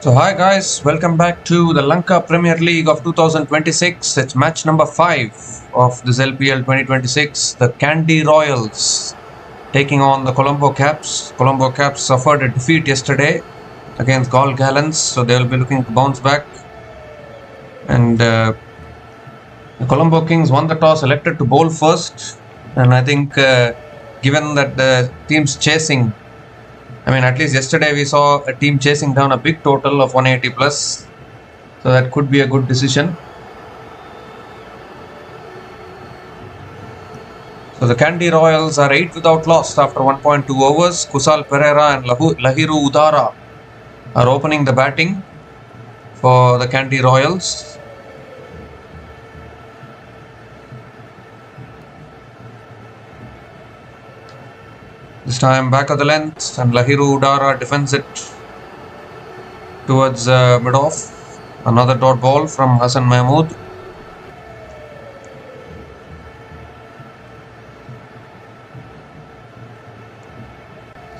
So hi guys, welcome back to the Lanka Premier League of 2026. It's match number 5 of this LPL 2026. The Kandy Royals taking on the Colombo Caps. Colombo Caps suffered a defeat yesterday against Gol Gallants, so they will be looking to bounce back. And the Colombo Kings won the toss, elected to bowl first. And I think given that the team's chasing, at least yesterday we saw a team chasing down a big total of 180 plus. So that could be a good decision. So the Kandy Royals are 8 without loss after 1.2 overs. Kusal Pereira and Lahiru Udara are opening the batting for the Kandy Royals. This time back of the length, and Lahiru Udara defends it towards mid-off. Another dot ball from Hassan Mahmood.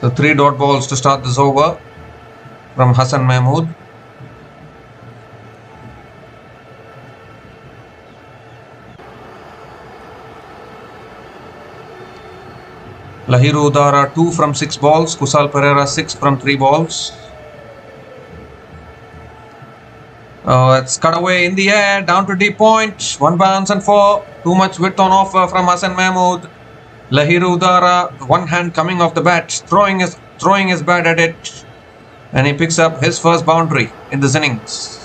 So 3 dot balls to start this over from Hassan Mahmood. Lahiru Udara 2 from 6 balls, Kusal Pereira 6 from 3 balls. It's cut away in the air, down to deep point, 1 bounce and 4. Too much width on offer from Hassan Mahmood. Lahiru Udara, one hand coming off the bat, throwing his bat at it, and he picks up his first boundary in this innings.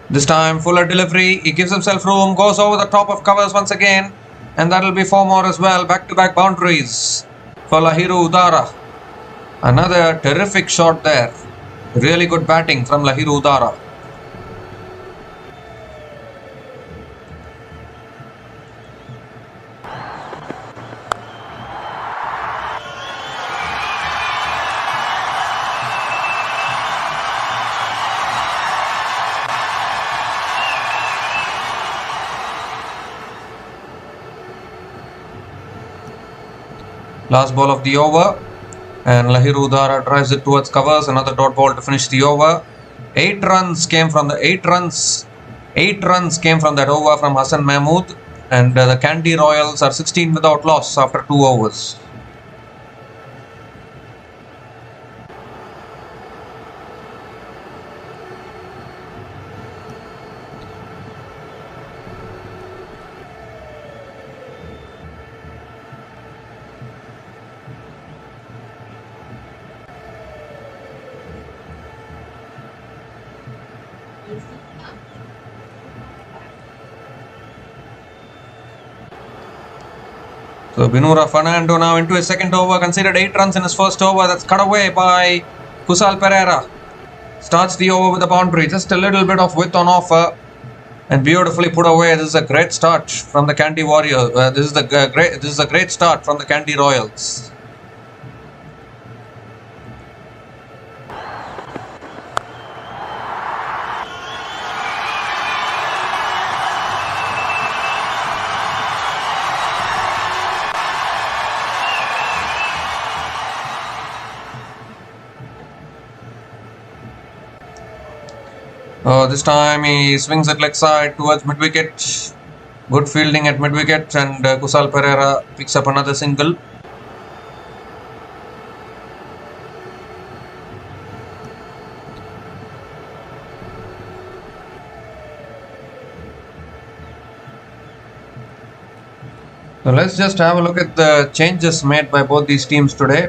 This time fuller delivery, he gives himself room, goes over the top of covers once again, and that will be 4 more as well. Back-to-back boundaries for Lahiru Udara. Another terrific shot there. Really good batting from Lahiru Udara. Last ball of the over, and Lahiru Udara drives it towards covers. Another dot ball to finish the over. 8 runs came from that over from Hassan Mahmood, and the Kandy Royals are 16 without loss after 2 overs. So Binura Fernando now into his second over, considered 8 runs in his first over. That's cut away by Kusal Pereira. Starts the over with a boundary, just a little bit of width on offer, and beautifully put away. This is a great start from the Kandy Warriors. This is a great start from the Kandy Royals. This time he swings it leg side towards mid-wicket. Good fielding at mid-wicket, and Kusal Pereira picks up another single. So let's just have a look at the changes made by both these teams today.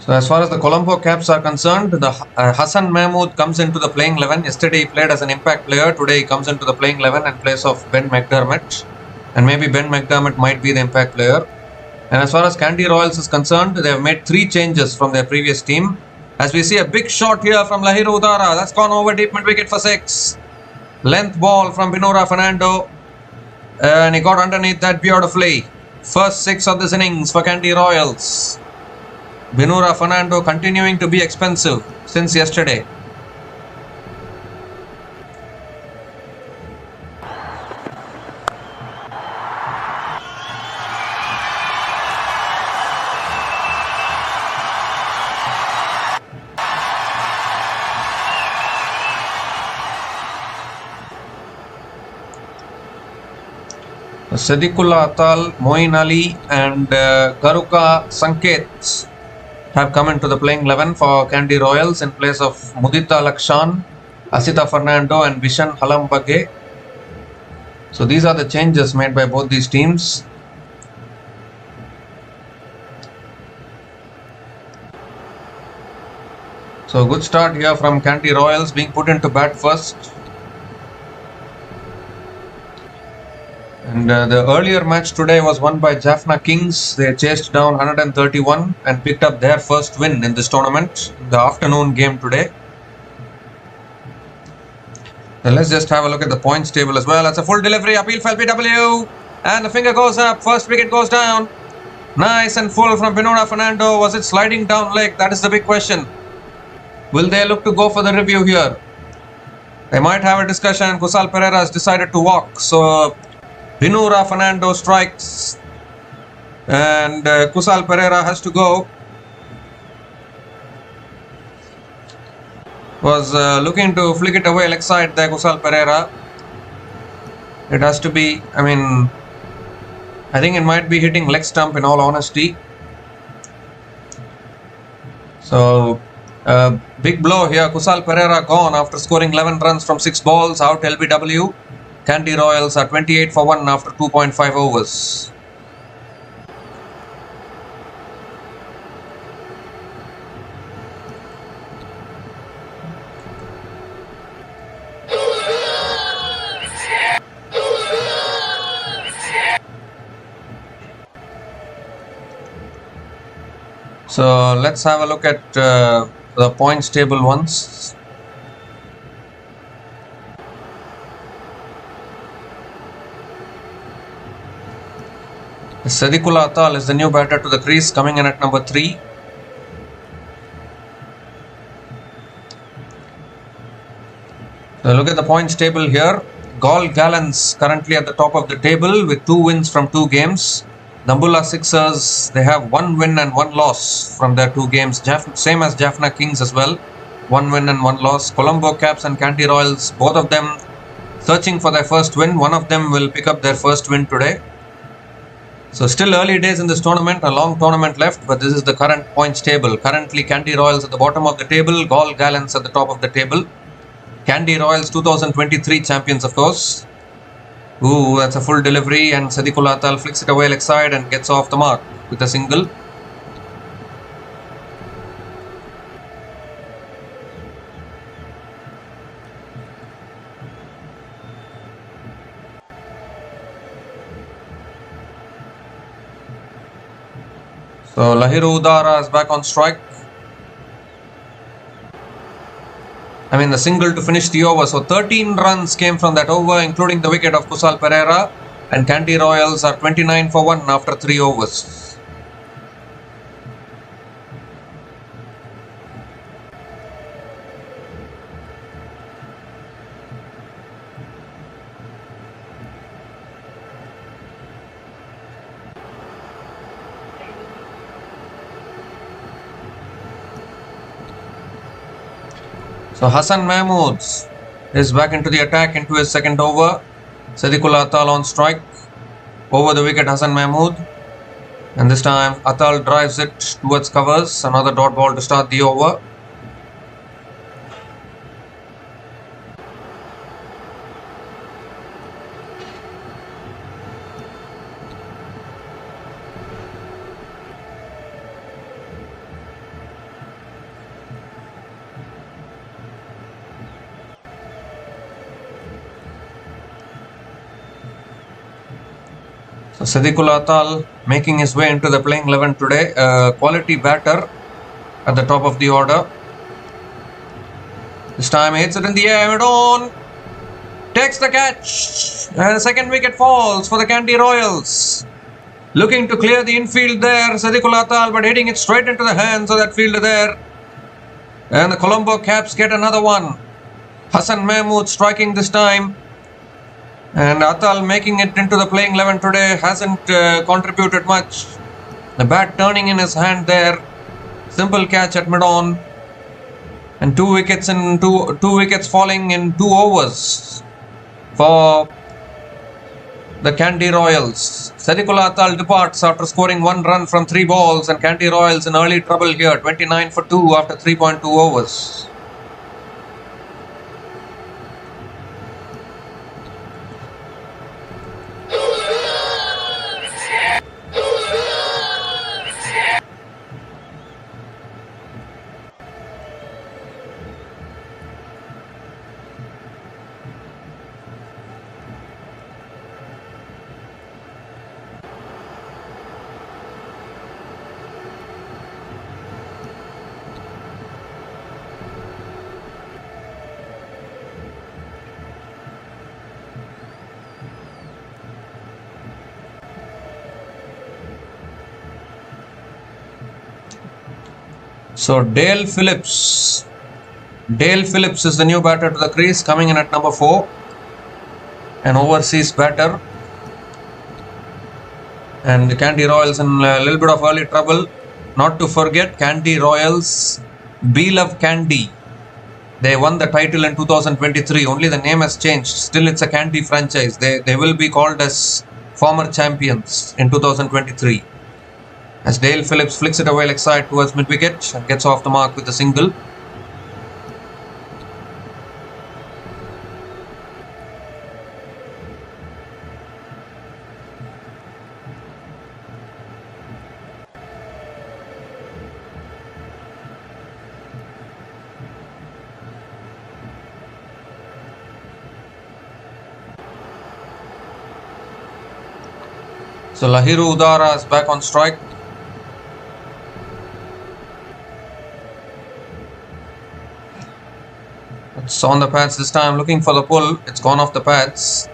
So as far as the Colombo Caps are concerned, the Hassan Mahmood comes into the playing 11. Yesterday he played as an impact player. Today he comes into the playing 11 in place of Ben McDermott. And maybe Ben McDermott might be the impact player. And as far as Kandy Royals is concerned, they have made 3 changes from their previous team. As we see a big shot here from Lahiru Udara. That's gone over deep mid wicket for 6. Length ball from Binura Fernando. And he got underneath that beautifully. First 6 of this innings for Kandy Royals. Binura Fernando continuing to be expensive since yesterday. Sadiqullah Atal, Moeen Ali and Garuka Sanket have come into the playing 11 for Kandy Royals in place of Mudita Lakshan, Asita Fernando and Vishan Halambage. So these are the changes made by both these teams. So good start here from Kandy Royals, being put into bat first. And the earlier match today was won by Jaffna Kings. They chased down 131 and picked up their first win in this tournament, the afternoon game today. So let's just have a look at the points table as well. That's a full delivery, appeal for LBW, and the finger goes up, first wicket goes down. Nice and full from Binura Fernando. Was it sliding down leg? That is the big question. Will they look to go for the review here? They might have a discussion. Kusal Pereira has decided to walk. So Binura Fernando strikes and Kusal Pereira has to go. Was looking to flick it away leg side there, Kusal Pereira. It has to be, I think it might be hitting leg stump in all honesty. So big blow here. Kusal Pereira gone after scoring 11 runs from 6 balls, out LBW. Kandy Royals are 28 for 1 after 2.5 overs. So let's have a look at the points table once. Sadiqullah Atal is the new batter to the crease, coming in at number 3. So look at the points table here. Gol Gallants currently at the top of the table with 2 wins from 2 games. Dambulla Sixers, they have 1 win and 1 loss from their 2 games. Same as Jaffna Kings as well. 1 win and 1 loss. Colombo Caps and Kandy Royals, both of them searching for their first win. One of them will pick up their first win today. So still early days in this tournament, a long tournament left, but this is the current points table. Currently Kandy Royals at the bottom of the table, Gol Gallants at the top of the table. Kandy Royals 2023 champions, of course. Ooh, that's a full delivery and Sadiqullah Atal flicks it away leg side and gets off the mark with a single. So Lahiru Udara is back on strike. The single to finish the over. So 13 runs came from that over, including the wicket of Kusal Pereira. And Kandy Royals are 29 for 1 after 3 overs. So Hassan Mahmood is back into the attack into his second over. Sadiqullah Atal on strike. Over the wicket Hassan Mahmood. And this time Atal drives it towards covers. Another dot ball to start the over. So Siddiqul Atal making his way into the playing 11 today. Quality batter at the top of the order. This time hits it in the air, mid-on. Takes the catch. And the second wicket falls for the Kandy Royals. Looking to clear the infield there, Siddiqul Atal, but hitting it straight into the hands of that fielder there. And the Colombo Caps get another one. Hassan Mahmood striking this time. And Atal making it into the playing 11 today hasn't contributed much. The bat turning in his hand there. Simple catch at mid-on. And two wickets falling in 2 overs for the Kandy Royals. Siddiqul Atal departs after scoring 1 run from 3 balls, and Kandy Royals in early trouble here, 29 for 2 after 3.2 overs. So Dale Phillips is the new batter to the crease, coming in at number 4. An overseas batter. And the Kandy Royals in a little bit of early trouble. Not to forget, Kandy Royals, Beloved Kandy. They won the title in 2023. Only the name has changed. Still, it's a Kandy franchise. They will be called as former champions in 2023. As Dale Phillips flicks it away leg side towards mid-wicket and gets off the mark with a single. So Lahiru Udara is back on strike. It's on the pads this time, looking for the pull. It's gone off the pads.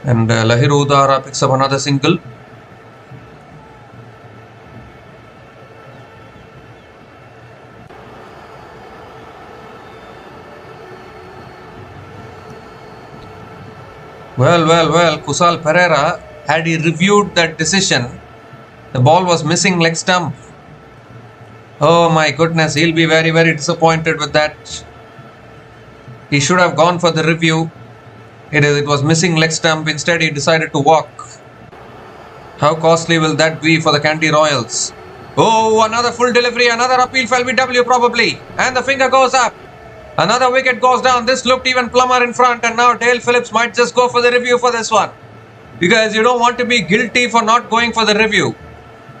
And Lahiru Udara picks up another single. Well, Kusal Pereira, had he reviewed that decision, the ball was missing leg stump. Oh my goodness, he'll be very, very disappointed with that. He should have gone for the review. It was missing leg stump. Instead, he decided to walk. How costly will that be for the Kandy Royals? Oh, another full delivery, another appeal for LBW probably. And the finger goes up. Another wicket goes down. This looked even plumber in front, and now Dale Phillips might just go for the review for this one. Because you don't want to be guilty for not going for the review.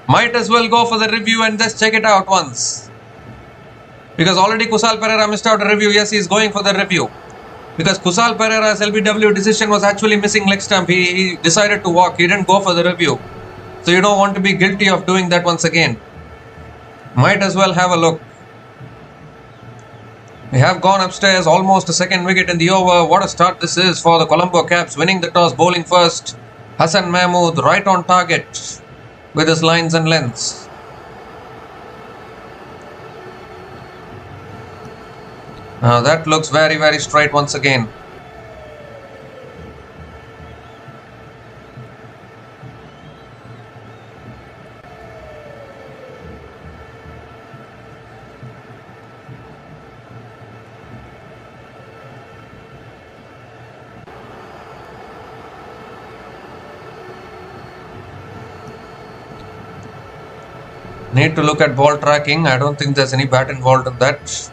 Might as well go for the review and just check it out once. Because already Kusal Pereira missed out a review. Yes, he is going for the review. Because Kusal Pereira's LBW decision was actually missing leg stump. He decided to walk. He didn't go for the review. So you don't want to be guilty of doing that once again. Might as well have a look. We have gone upstairs. Almost a second wicket in the over. What a start this is for the Colombo Caps. Winning the toss, bowling first. Hassan Mahmood right on target with his lines and lengths. Now that looks very, very straight once again. Need to look at ball tracking. I don't think there's any bat involved in that.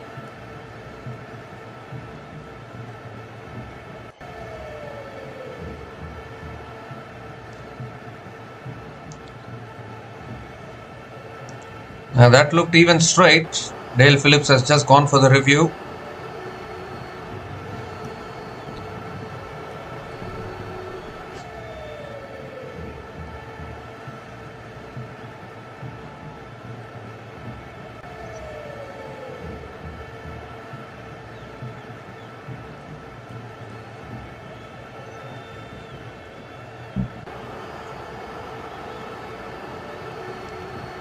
Now that looked even straight. Dale Phillips has just gone for the review.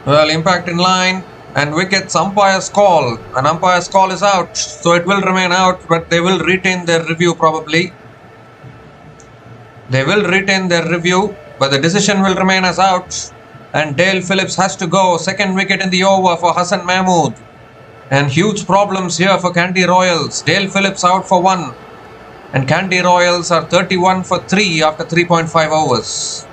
Well, impact in line and wickets, umpire's call. An umpire's call is out, so it will remain out, but they will retain their review probably. They will retain their review, but the decision will remain as out. And Dale Phillips has to go. Second wicket in the over for Hassan Mahmood. And huge problems here for Kandy Royals. Dale Phillips out for 1. And Kandy Royals are 31 for 3 after 3.5 overs.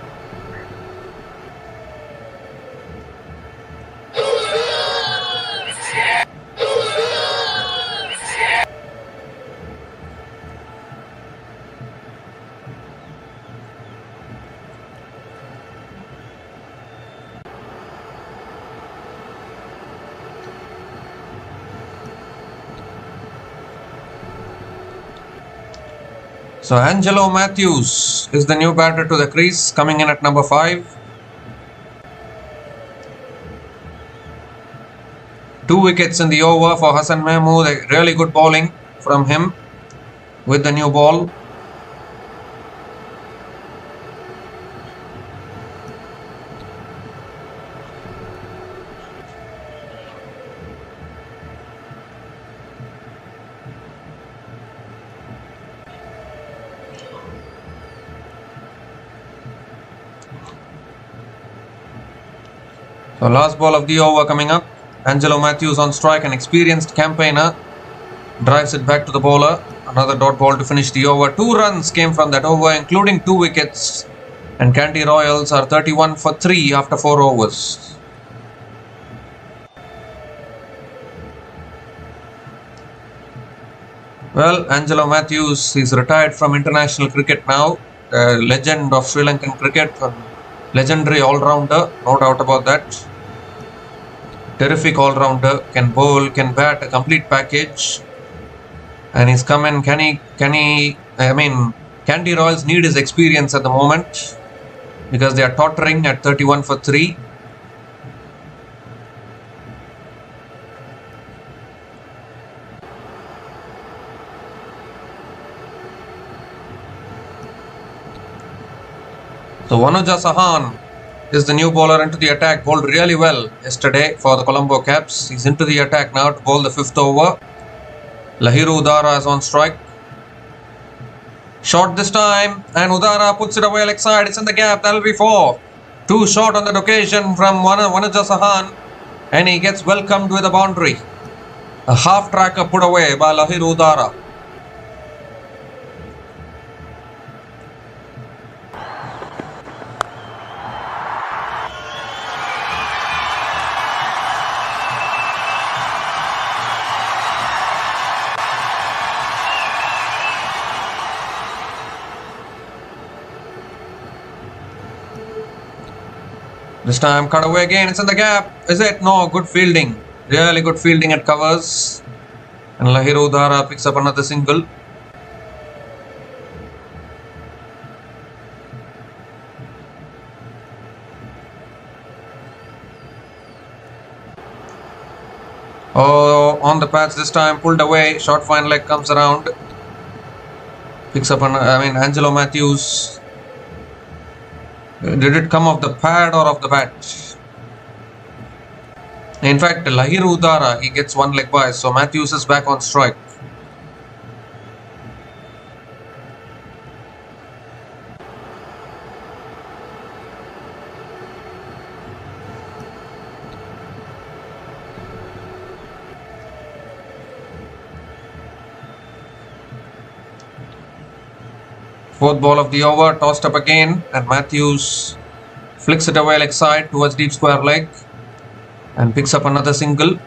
So Angelo Matthews is the new batter to the crease, coming in at number 5. 2 wickets in the over for Hassan Mahmood. A really good bowling from him with the new ball. So last ball of the over coming up. Angelo Matthews on strike, an experienced campaigner. Drives it back to the bowler. Another dot ball to finish the over. 2 runs came from that over, including 2 wickets. And Kandy Royals are 31 for 3 after 4 overs. Well, Angelo Matthews is retired from international cricket now. Legend of Sri Lankan cricket. Legendary all-rounder, no doubt about that. Terrific all-rounder, can bowl, can bat, a complete package. And he's come in. Kandy Royals need his experience at the moment because they are tottering at 31 for 3. So Wanuja Sahan is the new bowler into the attack. Bowled really well yesterday for the Colombo Caps. He's into the attack now to bowl the 5th over. Lahiru Udara is on strike. Shot this time, and Udara puts it away leg side. It's in the gap. That'll be 4. 2 short on that occasion from Wanuja Sahan, and he gets welcomed with a boundary. A half tracker put away by Lahiru Udara. This time cut away again, it's in the gap. Is it? No, good fielding. Really good fielding at covers. And Lahiru Udara picks up another single. Oh, on the pads this time, pulled away. Short fine leg comes around. Picks up Angelo Matthews. Did it come off the pad or off the bat? In fact, Lahiru Udara, he gets 1 leg by, so Matthews is back on strike. Fourth ball of the over, tossed up again, and Matthews flicks it away leg side towards deep square leg and picks up another single.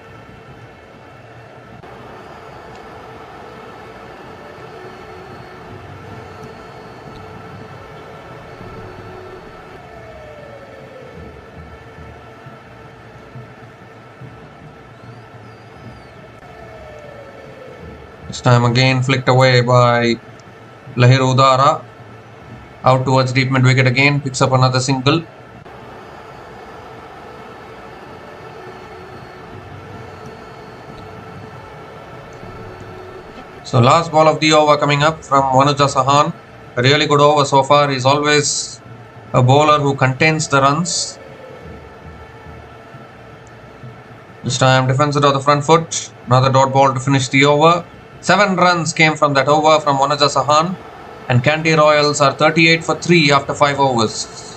This time again flicked away by Lahiru Udara. Out towards deep mid wicket again, picks up another single. So last ball of the over coming up from Wanuja Sahan. A really good over so far. He's always a bowler who contains the runs. This time defends it on the front foot. Another dot ball to finish the over. 7 runs came from that over from Monaja Sahan. And Kandy Royals are 38 for 3 after 5 overs.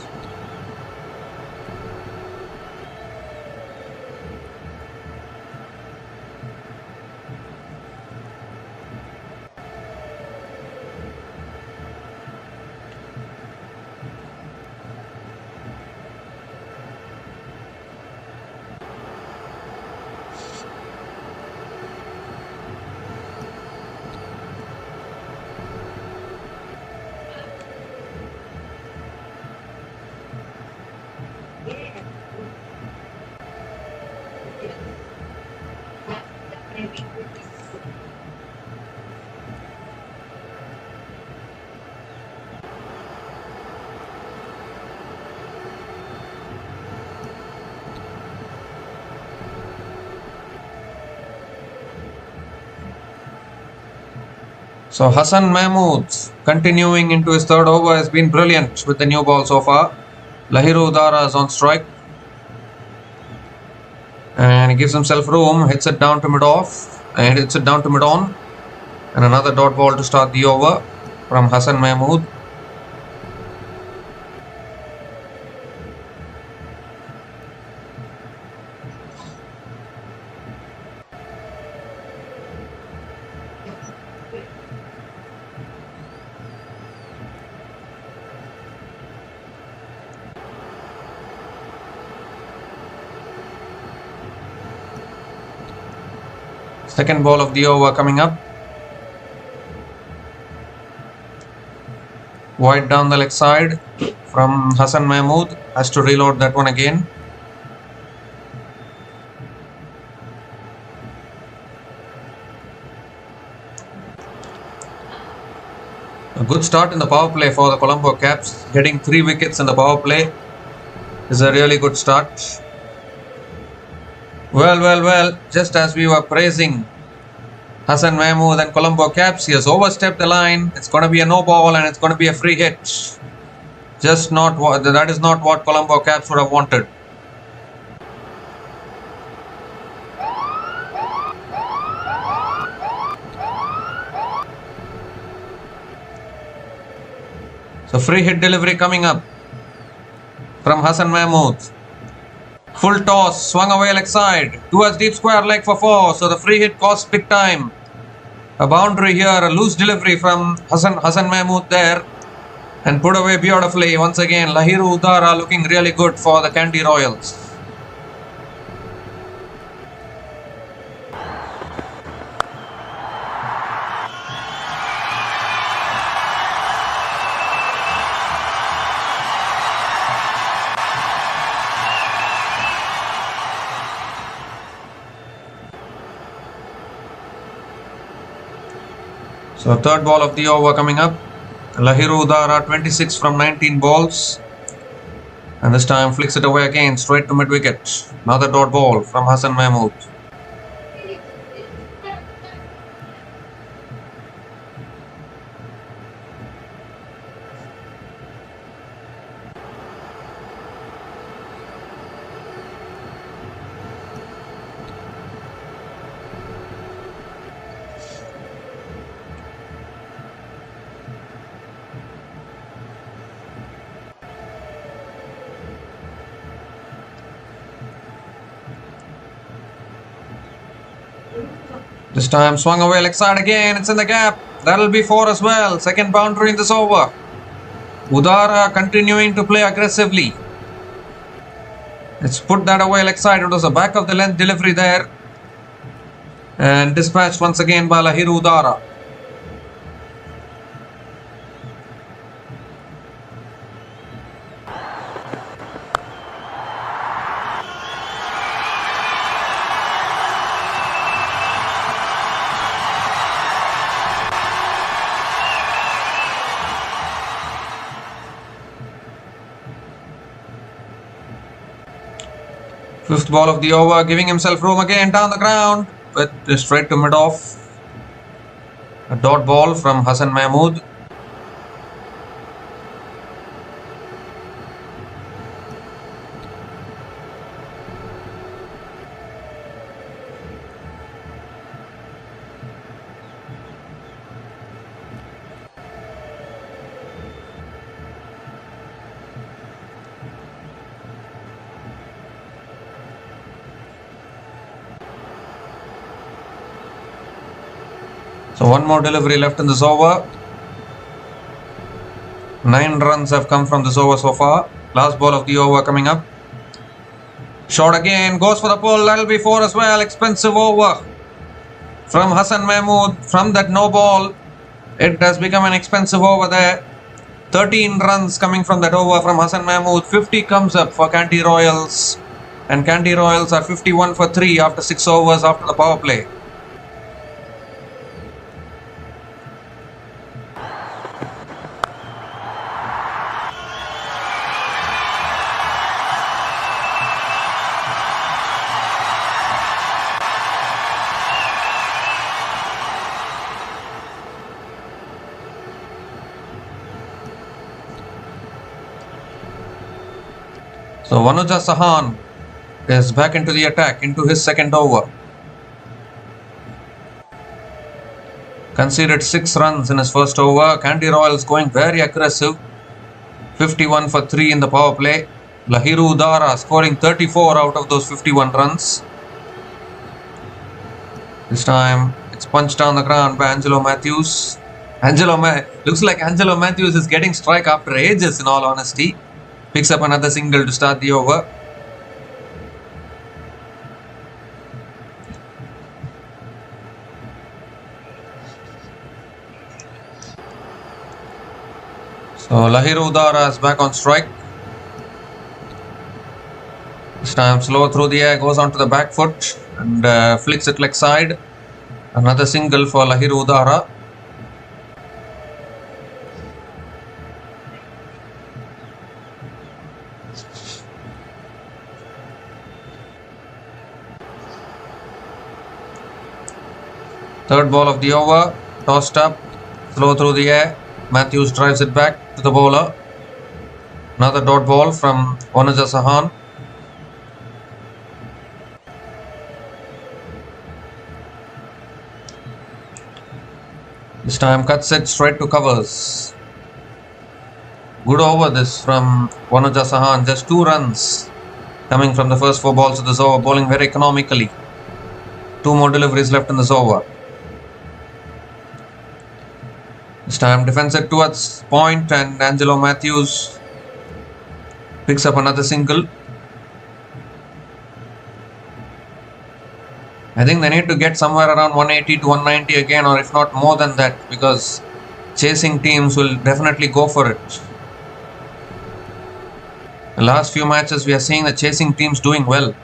So Hassan Mahmood continuing into his third over has been brilliant with the new ball so far. Lahiru Udara is on strike. And he gives himself room, hits it down to mid-off and hits it down to mid-on. And another dot ball to start the over from Hassan Mahmood. Second ball of the over coming up. Wide down the leg side from Hassan Mahmood. Has to reload that one again. A good start in the power play for the Colombo Caps. Getting 3 wickets in the power play is a really good start. Well, just as we were praising Hassan Mahmood and Colombo Caps, he has overstepped the line. It's going to be a no ball and it's going to be a free hit. Just not what, that is not what Colombo Caps would have wanted. So free hit delivery coming up from Hassan Mahmood. Full toss, swung away leg side, towards deep square leg for 4. So the free hit costs big time. A boundary here, a loose delivery from Hassan Mahmood there. And put away beautifully. Once again, Lahiru Udara looking really good for the Kandy Royals. So third ball of the over coming up. Lahiru Udara 26 from 19 balls. And this time flicks it away again straight to mid wicket. Another dot ball from Hassan Mahmood. This time swung away leg side again. It's in the gap. That'll be 4 as well. Second boundary in this over. Udara continuing to play aggressively. Let's put that away leg side. It was a back of the length delivery there. And dispatched once again by Lahiru Udara. Fifth ball of the over, giving himself room again down the ground, but straight to mid-off. A dot ball from Hassan Mahmood. So one more delivery left in this over. 9 runs have come from this over so far. Last ball of the over coming up. Shot again, goes for the pull. That'll be 4 as well. Expensive over from Hassan Mahmood. From that no ball, it has become an expensive over there. 13 runs coming from that over from Hassan Mahmood. 50 comes up for Kandy Royals. And Kandy Royals are 51 for 3 after 6 overs after the power play. So Vanuja Sahan is back into the attack, into his second over. Conceded 6 runs in his first over. Kandy Royals going very aggressive. 51 for 3 in the power play. Lahiru Udara scoring 34 out of those 51 runs. This time it's punched down the ground by Angelo Matthews. Looks like Angelo Matthews is getting strike after ages, in all honesty. Picks up another single to start the over. So Lahiru Udara is back on strike. This time slow through the air, goes onto the back foot and flicks it leg side. Another single for Lahiru Udara. Third ball of the over, tossed up, slow through the air. Matthews drives it back to the bowler. Another dot ball from Vanuja Sahan. This time cuts it straight to covers. Good over this from Vanuja Sahan. Just 2 runs coming from the first 4 balls of this over, bowling very economically. 2 more deliveries left in this over. This time defends it towards point and Angelo Matthews picks up another single. I think they need to get somewhere around 180 to 190 again, or if not more than that, because chasing teams will definitely go for it. The last few matches we are seeing the chasing teams doing well.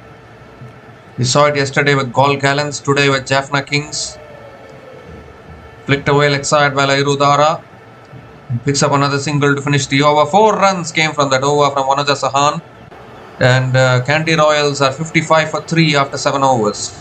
We saw it yesterday with Gol Gallants, today with Jaffna Kings. Flicked away leg side by Lahiru Udara. Picks up another single to finish the over. 4 runs came from that over from Vanuja Sahan. And Kandy Royals are 55 for 3 after 7 overs.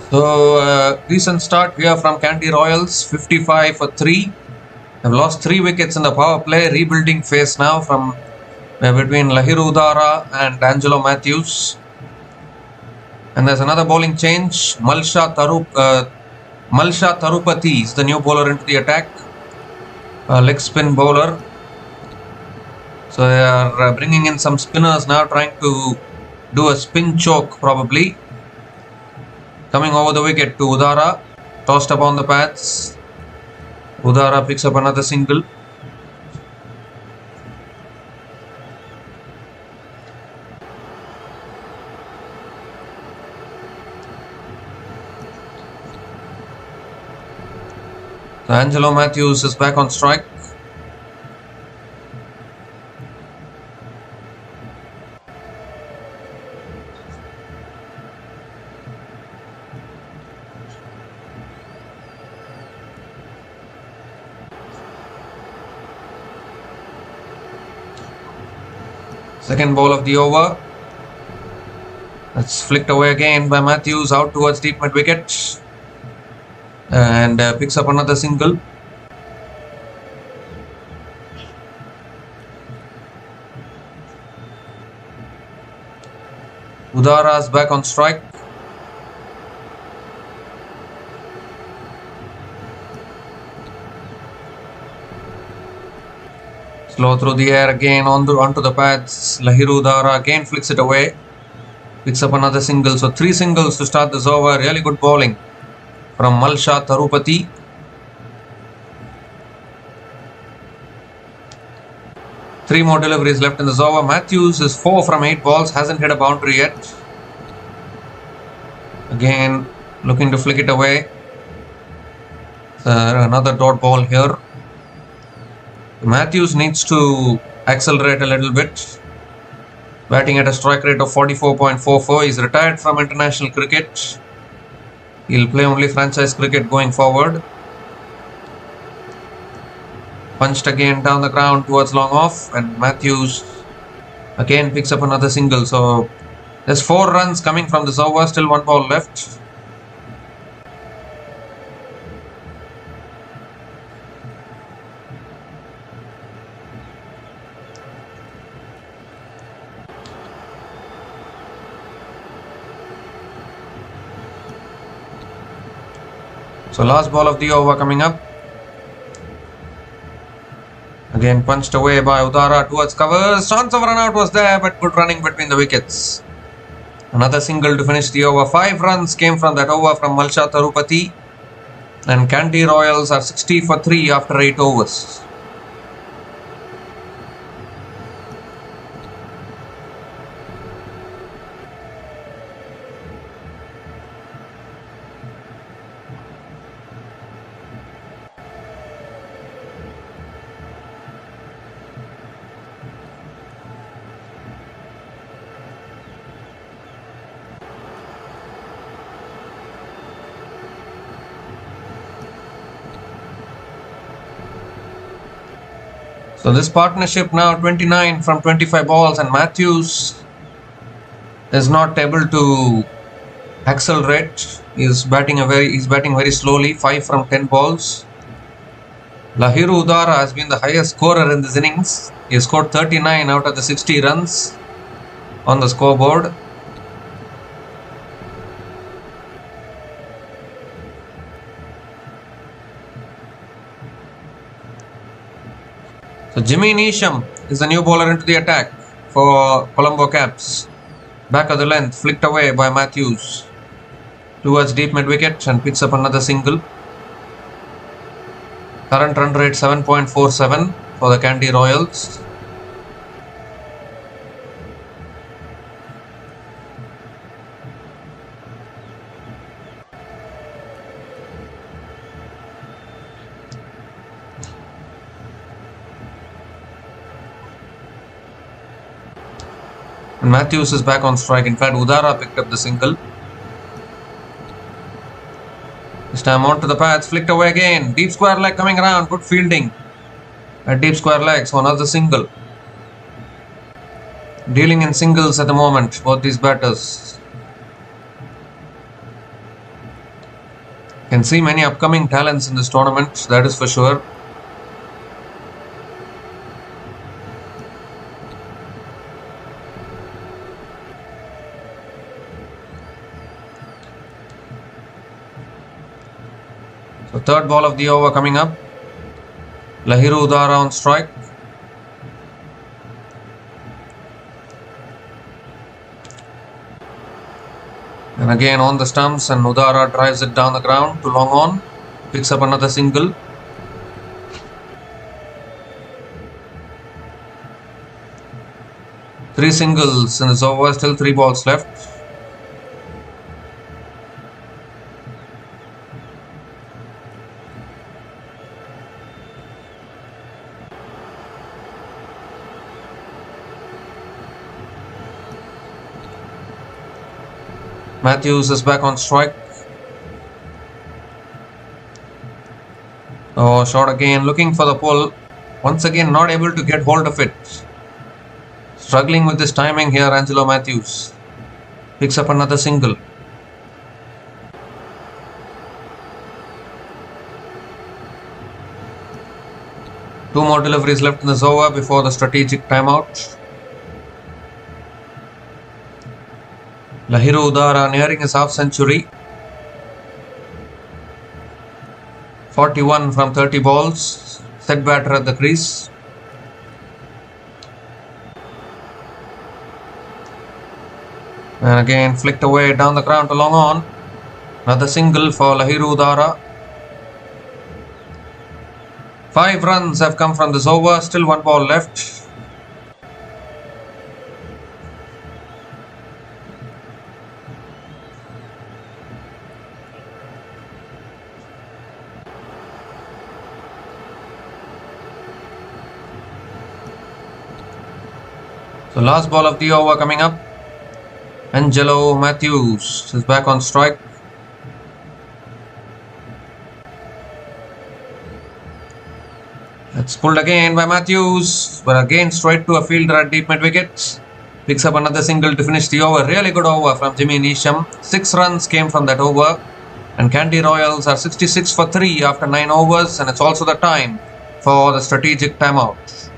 So decent start here from Kandy Royals, 55 for 3. They've lost 3 wickets in the power play. Rebuilding phase now from between Lahiru Udara and Angelo Matthews. And there's another bowling change. Malsha Tarupati is the new bowler into the attack. Leg spin bowler. So they are bringing in some spinners now, trying to do a spin choke probably. Coming over the wicket to Udara, tossed up on the pads. Udara picks up another single. So Angelo Matthews is back on strike. Second ball of the over. That's flicked away again by Matthews, out towards deep mid wicket. And picks up another single. Udara's back on strike. Slow through the air again onto the pads. Lahiru Udara again flicks it away. Picks up another single. So 3 singles to start this over. Really good bowling from Malsha Tarupati. Three more deliveries left in this over. Matthews is 4 from 8 balls. Hasn't hit a boundary yet. Again looking to flick it away. Another dot ball here. Matthews needs to accelerate a little bit. Batting at a strike rate of 44.44. He's retired from international cricket. He'll play only franchise cricket going forward. Punched again down the ground towards long off, and Matthews again picks up another single. So there's 4 runs coming from this over. Still 1 ball left. So last ball of the over coming up. Again punched away by Udara towards covers. Chance of run out was there, but good running between the wickets. Another single to finish the over. 5 runs came from that over from Malsha Tarupati. And Kandy Royals are 60 for 3 after 8 overs. So this partnership now 29 from 25 balls, and Matthews is not able to accelerate. He's batting very slowly. 5 from 10 balls. Lahiru Udara has been the highest scorer in this innings. He has scored 39 out of the 60 runs on the scoreboard. So Jimmy Neesham is the new bowler into the attack for Colombo Caps. Back of the length, flicked away by Matthews towards deep mid-wicket and picks up another single. Current run rate 7.47 for the Kandy Royals. And Matthews is back on strike. In fact, Udara picked up the single. This time on to the pads, flicked away again. Deep square leg coming around. Good fielding at deep square leg. So another single. Dealing in singles at the moment, both these batters. Can see many upcoming talents in this tournament, that is for sure. So third ball of the over coming up. Lahiru Udara on strike. And again on the stumps, and Udara drives it down the ground to long on. Picks up another single. Three singles in this over, still 3 balls left. Matthews is back on strike. Oh, shot again, looking for the pull. Once again, not able to get hold of it. Struggling with this timing here, Angelo Matthews. Picks up another single. Two more deliveries left in this over before the strategic timeout. Lahiru Udara nearing his half century. 41 from 30 balls. Set batter at the crease. And again flicked away down the ground to long on. Another single for Lahiru Udara. 5 runs have come from this over. Still 1 ball left. The last ball of the over coming up. Angelo Matthews is back on strike. It's pulled again by Matthews, but again straight to a fielder at deep mid wicket. Picks up another single to finish the over. Really good over from Jimmy Neesham. 6 runs came from that over. And Kandy Royals are 66 for 3 after 9 overs, and it's also the time for the strategic timeout.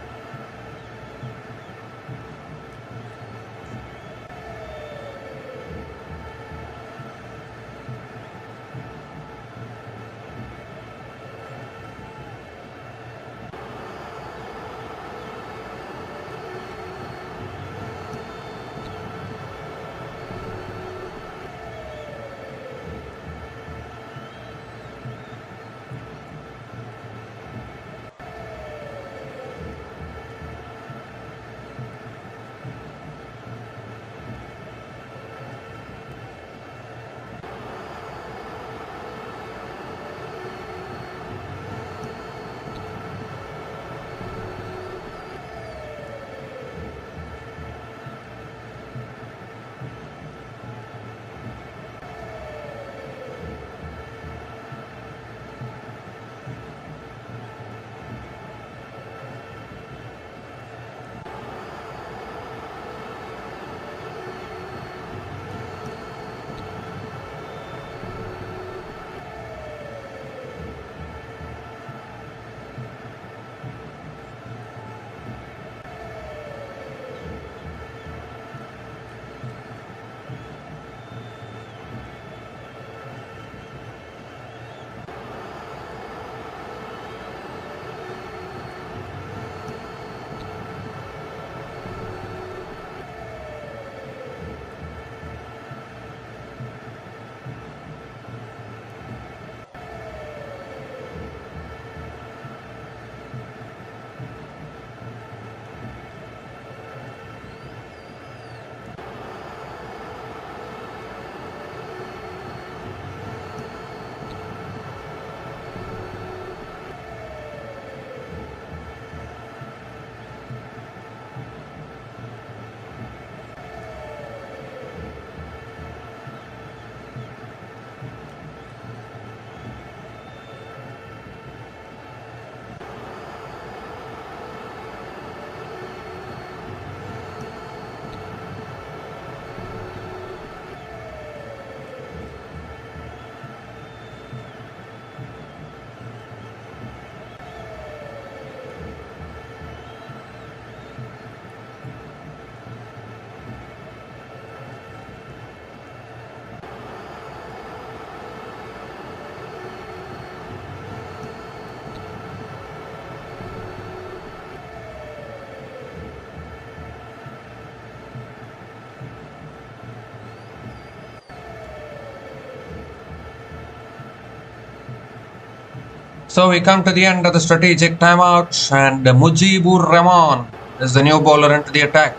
So we come to the end of the strategic timeout, and Mujibur Rahman is the new bowler into the attack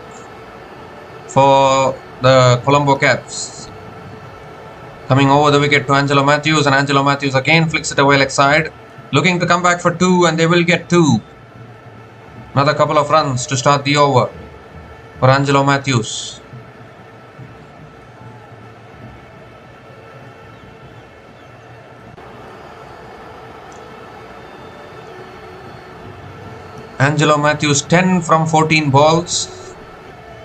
for the Colombo Caps. Coming over the wicket to Angelo Matthews, and Angelo Matthews again flicks it away leg side, looking to come back for 2, and they will get 2. Another couple of runs to start the over for Angelo Matthews. Angelo Matthews 10 from 14 balls,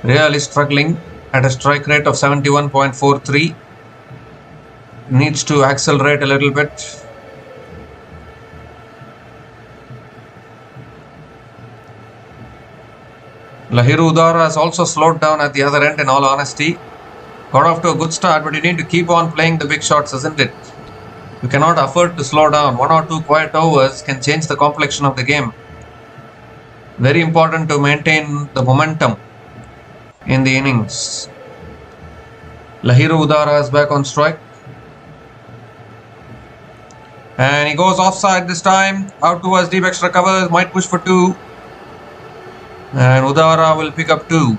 really struggling at a strike rate of 71.43. Needs to accelerate a little bit. Lahiru Udara has also slowed down at the other end, in all honesty. Got off to a good start, but you need to keep on playing the big shots, isn't it? You cannot afford to slow down. 1 or 2 quiet overs can change the complexion of the game. Very important to maintain the momentum in the innings. Lahiru Udara is back on strike. And he goes offside this time. Out towards deep extra covers. Might push for 2. And Udara will pick up 2.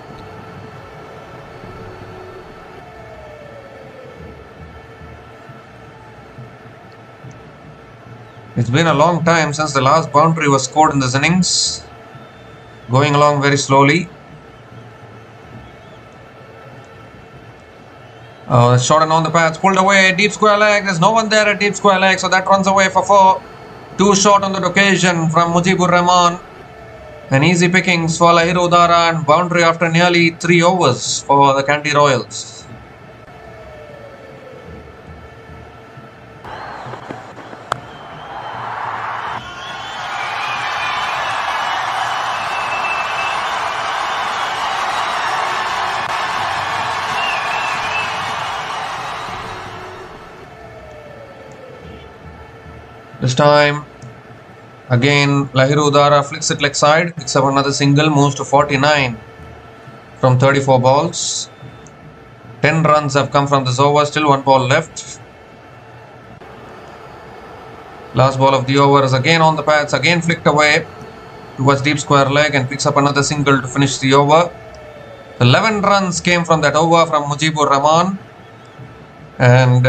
It's been a long time since the last boundary was scored in this innings. Going along very slowly. Shot and on the pads, pulled away, deep square leg. There's no one there at deep square leg, so that runs away for 4. 2 short on that occasion from Mujibur Rahman. An easy pickings for Lahiru Udara and boundary after nearly 3 overs for the Kandy Royals. This time, again, Lahiru Udara flicks it leg side, picks up another single, moves to 49 from 34 balls. 10 runs have come from this over, still 1 ball left. Last ball of the over is again on the pads, again flicked away towards deep square leg and picks up another single to finish the over. 11 runs came from that over from Mujibur Rahman. And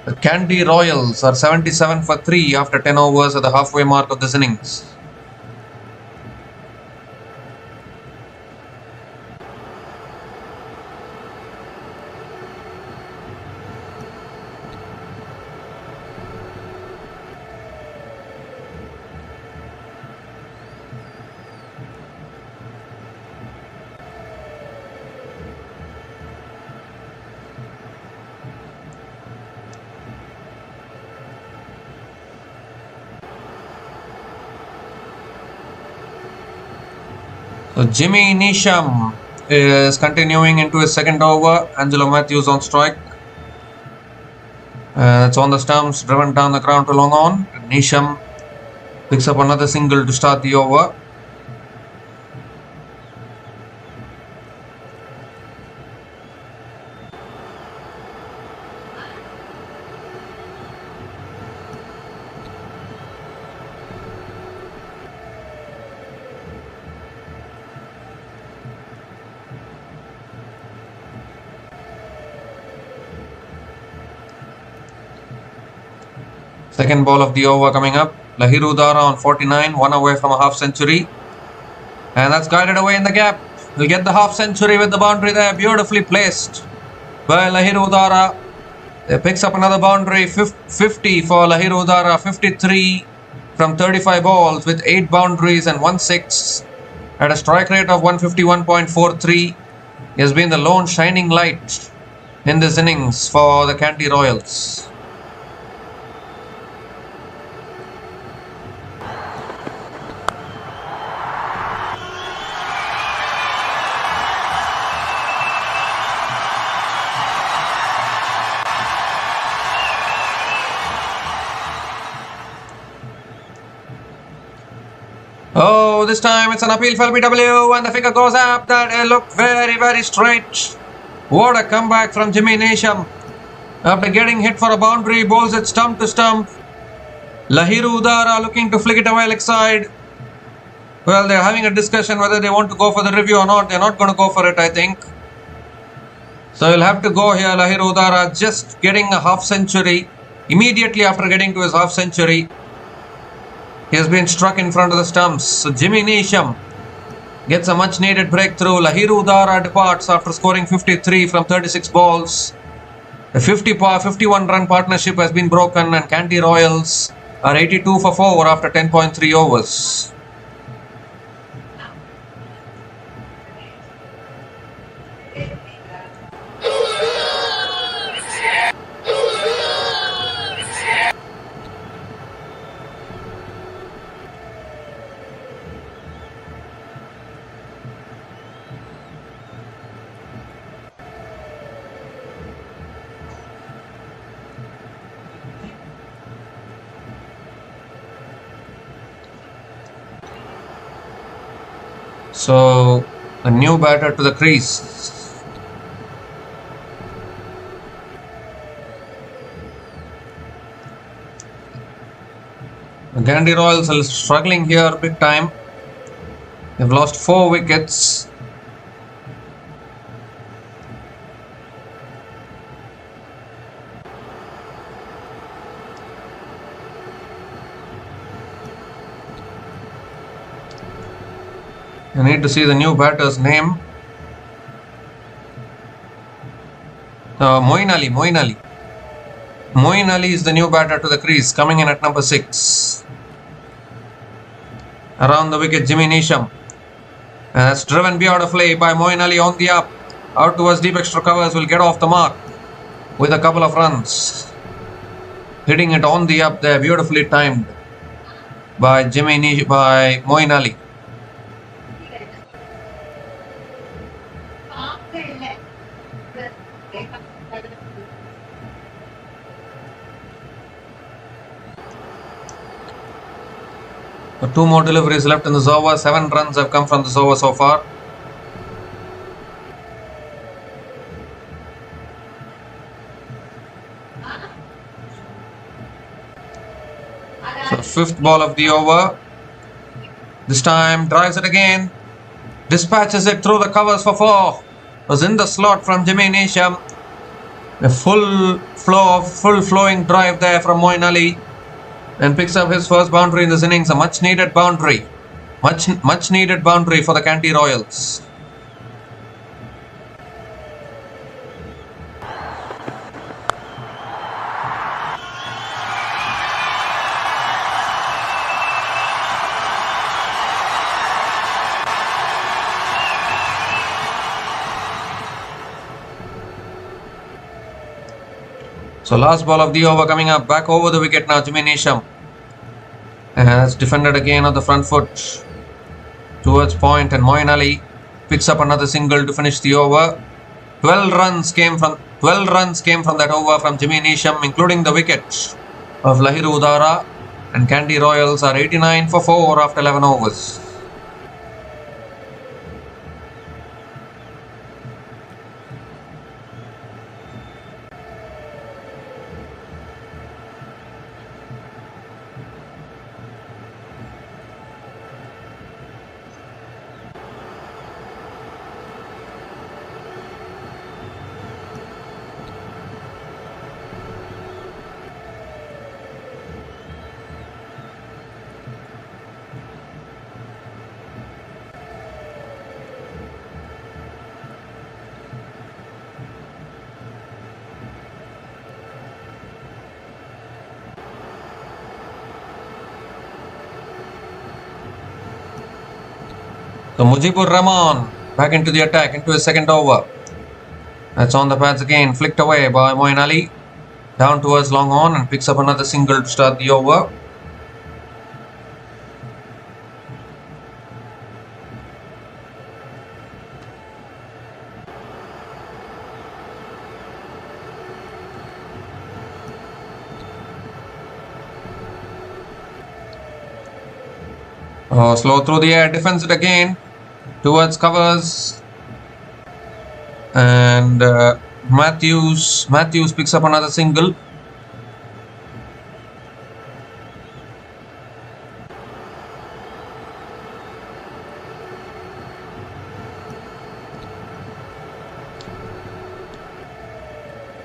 the Kandy Royals are 77 for 3 after 10 overs at the halfway mark of this innings. So Jimmy Neesham is continuing into his second over. Angelo Matthews on strike. It's on the stumps, driven down the ground to long on. Neesham picks up another single to start the over. Second ball of the over coming up. Lahiru Udara on 49, 1 away from a half century. And that's guided away in the gap. He'll get the half century with the boundary there. Beautifully placed by Lahiru Udara. He picks up another boundary. 50 for Lahiru Udara. 53 from 35 balls with 8 boundaries and 1 6. At a strike rate of 151.43. He has been the lone shining light in this innings for the Kandy Royals. Oh, this time it's an appeal for LBW and the figure goes up. That looked very, very straight. What a comeback from Jimmy Neesham. After getting hit for a boundary, bowls it stump to stump. Lahiru Udara looking to flick it away leg side. Well, they're having a discussion whether they want to go for the review or not. They're not going to go for it, I think. So he'll have to go here. Lahiru Udara just getting a half century. Immediately after getting to his half century, he has been struck in front of the stumps. So Jimmy Neesham gets a much needed breakthrough. Lahiru Udara departs after scoring 53 from 36 balls. The 51 run partnership has been broken and Kandy Royals are 82 for 4 after 10.3 overs. So a new batter to the crease. The Kandy Royals are struggling here big time. They've lost 4 wickets. I need to see the new batter's name. Moeen Ali. Moeen Ali is the new batter to the crease, coming in at number 6. Around the wicket, Jimmy Neesham. And that's driven beautifully by Moeen Ali on the up. Out towards deep extra covers, will get off the mark with a couple of runs. Hitting it on the up there, beautifully timed by Moeen Ali. So 2 more deliveries left in this over. 7 runs have come from this over so far. So 5th ball of the over. This time drives it again. Dispatches it through the covers for 4. Was in the slot from Jimmy Neesham. A full flowing drive there from Moeen Ali. And picks up his first boundary in this innings. A much needed boundary. Much needed boundary for the Kandy Royals. So last ball of the over coming up. Back over the wicket now, Jimmy Neesham. And that's defended again on the front foot towards point, and Moeen Ali picks up another single to finish the over. 12 runs came from that over from Jimmy Neesham, including the wicket of Lahiru Udara, and Kandy Royals are 89 for 4 after 11 overs. So Mujibur Rahman back into the attack, into his second over. That's on the pads again, flicked away by Moeen Ali. Down towards long on and picks up another single to start the over. Slow through the air, defends it again towards covers, and Matthews picks up another single.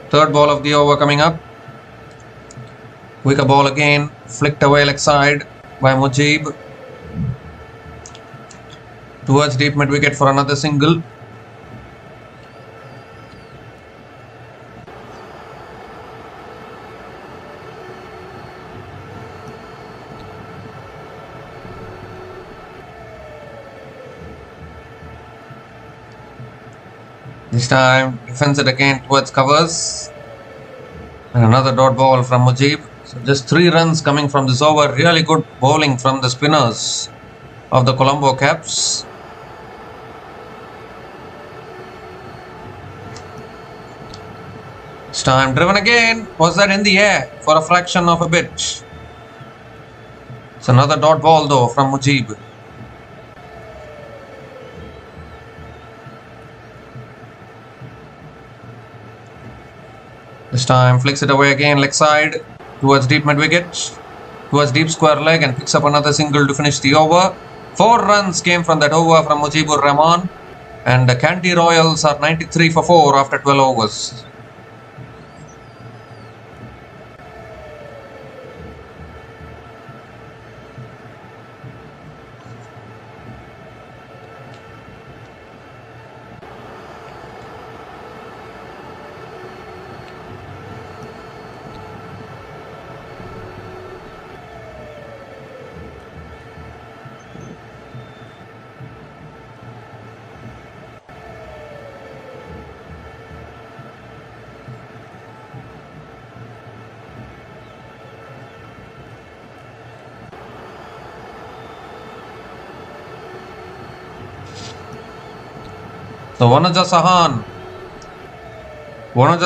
Third ball of the over coming up. Wicker ball again, flicked away leg side by Mujib. Towards deep mid wicket for another single. This time defends it again towards covers. And another dot ball from Mujib. So just 3 runs coming from this over. Really good bowling from the spinners of the Colombo Caps. This time driven again. Was that in the air for a fraction of a bit? It's another dot ball though from Mujib. time flicks it away again, leg side, towards deep mid-wicket, towards deep square leg, and picks up another single to finish the over. 4 runs came from that over from Mujibur Rahman, and the Kandy Royals are 93 for 4 after 12 overs. So Wanaja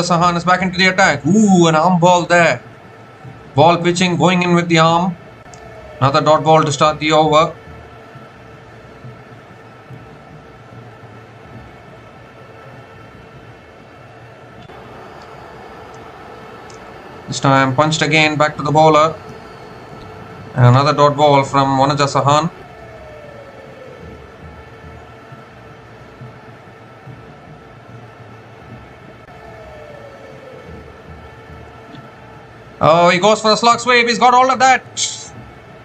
Sahan is back into the attack. Ooh, an arm ball there. Ball pitching, going in with the arm. Another dot ball to start the over. This time punched again back to the bowler. And another dot ball from Wanaja Sahan. Oh, he goes for a slog sweep. He's got all of that.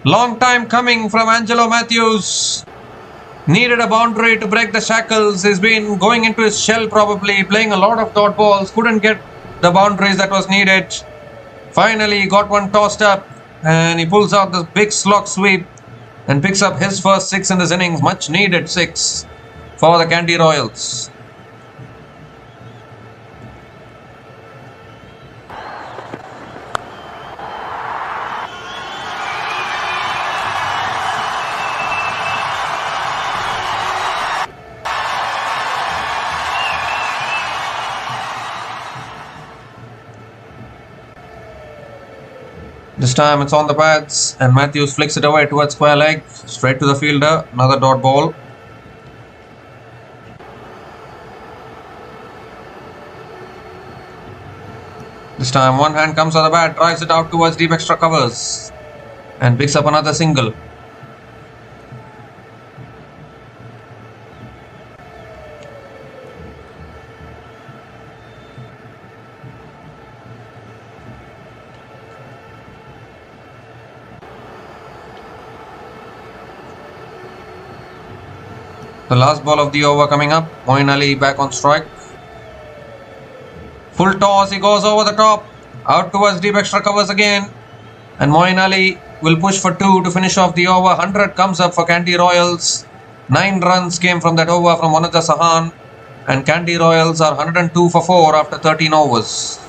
Long time coming from Angelo Matthews. Needed a boundary to break the shackles. He's been going into his shell probably, playing a lot of dot balls. Couldn't get the boundaries that was needed. Finally, he got one tossed up. And he pulls out this big slog sweep. And picks up his first 6 in this innings. Much needed 6 for the Kandy Royals. This time it's on the pads and Matthews flicks it away towards square leg, straight to the fielder, another dot ball. This time one hand comes on the bat, drives it out towards deep extra covers and picks up another single. The last ball of the over coming up. Moeen Ali back on strike. Full toss, he goes over the top. Out towards deep extra covers again. And Moeen Ali will push for 2 to finish off the over. 100 comes up for Kandy Royals. 9 runs came from that over from Wanaja Sahan. And Kandy Royals are 102 for 4 after 13 overs.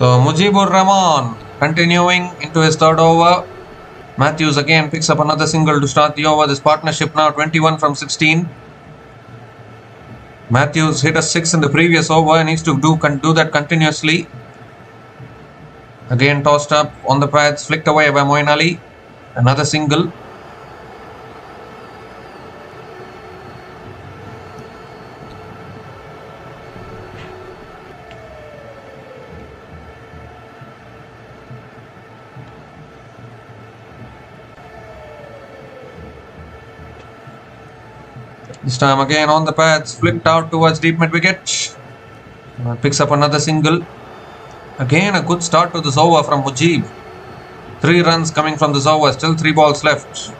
So Mujibur Rahman continuing into his third over. Matthews again picks up another single to start the over. This partnership now 21 from 16. Matthews hit a 6 in the previous over and needs to do that continuously. Again tossed up on the pads, flicked away by Moeen Ali. Another single. This time again on the pads, flipped out towards deep mid-wicket. Picks up another single. Again a good start to this over from Mujib. 3 runs coming from this over, still 3 balls left.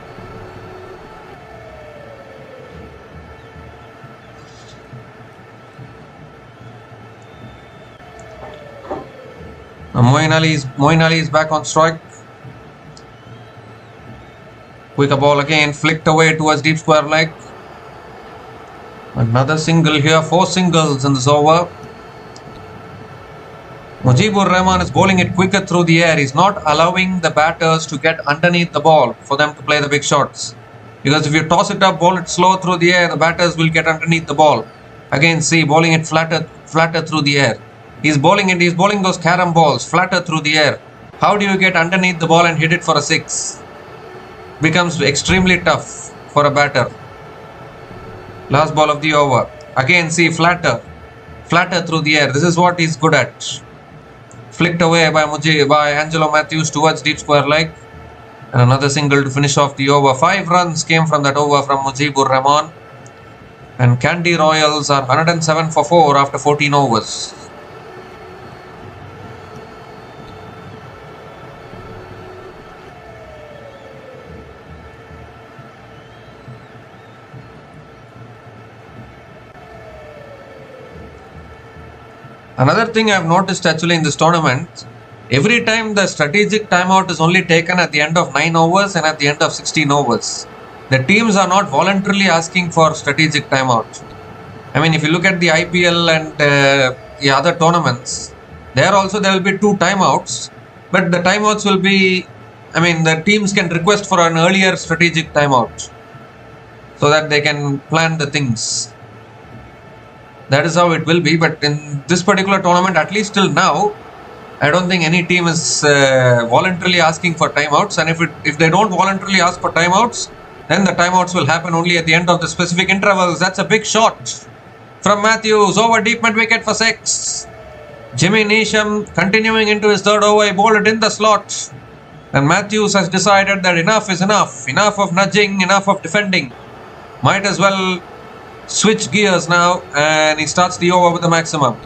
Moeen Ali is back on strike. Quick ball again, flicked away towards deep square leg. Another single here, 4 singles in this over. Mujibur Rahman is bowling it quicker through the air. He's not allowing the batters to get underneath the ball for them to play the big shots. Because if you toss it up, bowl it slow through the air, the batters will get underneath the ball. Again, see, bowling it flatter through the air. He's bowling those carom balls flatter through the air. How do you get underneath the ball and hit it for a 6? Becomes extremely tough for a batter. Last ball of the over. Again, see, flatter through the air. This is what he's good at. Flicked away by Angelo Matthews towards deep square leg. And another single to finish off the over. 5 runs came from that over from Mujibur Rahman. And Kandy Royals are 107 for 4 after 14 overs. Another thing I've noticed actually in this tournament, every time the strategic timeout is only taken at the end of 9 overs and at the end of 16 overs. The teams are not voluntarily asking for strategic timeout. I mean, if you look at the IPL and the other tournaments, there will be 2 timeouts, but the timeouts will be, the teams can request for an earlier strategic timeout so that they can plan the things. That is how it will be, but in this particular tournament, at least till now, I don't think any team is voluntarily asking for timeouts, and if they don't voluntarily ask for timeouts, then the timeouts will happen only at the end of the specific intervals. That's a big shot from Matthews, over deep mid wicket for 6. Jimmy Neesham continuing into his 3rd over, he bowled it in the slot, and Matthews has decided that enough is enough. Enough of nudging, enough of defending. Might as well switch gears now, and he starts the over with the maximum.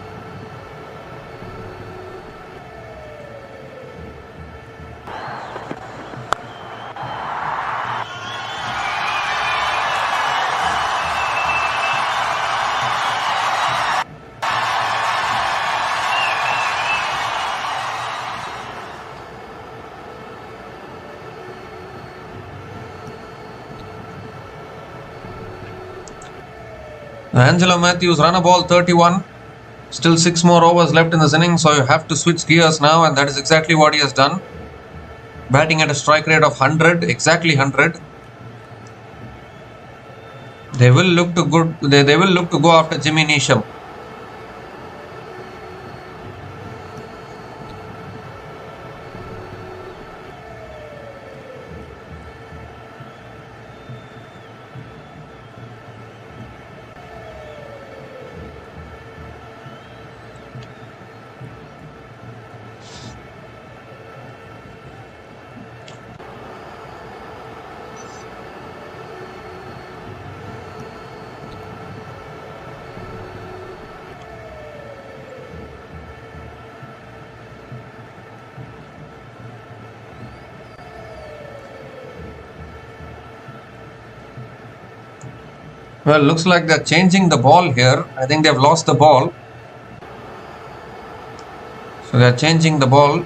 Angelo Matthews run a ball 31. Still 6 more overs left in this inning, so you have to switch gears now, and that is exactly what he has done. Batting at a strike rate of 100, exactly 100. They will look to go after Jimmy Neesham. Well, looks like they're changing the ball here. I think they've lost the ball. So they're changing the ball.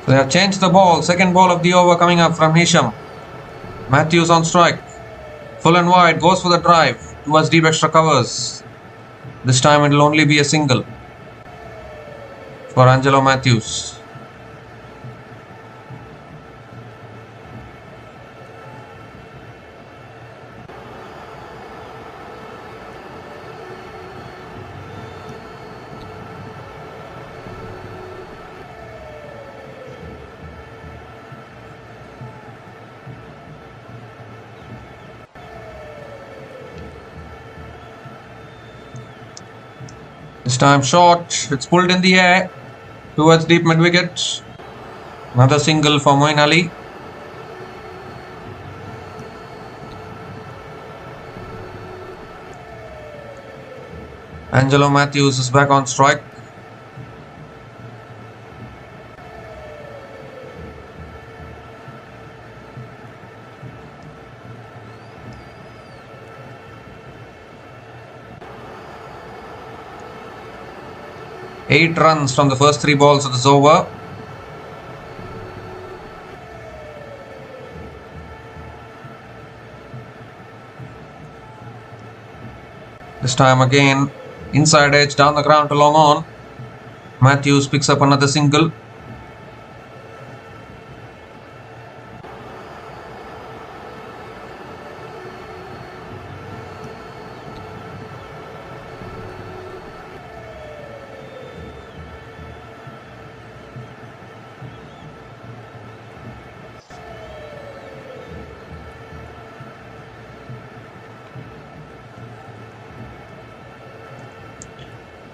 So they have changed the ball. Second ball of the over coming up from Neesham. Matthews on strike. Full and wide. Goes for the drive. Towards deep extra covers. This time it will only be a single for Angelo Matthews. This time short, it's pulled in the air towards deep mid-wicket. Another single for Moeen Ali. Angelo Matthews is back on strike. Eight runs from the first 3 balls of this over. This time again, inside edge down the ground to long on. Matthews picks up another single.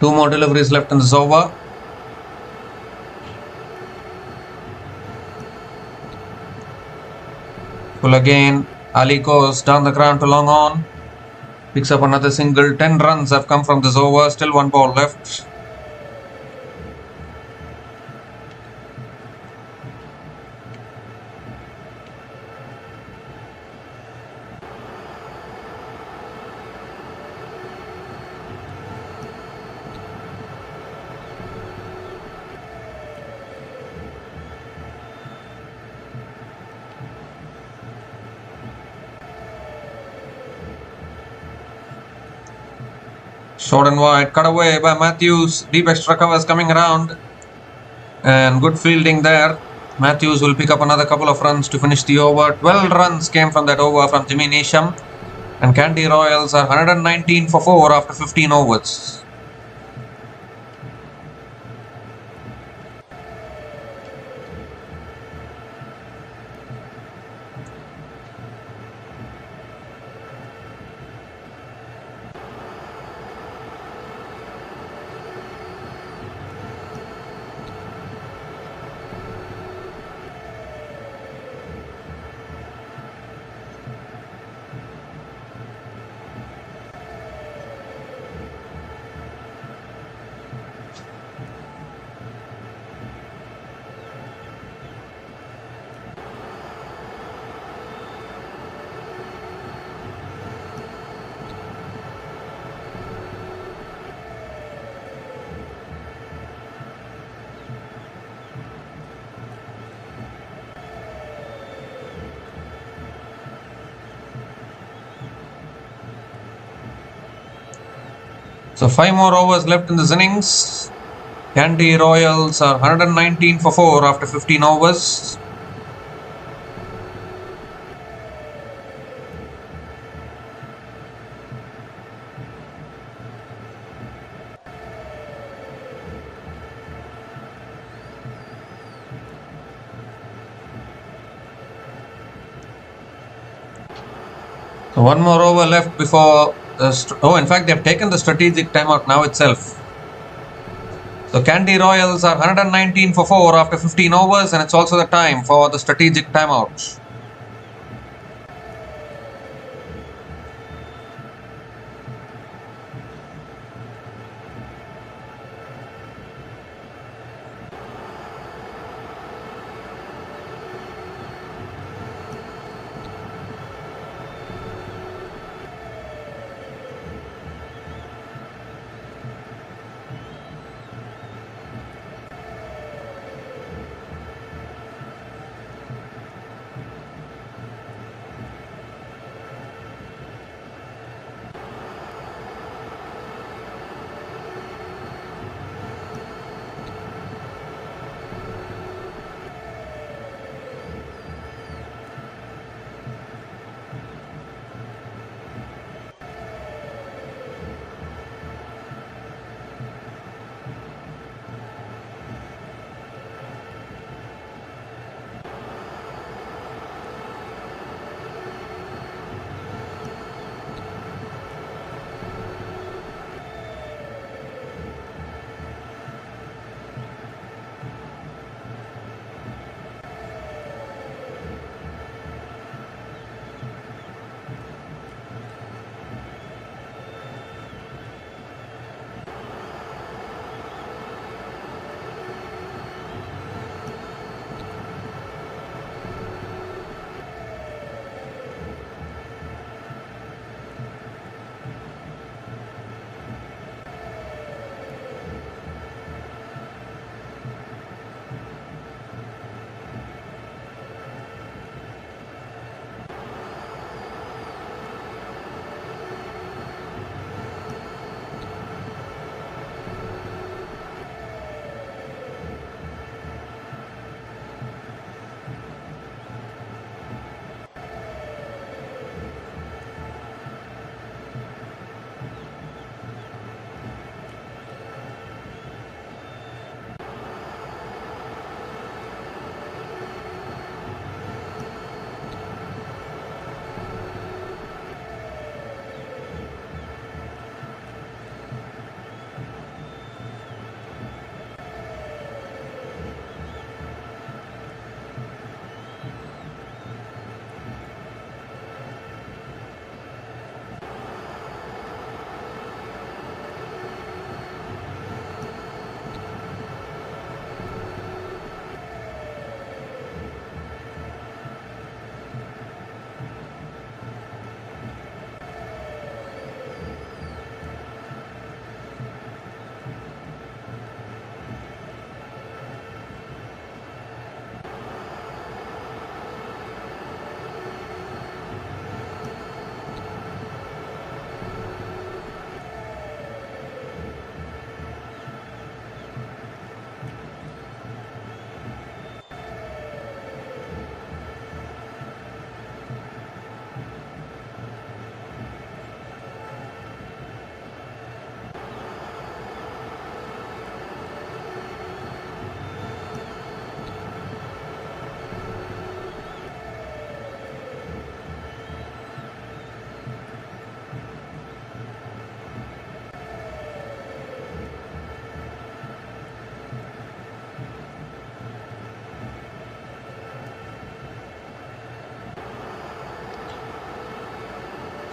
Two more deliveries left in this over. Full again. Ali goes down the ground to long on. Picks up another single. 10 runs have come from this over. Still 1 ball left. Short and wide, cut away by Matthews. Deep extra covers coming around. And good fielding there. Matthews will pick up another couple of runs to finish the over. 12 runs came from that over from Jimmy Neesham. And Kandy Royals are 119 for 4 after 15 overs. So 5 more overs left in this innings. Kandy Royals are 119 for 4 after 15 overs. So 1 more over left before in fact, they have taken the strategic timeout now itself. So Kandy Royals are 119 for 4 after 15 overs, and it's also the time for the strategic timeout.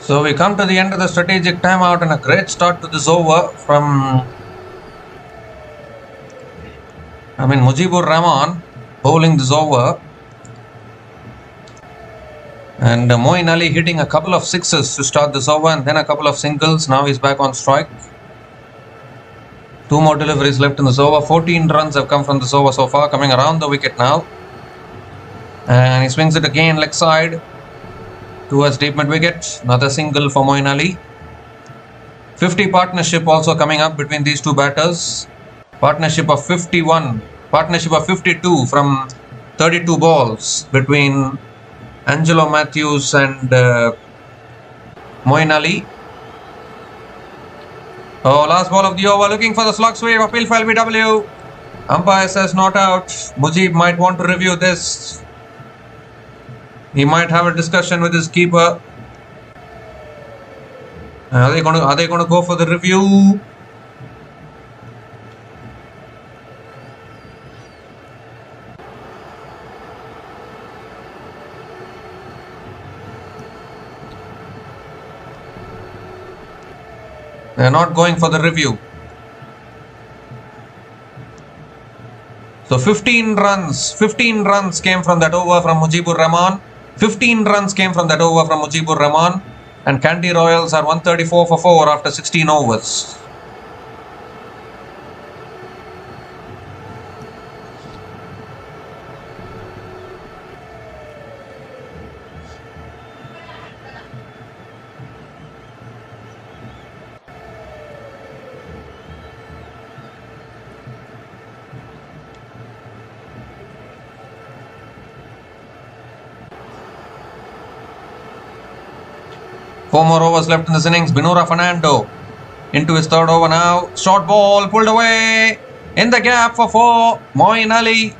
So we come to the end of the strategic timeout and a great start to this over from Mujibur Rahman bowling this over. And Moeen Ali hitting a couple of sixes to start this over and then a couple of singles. Now he's back on strike. 2 more deliveries left in this over. 14 runs have come from this over so far, coming around the wicket now. And he swings it again leg side towards deep mid wicket. Another single for Moeen Ali. 50 partnership also coming up between these two batters. Partnership of 51. Partnership of 52 from 32 balls between Angelo Matthews and Moeen Ali. Oh, last ball of the over, looking for the slog sweep, appeal for LBW. Umpire says not out. Mujib might want to review this. He might have a discussion with his keeper. Are they going to go for the review? They are not going for the review. So 15 runs came from that over from Mujibur Rahman. 15 runs came from that over from Mujibur Rahman. And Kandy Royals are 134 for 4 after 16 overs. Four more overs left in this innings. Binura Fernando into his third over now. Short ball pulled away in the gap for 4. Moeen Ali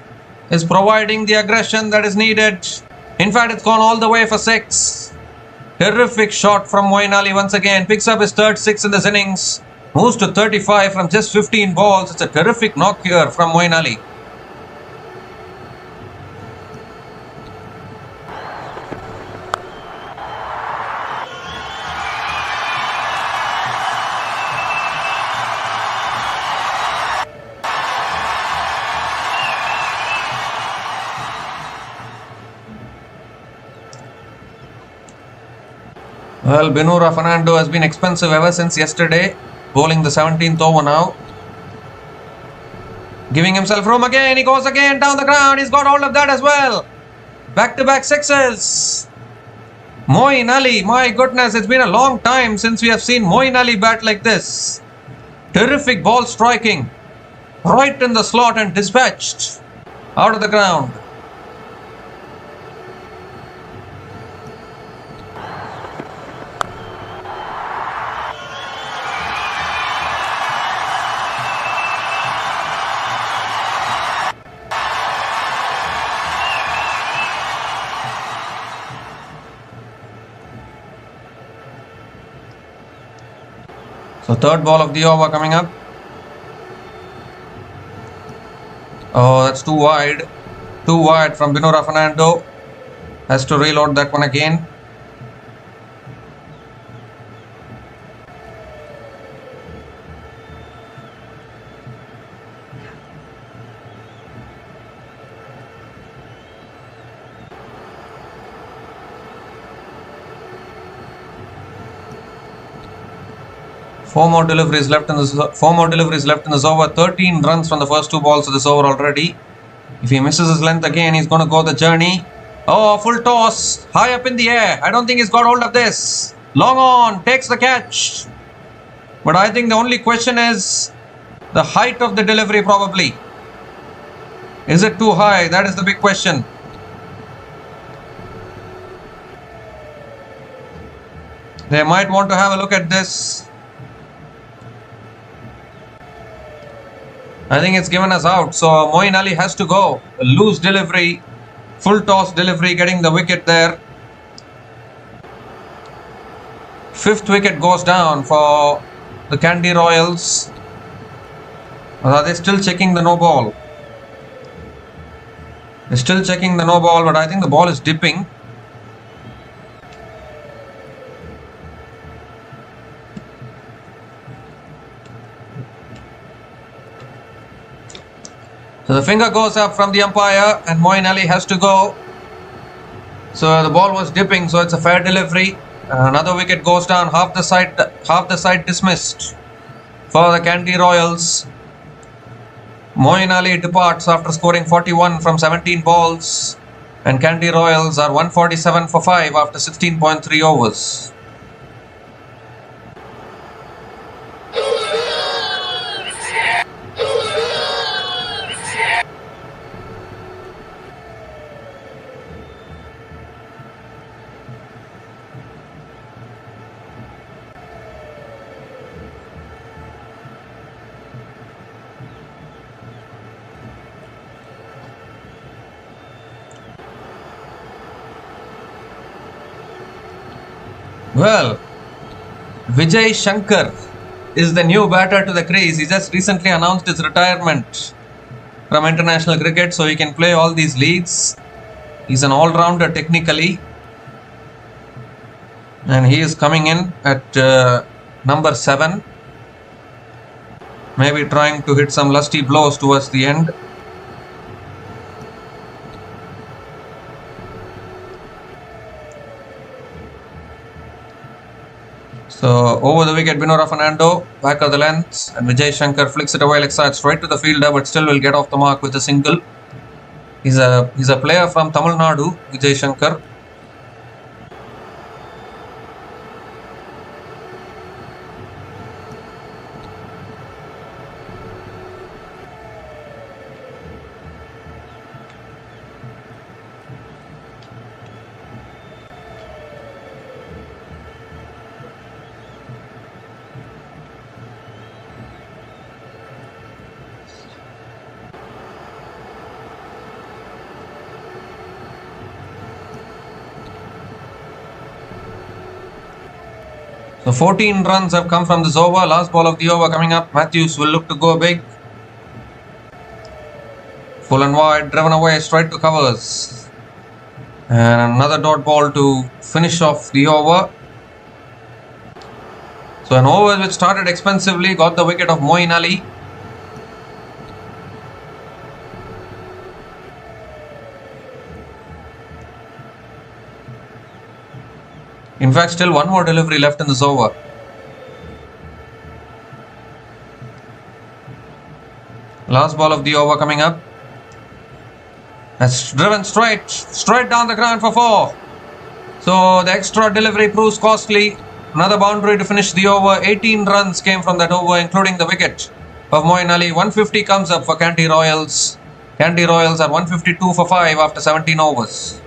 is providing the aggression that is needed. In fact, it's gone all the way for 6. Terrific shot from Moeen Ali once again. Picks up his third 6 in this innings. Moves to 35 from just 15 balls. It's a terrific knock here from Moeen Ali. Well, Binura Fernando has been expensive ever since yesterday, bowling the 17th over now. Giving himself room again, he goes again down the ground, he's got hold of that as well. Back-to-back sixes. Moeen Ali, my goodness, it's been a long time since we have seen Moeen Ali bat like this. Terrific ball striking, right in the slot and dispatched out of the ground. So third ball of the over coming up. Oh, that's too wide. Too wide from Binura Fernando. Has to reload that one again. Four more deliveries left in this over. 13 runs from the first 2 balls of this over already. If he misses his length again, he's going to go the journey. Oh, full toss, high up in the air. I don't think he's got hold of this. Long on, takes the catch. But I think the only question is the height of the delivery probably. Is it too high? That is the big question. They might want to have a look at this. I think it's given us out. So Moeen Ali has to go. A loose delivery. Full toss delivery getting the wicket there. 5th wicket goes down for the Kandy Royals. Or are they still checking the no ball? They're still checking the no ball, but I think the ball is dipping. So the finger goes up from the umpire and Moeen Ali has to go. So the ball was dipping, so it's a fair delivery. Another wicket goes down, half the side dismissed for the Kandy Royals. Moeen Ali departs after scoring 41 from 17 balls, and Kandy Royals are 147 for 5 after 16.3 overs. Well, Vijay Shankar is the new batter to the crease. He just recently announced his retirement from international cricket, so he can play all these leagues. He's an all-rounder technically, and he is coming in at number 7, maybe trying to hit some lusty blows towards the end. So over the wicket, Binora Fernando, back of the length, and Vijay Shankar flicks it away leg side straight to the fielder, but still will get off the mark with a single. He's a player from Tamil Nadu, Vijay Shankar. So 14 runs have come from this over. Last ball of the over coming up. Matthews will look to go big. Full and wide, driven away straight to covers. And another dot ball to finish off the over. So an over which started expensively got the wicket of Moeen Ali. In fact, still one more delivery left in this over. Last ball of the over coming up. That's driven straight down the ground for 4. So the extra delivery proves costly. Another boundary to finish the over. 18 runs came from that over, including the wicket of Moeen Ali. 150 comes up for Kandy Royals. Kandy Royals are 152 for 5 after 17 overs.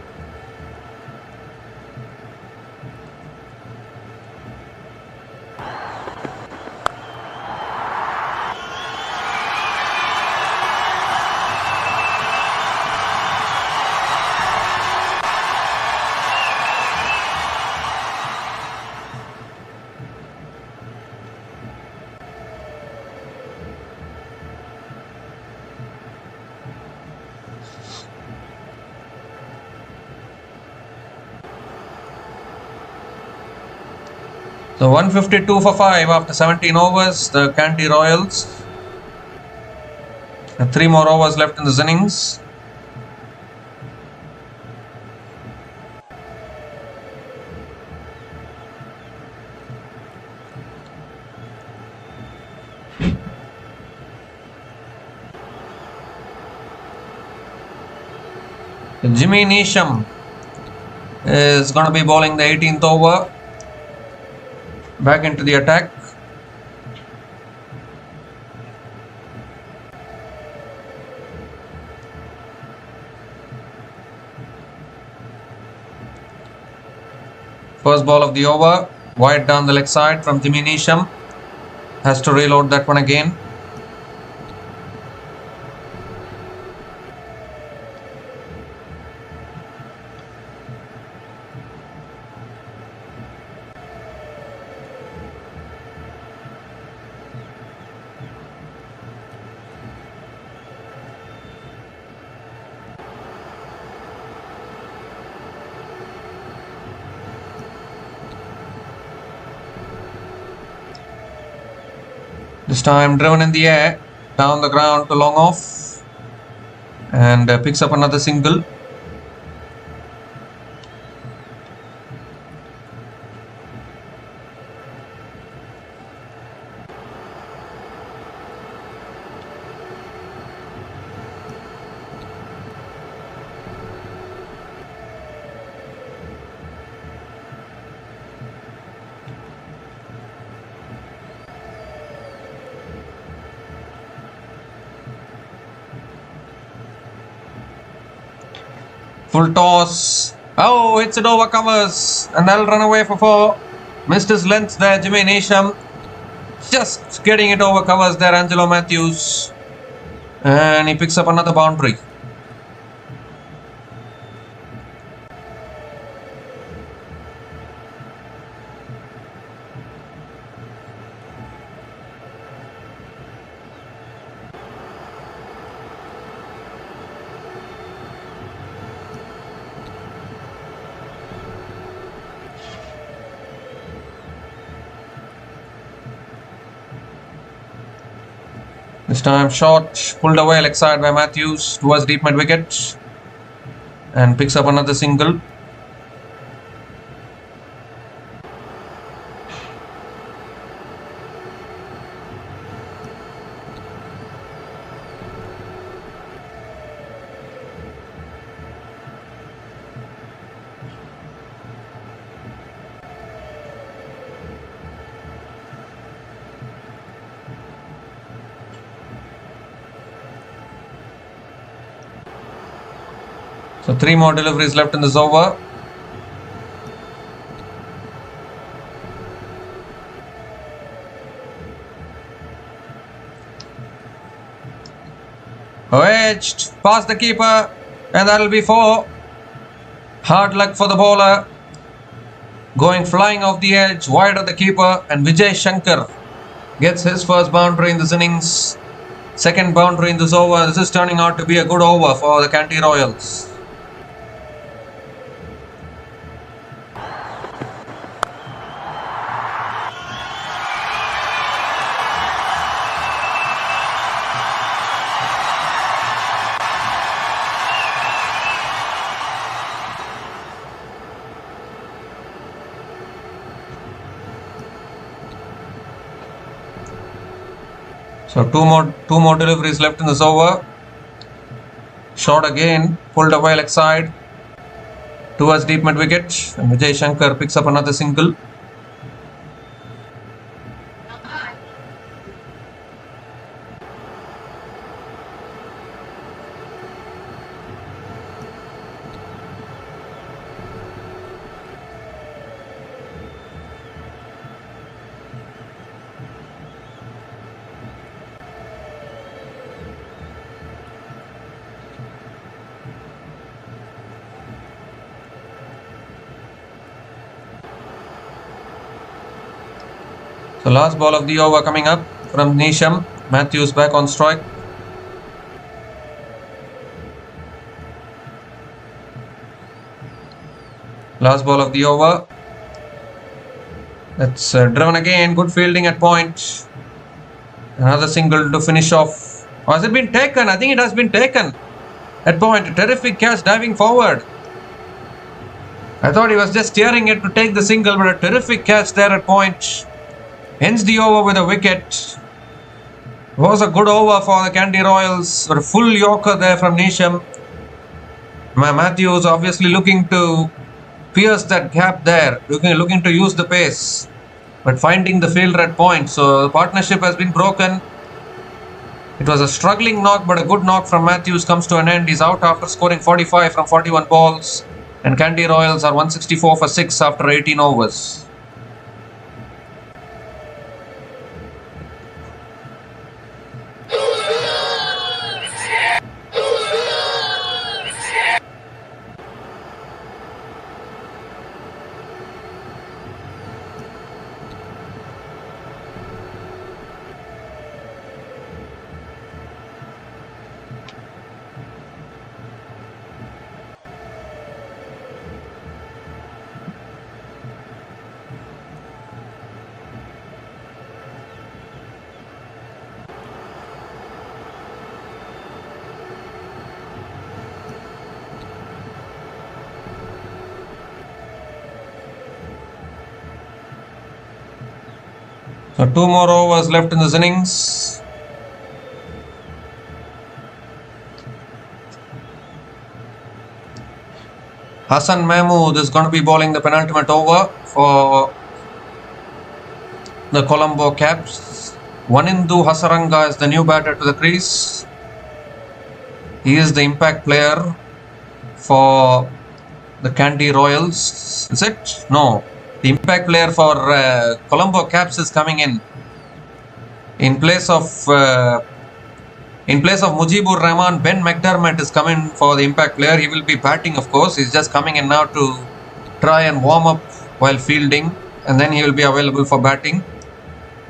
So 152 for 5 after 17 overs, the Kandy Royals. And 3 more overs left in this innings. Jimmy Neesham is going to be bowling the 18th over. Back into the attack. First ball of the over, wide down the leg side from Jimmy Neesham. Has to reload that one again. This time driven in the air, down the ground to long off. and picks up another single. Full toss. Oh, hits it over covers, and that'll run away for 4. Missed his length there, Jimmy Neesham. Just getting it over covers there, Angelo Matthews. And he picks up another boundary. This time short, pulled away leg side by Matthews towards deep mid wicket, and picks up another single. So 3 more deliveries left in this over. Edged past the keeper, and that'll be 4. Hard luck for the bowler. Going flying off the edge, wide of the keeper, and Vijay Shankar gets his first boundary in this innings. Second boundary in this over. This is turning out to be a good over for the Kandy Royals. So two more deliveries left in this over. Shot again, pulled away leg side towards deep mid wicket, and Vijay Shankar picks up another single. So last ball of the over coming up from Neesham. Matthews back on strike. Last ball of the over. That's driven again. Good fielding at point. Another single to finish off. Or has it been taken? I think it has been taken. At point. A terrific catch diving forward. I thought he was just steering it to take the single, but a terrific catch there at point. Ends the over with a wicket. Was a good over for the Kandy Royals. A full Yorker there from Neesham. Matthews obviously looking to pierce that gap there. Looking to use the pace. But finding the fielder at point. So the partnership has been broken. It was a struggling knock, but a good knock from Matthews comes to an end. He's out after scoring 45 from 41 balls. And Kandy Royals are 164 for 6 after 18 overs. So 2 more overs left in this innings. Hassan Mahmood is going to be bowling the penultimate over for the Colombo Caps. Wanindu Hasaranga is the new batter to the crease. He is the impact player for the Kandy Royals. Is it? No. The impact player for Colombo Caps is coming in place of Mujibur Rahman. Ben McDermott is coming for the impact player. He will be batting, of course. He's just coming in now to try and warm up while fielding, and then he will be available for batting.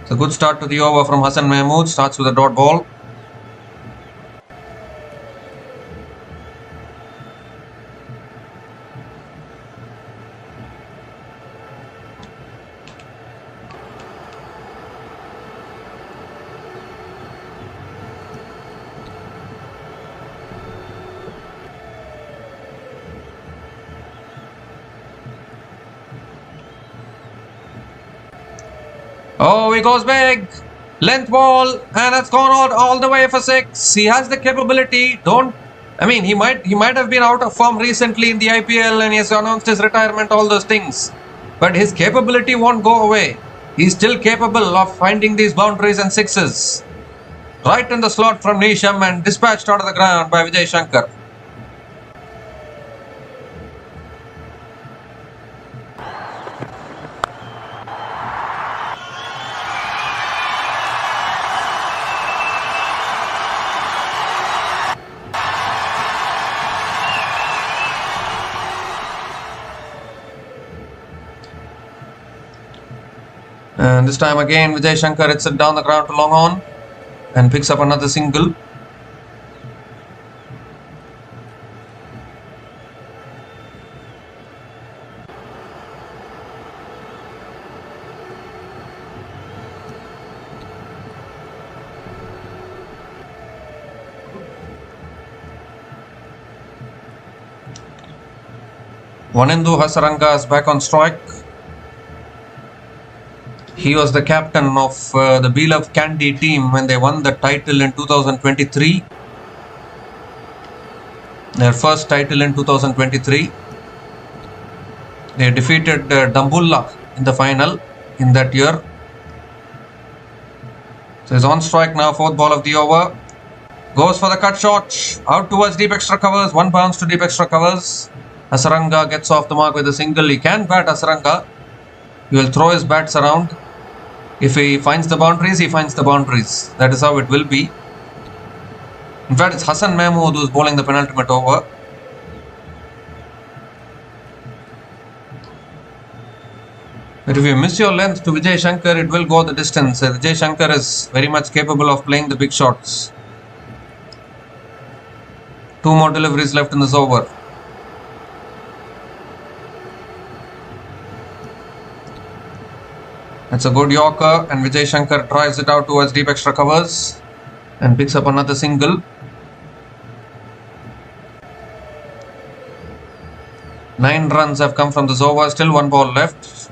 So good start to the over from Hassan Mahmood. Starts with a dot ball. Oh, he goes big. Length ball, and it's gone out all the way for 6. He has the capability. He might have been out of form recently in the IPL, and he has announced his retirement, all those things. But his capability won't go away. He's still capable of finding these boundaries and sixes. Right in the slot from Nisham and dispatched out of the ground by Vijay Shankar. And this time again, Vijay Shankar hits it down the ground to long on and picks up another single. Wanindu Hasaranga is back on strike. He was the captain of the beloved Kandy team when they won the title in 2023. Their first title in 2023. They defeated Dambulla in the final in that year. So he's on strike now, 4th ball of the over. Goes for the cut shot. Out towards deep extra covers. 1 bounce to deep extra covers. Hasaranga gets off the mark with a single. He can bat Hasaranga. He will throw his bats around. If he finds the boundaries, he finds the boundaries. That is how it will be. In fact, it's Hassan Mahmood who is bowling the penultimate over. But if you miss your length to Vijay Shankar, it will go the distance. Vijay Shankar is very much capable of playing the big shots. 2 more deliveries left in this over. It's a good Yorker, and Vijay Shankar drives it out towards deep extra covers and picks up another single. 9 runs have come from this over, still 1 ball left.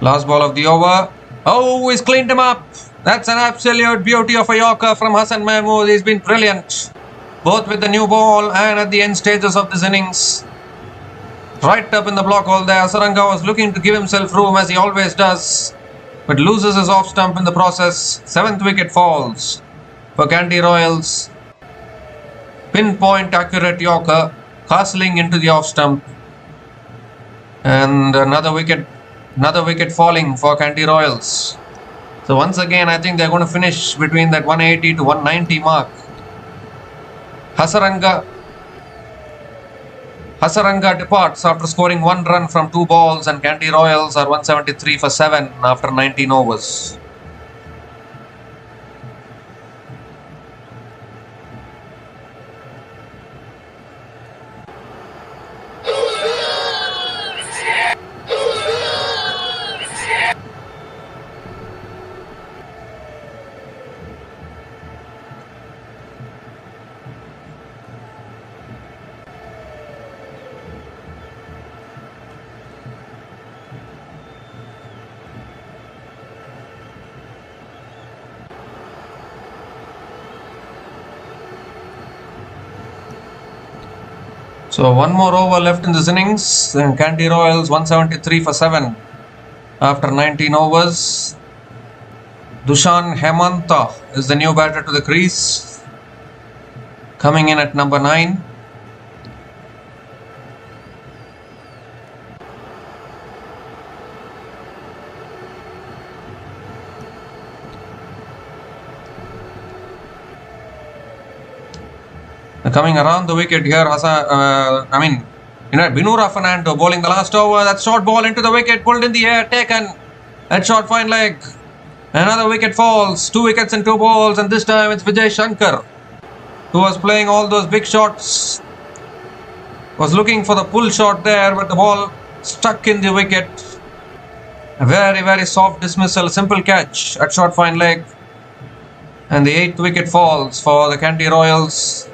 Last ball of the over. Oh, he's cleaned him up. That's an absolute beauty of a Yorker from Hassan Mahmood. He's been brilliant, both with the new ball and at the end stages of this innings. Right up in the block hole there. Hasaranga was looking to give himself room as he always does, but loses his off stump in the process. 7th wicket falls for Kandy Royals. Pinpoint accurate Yorker, castling into the off stump. And another wicket falling for Kandy Royals. So once again, I think they're going to finish between that 180 to 190 mark. Hasaranga departs after scoring 1 run from 2 balls, and Kandy Royals are 173 for 7 after 19 overs. So one more over left in this innings, and Kandy Royals 173 for 7 after 19 overs. Dushan Hemanta is the new batter to the crease, coming in at number 9. Coming around the wicket here, Binura Fernando bowling the last over. That short ball into the wicket, pulled in the air, taken. That short fine leg. Another wicket falls. 2 wickets and 2 balls, and this time it's Vijay Shankar, who was playing all those big shots. Was looking for the pull shot there, but the ball stuck in the wicket. A very, very soft dismissal, simple catch at short fine leg. And the 8th wicket falls for the Kandy Royals.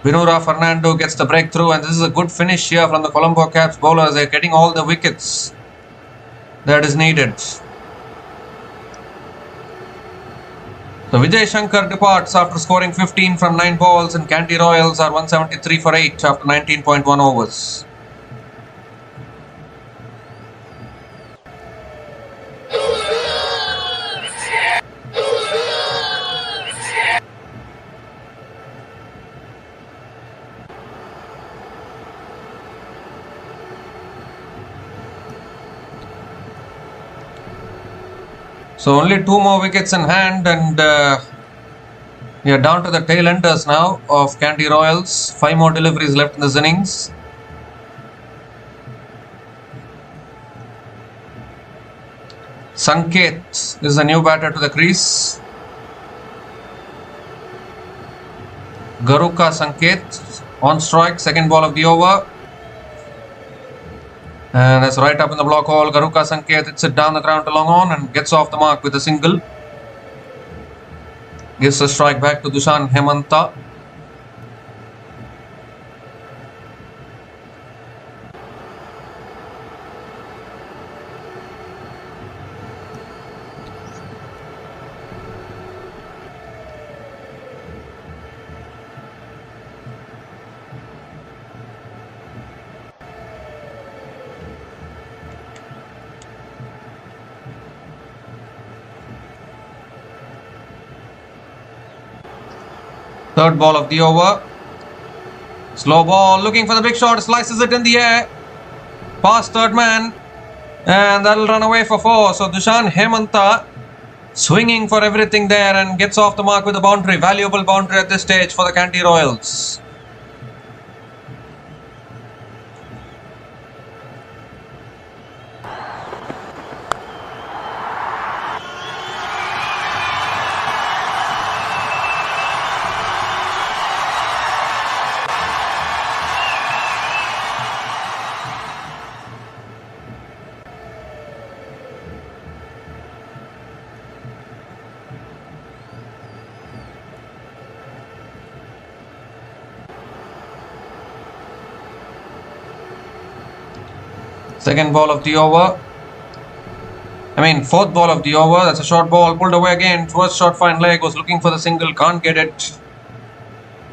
Binura Fernando gets the breakthrough, and this is a good finish here from the Colombo Caps bowlers. They're getting all the wickets that is needed. So Vijay Shankar departs after scoring 15 from 9 balls, and Kandy Royals are 173 for 8 after 19.1 overs. So only 2 more wickets in hand, and we are down to the tail enders now of Kandy Royals. 5 more deliveries left in this innings. Sanket is the new batter to the crease. Garuka Sanket on strike, second ball of the over. And that's right up in the block hole. Garuka Sanket hits it down the ground to long on and gets off the mark with a single. Gives a strike back to Dushan Hemanta. Third ball of the over. Slow ball, looking for the big shot, slices it in the air. Past third man, and that'll run away for 4. So Dushan Hemanta swinging for everything there and gets off the mark with a boundary. Valuable boundary at this stage for the Kandy Royals. Second ball of the over. Fourth ball of the over. That's a short ball. Pulled away again. Towards short fine leg. Was looking for the single. Can't get it.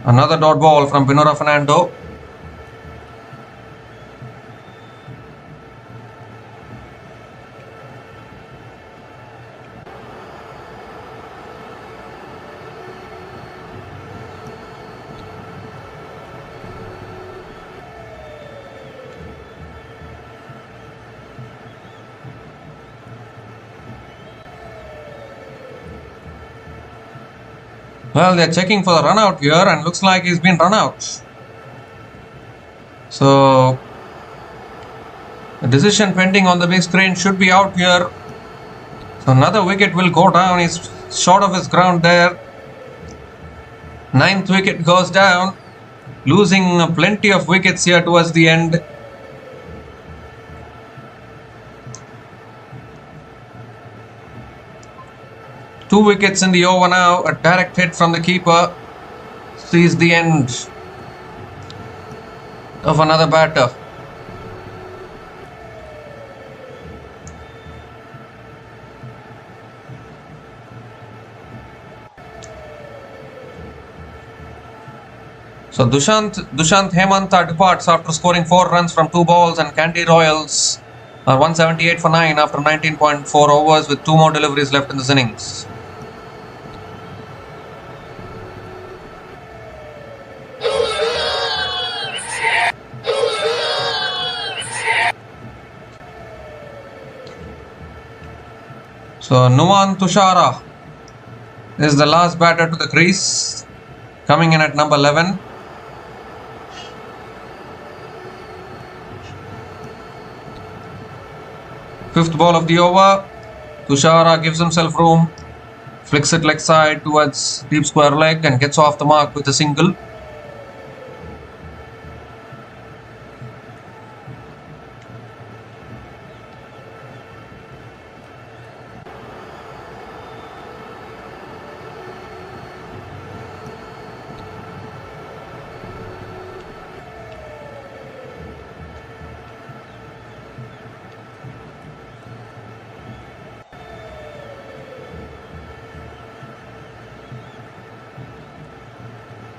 Another dot ball from Binura Fernando. Well, they're checking for the run out here, and looks like he's been run out. So the decision pending on the big screen should be out here. So another wicket will go down. He's short of his ground there. 9th wicket goes down, losing plenty of wickets here towards the end. Two wickets in the over now. A direct hit from the keeper sees the end of another batter. So Dushant Hemanta departs after scoring 4 runs from 2 balls, and Kandy Royals are 178 for 9 after 19.4 overs with 2 more deliveries left in this innings. So Nuwan Tushara is the last batter to the crease, coming in at number 11. Fifth ball of the over. Tushara gives himself room, flicks it leg side towards deep square leg and gets off the mark with a single.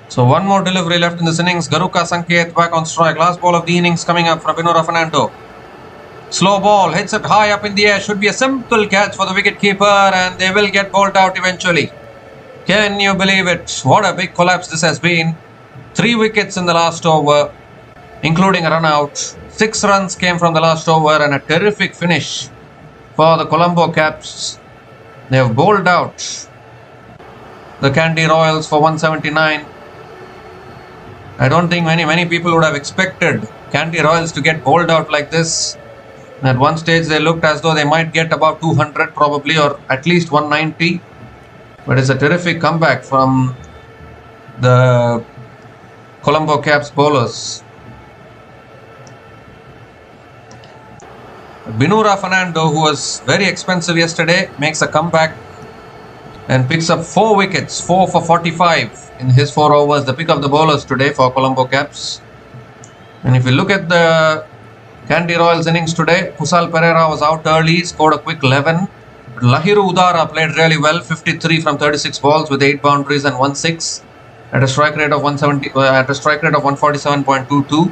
So one more delivery left in this innings. Garuka Sanket back on strike. Last ball of the innings coming up from Vinora Fernando. Slow ball, hits it high up in the air. Should be a simple catch for the wicketkeeper, and they will get bowled out eventually. Can you believe it? What a big collapse this has been. 3 wickets in the last over, including a run out. 6 runs came from the last over, and a terrific finish for the Colombo Caps. They have bowled out the Kandy Royals for 179. I don't think many people would have expected Kandy Royals to get bowled out like this. At one stage they looked as though they might get about 200 probably, or at least 190. But it's a terrific comeback from the Colombo Caps bowlers. Binura Fernando, who was very expensive yesterday, makes a comeback and picks up 4 wickets, 4 for 45 in his 4 overs, the pick of the bowlers today for Colombo Caps. And if you look at the Kandy Royals innings today, Kusal Pereira was out early, scored a quick 11. Lahiru Udara played really well, 53 from 36 balls with 8 boundaries and 1 6 at a strike rate of 147.22.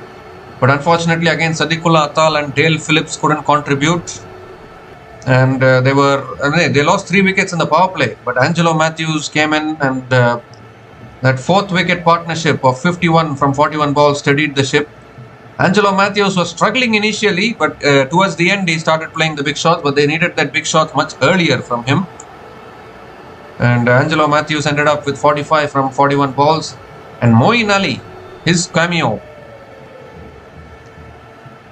But unfortunately, again, Sadiqullah Atal and Dale Phillips couldn't contribute. And they lost 3 wickets in the power play. But Angelo Matthews came in, and that 4th wicket partnership of 51 from 41 balls steadied the ship. Angelo Matthews was struggling initially, but towards the end he started playing the big shots, but they needed that big shot much earlier from him. And Angelo Matthews ended up with 45 from 41 balls. And Moeen Ali, his cameo.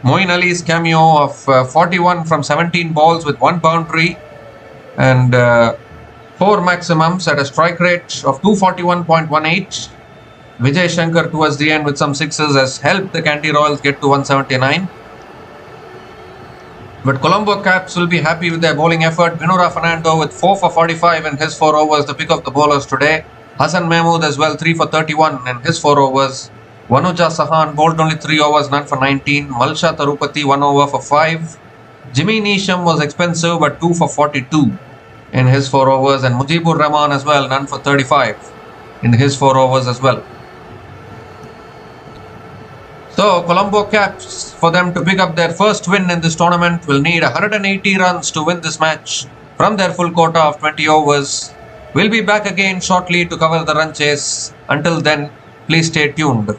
Moeen Ali's cameo of 41 from 17 balls with 1 boundary and 4 maximums at a strike rate of 241.18. Vijay Shankar towards the end with some 6s has helped the Kandy Royals get to 179. But Colombo Caps will be happy with their bowling effort. Binura Fernando with 4 for 45 in his 4 overs, the pick of the bowlers today. Hassan Mahmood as well, 3 for 31 in his 4 overs. Vanuja Sahan bowled only 3 overs, none for 19. Malsha Tarupati 1 over for 5. Jimmy Neesham was expensive but 2 for 42 in his 4 overs. And Mujibur Rahman as well, none for 35 in his 4 overs as well. So Colombo Caps, for them to pick up their first win in this tournament, will need 180 runs to win this match from their full quota of 20 overs. We'll be back again shortly to cover the run chase. Until then, please stay tuned.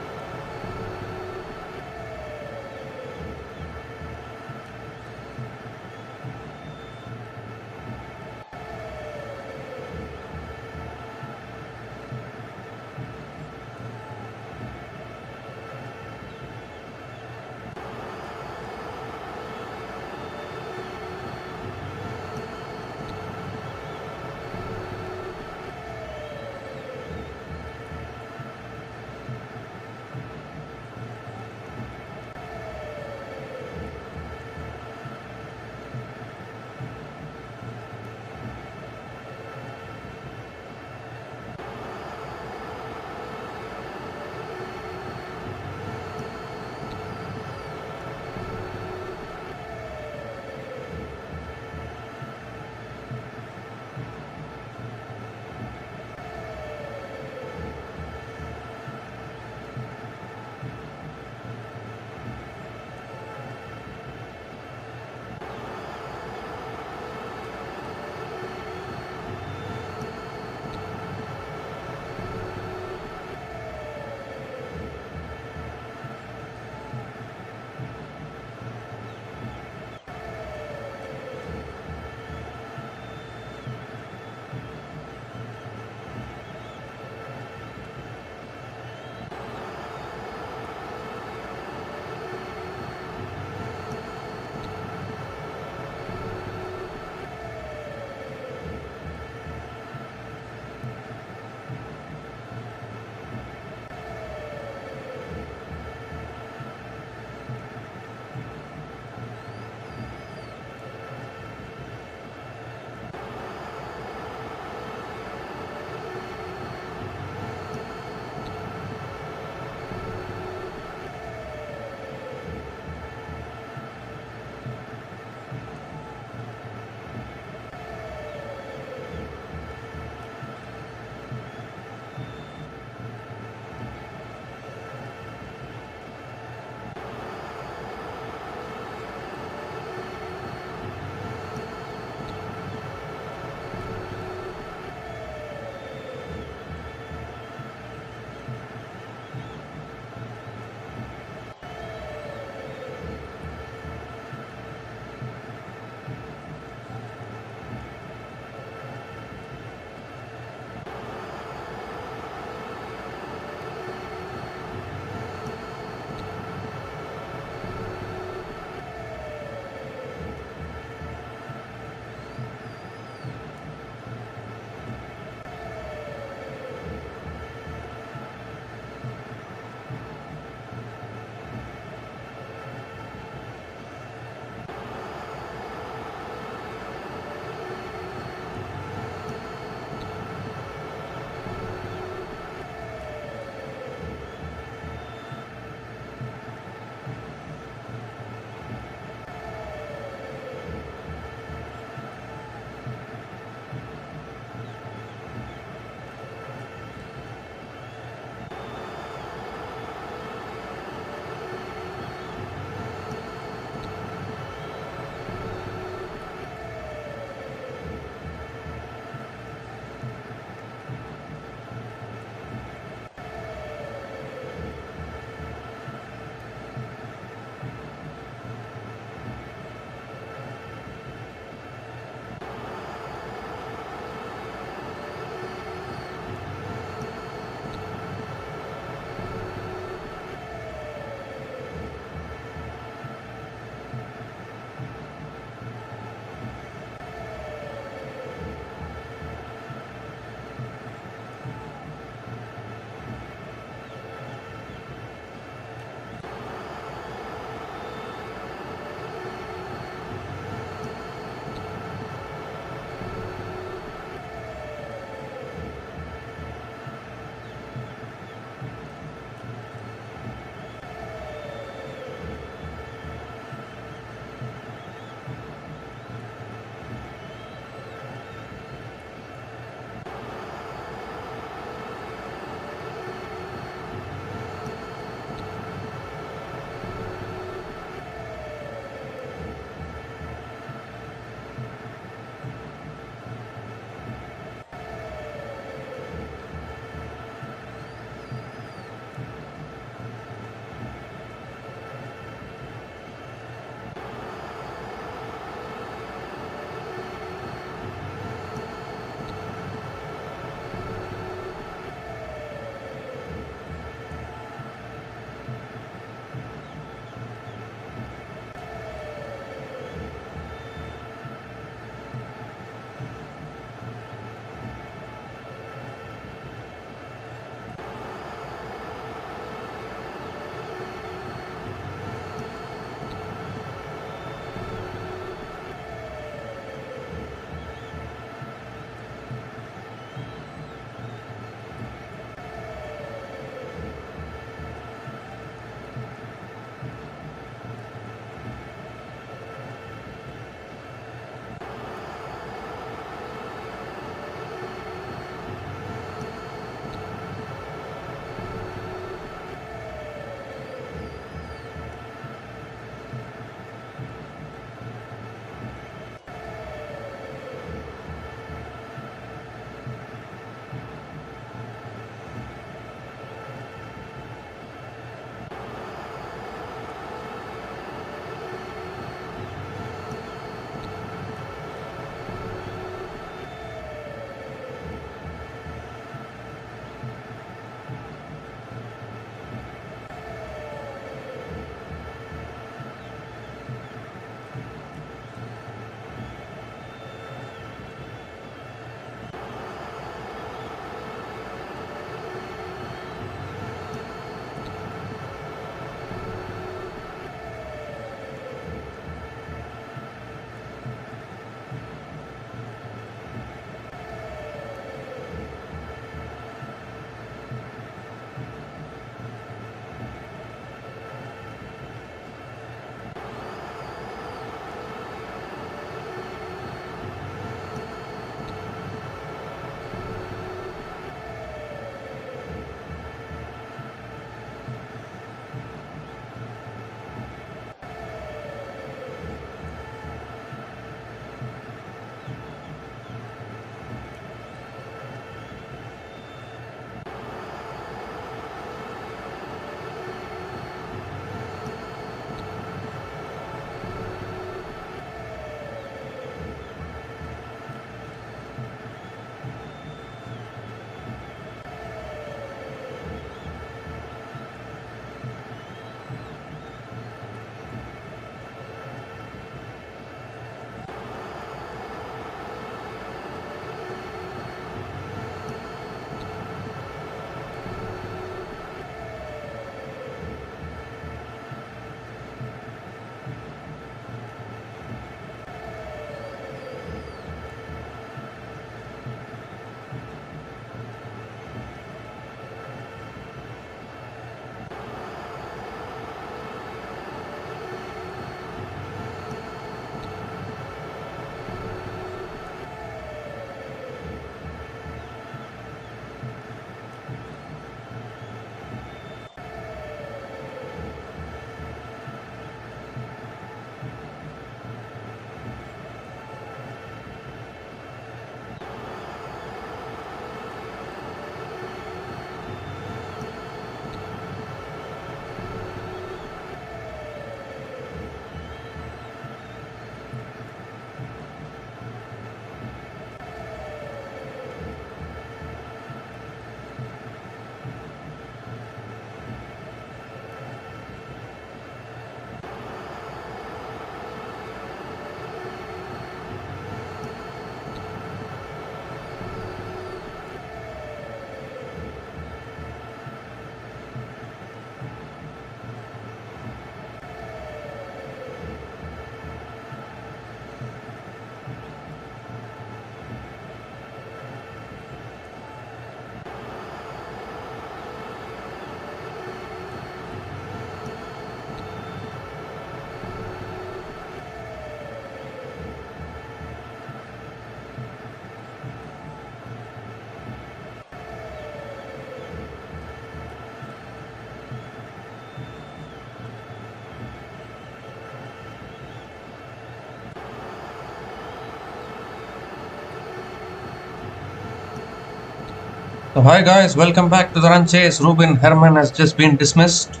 So hi guys, welcome back to the run chase. Ruben Herman has just been dismissed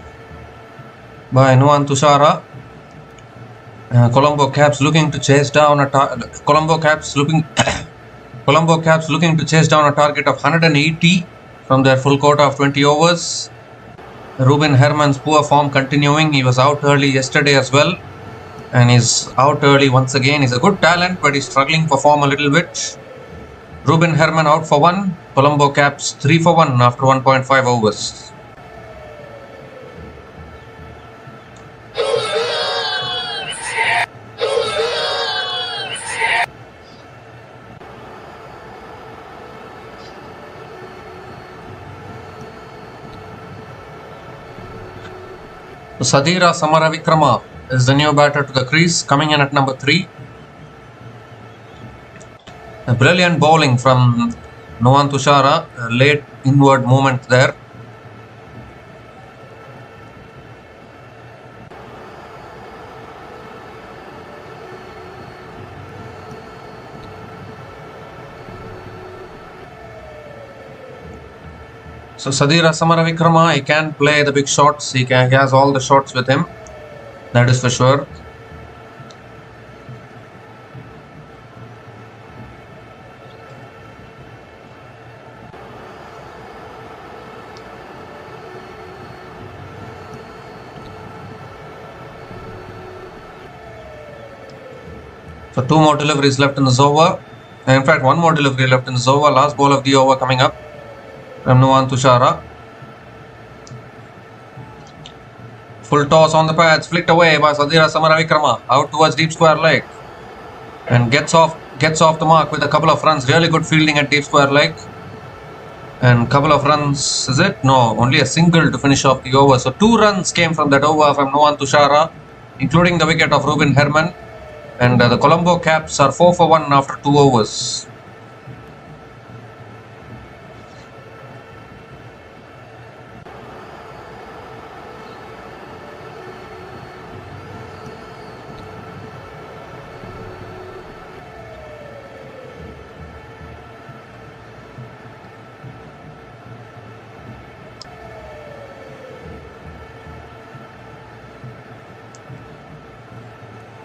by Nuan Tushara. Colombo Caps looking to chase down a Colombo Caps looking to chase down a target of 180 from their full quota of 20 overs. Ruben Herman's poor form continuing. He was out early yesterday as well, and he's out early once again. He's a good talent, but he's struggling for form a little bit. Ruben Herman out for 1. Colombo Caps 3 for 1 after 1.5 overs. Sadira Samaravikrama is the new batter to the crease, coming in at number 3. A brilliant bowling from Nuan Tushara, a late inward movement there. So Sadira Samaravikrama, he can play the big shots. He has all the shots with him. That is for sure. So 2 more deliveries left in this over. In fact, 1 more delivery left in this over. Last ball of the over coming up from Nuan Tushara. Full toss on the pads, flicked away by Sadira Samaravikrama, out towards deep square leg, and gets off the mark with a couple of runs. Really good fielding at deep square leg, and couple of runs. Is it? No, only a single to finish off the over. So 2 runs came from that over from Nuan Tushara, including the wicket of Ruben Herman, and the Colombo Caps are 4 for 1 after 2 overs.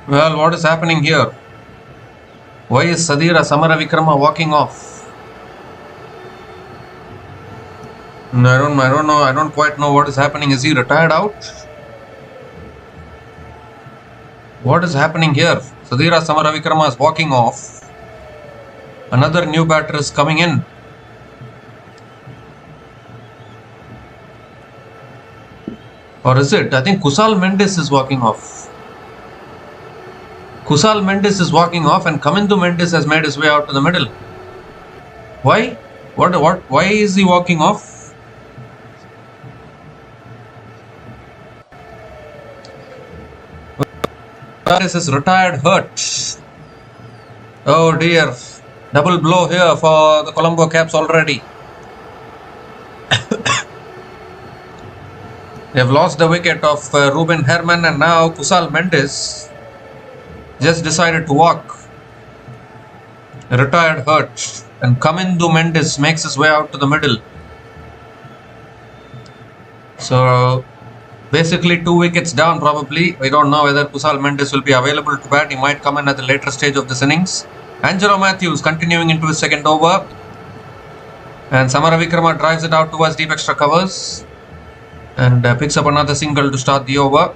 Well, what is happening here? Why is Sadira Samaravikrama walking off? I don't know. I don't quite know what is happening. Is he retired out? What is happening here? Sadira Samaravikrama is walking off. Another new batter is coming in. Or is it? I think Kusal Mendes is walking off. Kusal Mendes is walking off, and Kamindu Mendes has made his way out to the middle. Why? Why is he walking off? Mendes is retired hurt. Oh dear. Double blow here for the Colombo Caps already. They have lost the wicket of Ruben Herman, and now Kusal Mendes just decided to walk. Retired hurt, and Kamindu Mendes makes his way out to the middle. So basically 2 wickets down probably. We don't know whether Kusal Mendes will be available to bat. He might come in at the later stage of this innings. Angelo Matthews continuing into his second over, and Samaravikrama drives it out towards deep extra covers and picks up another single to start the over.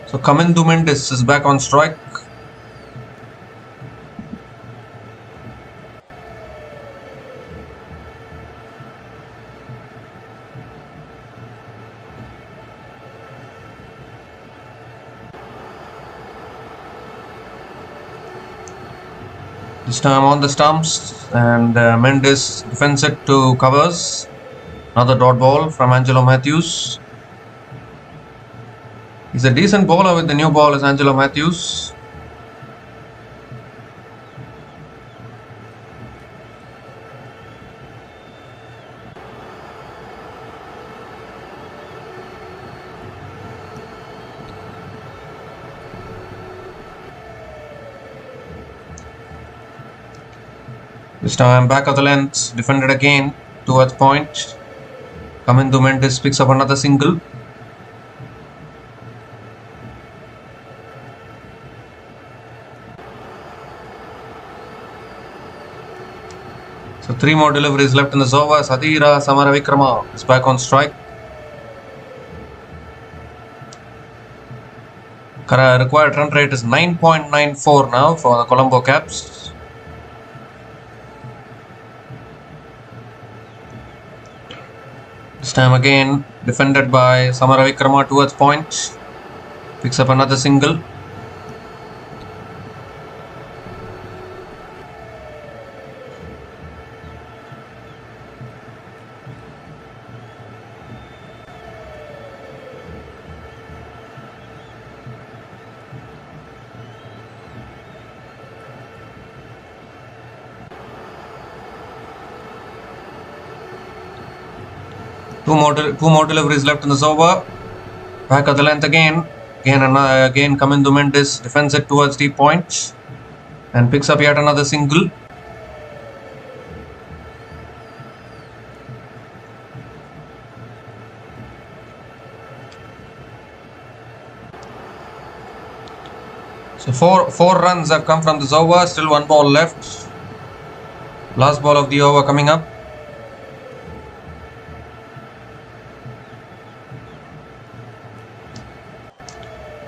So Kamindu Mendes is back on strike. This time on the stumps, and Mendes defends it to covers. Another dot ball from Angelo Matthews. He's a decent bowler with the new ball, is Angelo Matthews. This time back of the length, defended again towards point. Kamindu Mendes picks up another single. So 3 more deliveries left in the over. Sadira Samaravikrama is back on strike. Required run rate is 9.94 now for the Colombo Caps. This time again defended by Samaravikrama towards point. Picks up another single. Two more deliveries left in this over. Back at the length again. Again Kamindu Mendes defends it towards deep point and picks up yet another single. So four runs have come from this over. Still 1 ball left. Last ball of the over coming up.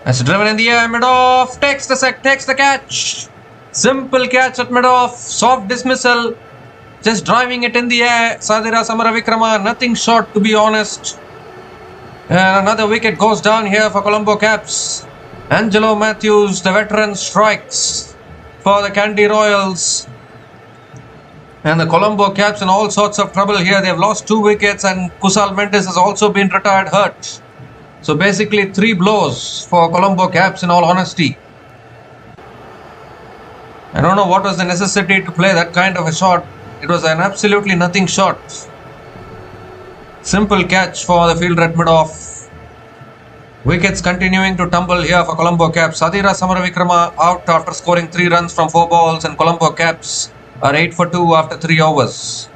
That's driven in the air, mid-off, takes the catch. Simple catch at mid-off, soft dismissal, just driving it in the air. Sadira Samaravikrama, nothing short to be honest. And another wicket goes down here for Colombo Caps. Angelo Matthews, the veteran, strikes for the Kandy Royals. And the Colombo Caps in all sorts of trouble here. They have lost 2 wickets and Kusal Mendes has also been retired hurt. So basically 3 blows for Colombo Caps in all honesty. I don't know what was the necessity to play that kind of a shot. It was an absolutely nothing shot. Simple catch for the fielder at mid-off. Wickets continuing to tumble here for Colombo Caps. Sadira Samaravikrama out after scoring 3 runs from 4 balls and Colombo Caps are 8 for 2 after 3 overs.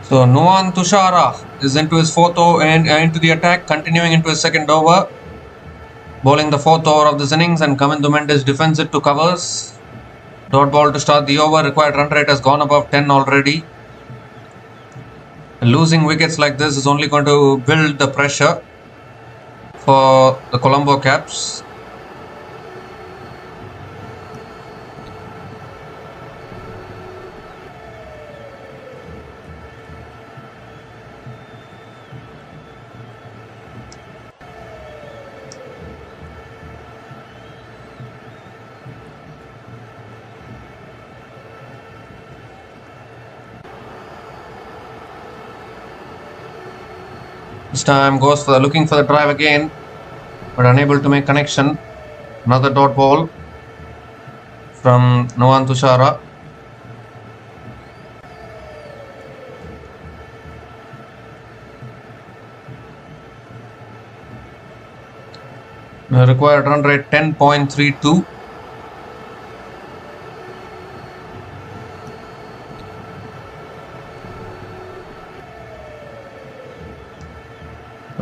So Nuan Tushara is into his 4th over and into the attack, continuing into his 2nd over. Bowling the 4th over of this innings and Kamindu Mendes defends it to covers. Dot ball to start the over. Required run rate has gone above 10 already. Losing wickets like this is only going to build the pressure for the Colombo Caps. This time goes for looking for the drive again, but unable to make connection. Another dot ball from Nuan Tushara. The required run rate 10.32.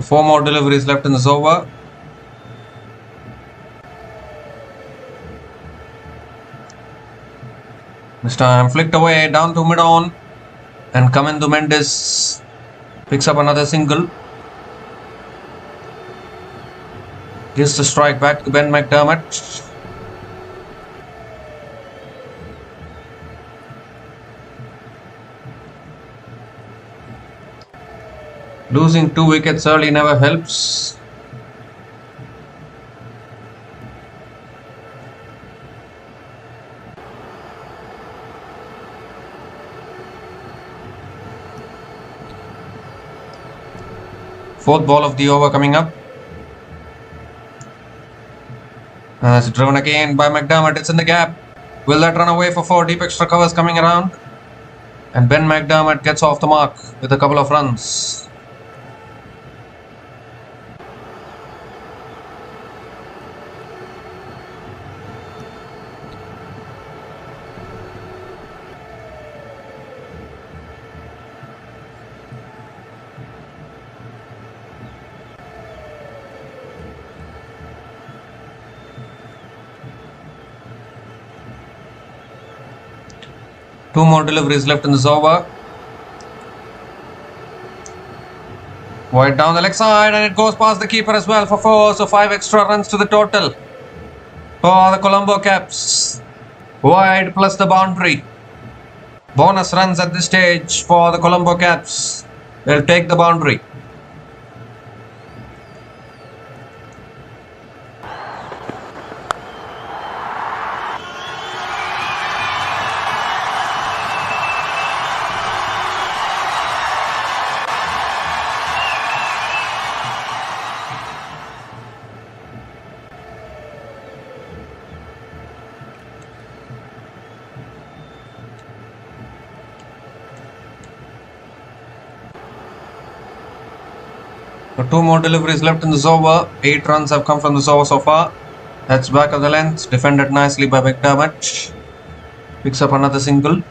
Four more deliveries left in this over. This time flicked away down to mid-on and Kamindu Mendes picks up another single. Gives the strike back to Ben McDermott. Losing 2 wickets early never helps. Fourth ball of the over coming up. And it's driven again by McDermott. It's in the gap. Will that run away for 4? Deep extra covers coming around. And Ben McDermott gets off the mark with a couple of runs. Two more deliveries left in this over. Wide down the leg side, and it goes past the keeper as well for 4. So 5 extra runs to the total for the Colombo Caps. Wide plus the boundary. Bonus runs at this stage for the Colombo Caps. They'll take the boundary. So 2 more deliveries left in this over. 8 runs have come from this over so far. That's back of the length. Defended nicely by McDermott. Picks up another single.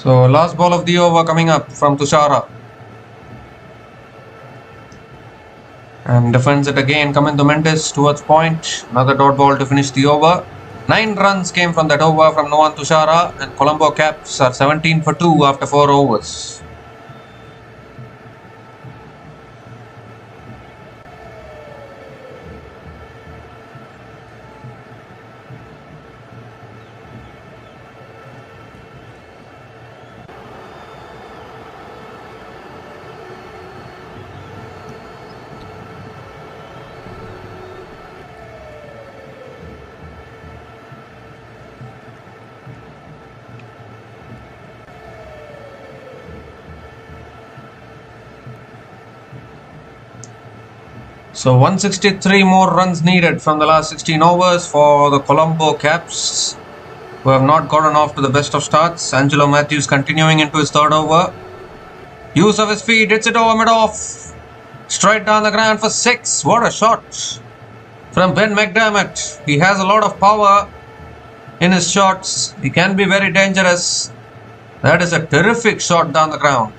So last ball of the over coming up from Tushara. And defends it again. Kamindu Mendes towards point. Another dot ball to finish the over. 9 runs came from that over from Nohan Tushara. And Colombo Caps are 17 for 2 after 4 overs. So 163 more runs needed from the last 16 overs for the Colombo Caps, who have not gotten off to the best of starts. Angelo Matthews continuing into his 3rd over. Use of his feet, hits it over mid-off. Straight down the ground for 6. What a shot from Ben McDermott. He has a lot of power in his shots. He can be very dangerous. That is a terrific shot down the ground.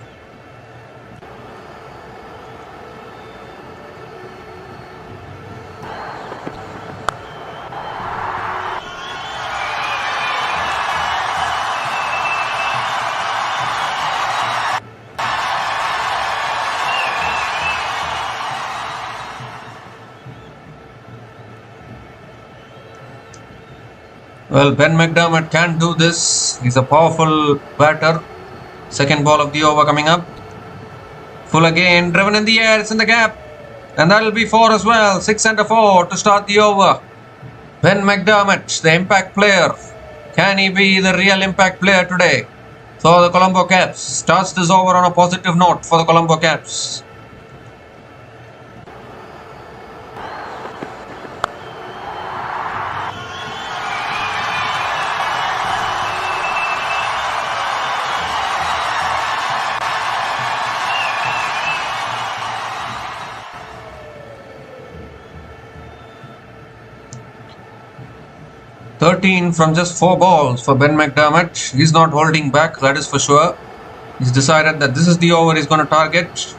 Well, Ben McDermott can do this. He's a powerful batter. 2nd ball of the over coming up. Full again, driven in the air, it's in the gap. And that'll be 4 as well. 6 and a 4 to start the over. Ben McDermott, the impact player. Can he be the real impact player today? So the Colombo Caps starts this over on a positive note for the Colombo Caps. 13 from just 4 balls for Ben McDermott. He's not holding back, that is for sure. He's decided that this is the over he's going to target.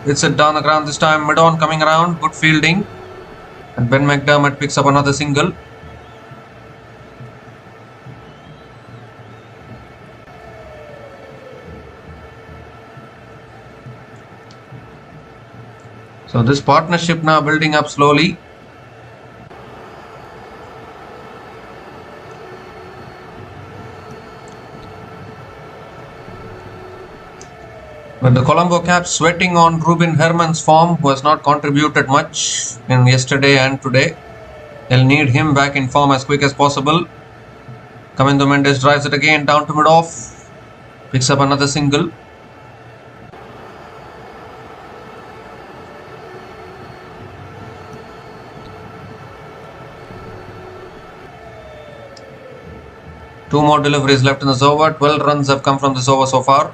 Hits it down the ground this time, mid-on coming around, good fielding. And Ben McDermott picks up another single. So this partnership now building up slowly. But the Colombo Caps sweating on Ruben Herman's form, who has not contributed much in yesterday and today. They'll need him back in form as quick as possible. Kandy Mendes drives it again down to mid-off. Picks up another single. Two more deliveries left in this over. 12 runs have come from this over so far.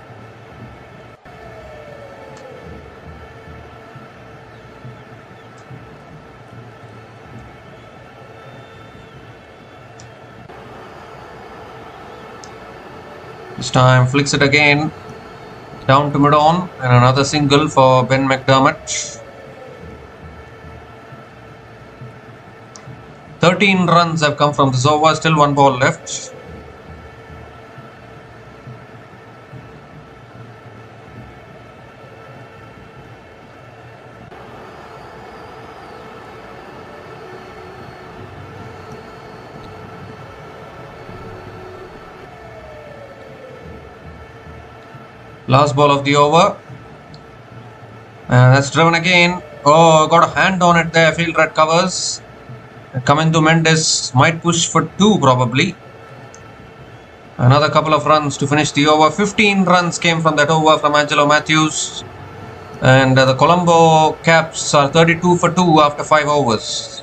This time flicks it again down to mid-on, and another single for Ben McDermott. 13 runs have come from this over, still 1 ball left. Last ball of the over. And that's driven again. Oh, got a hand on it there. Field red covers. Kandy Mendes might push for 2 probably. Another couple of runs to finish the over. 15 runs came from that over from Angelo Matthews. And the Colombo Caps are 32 for 2 after 5 overs.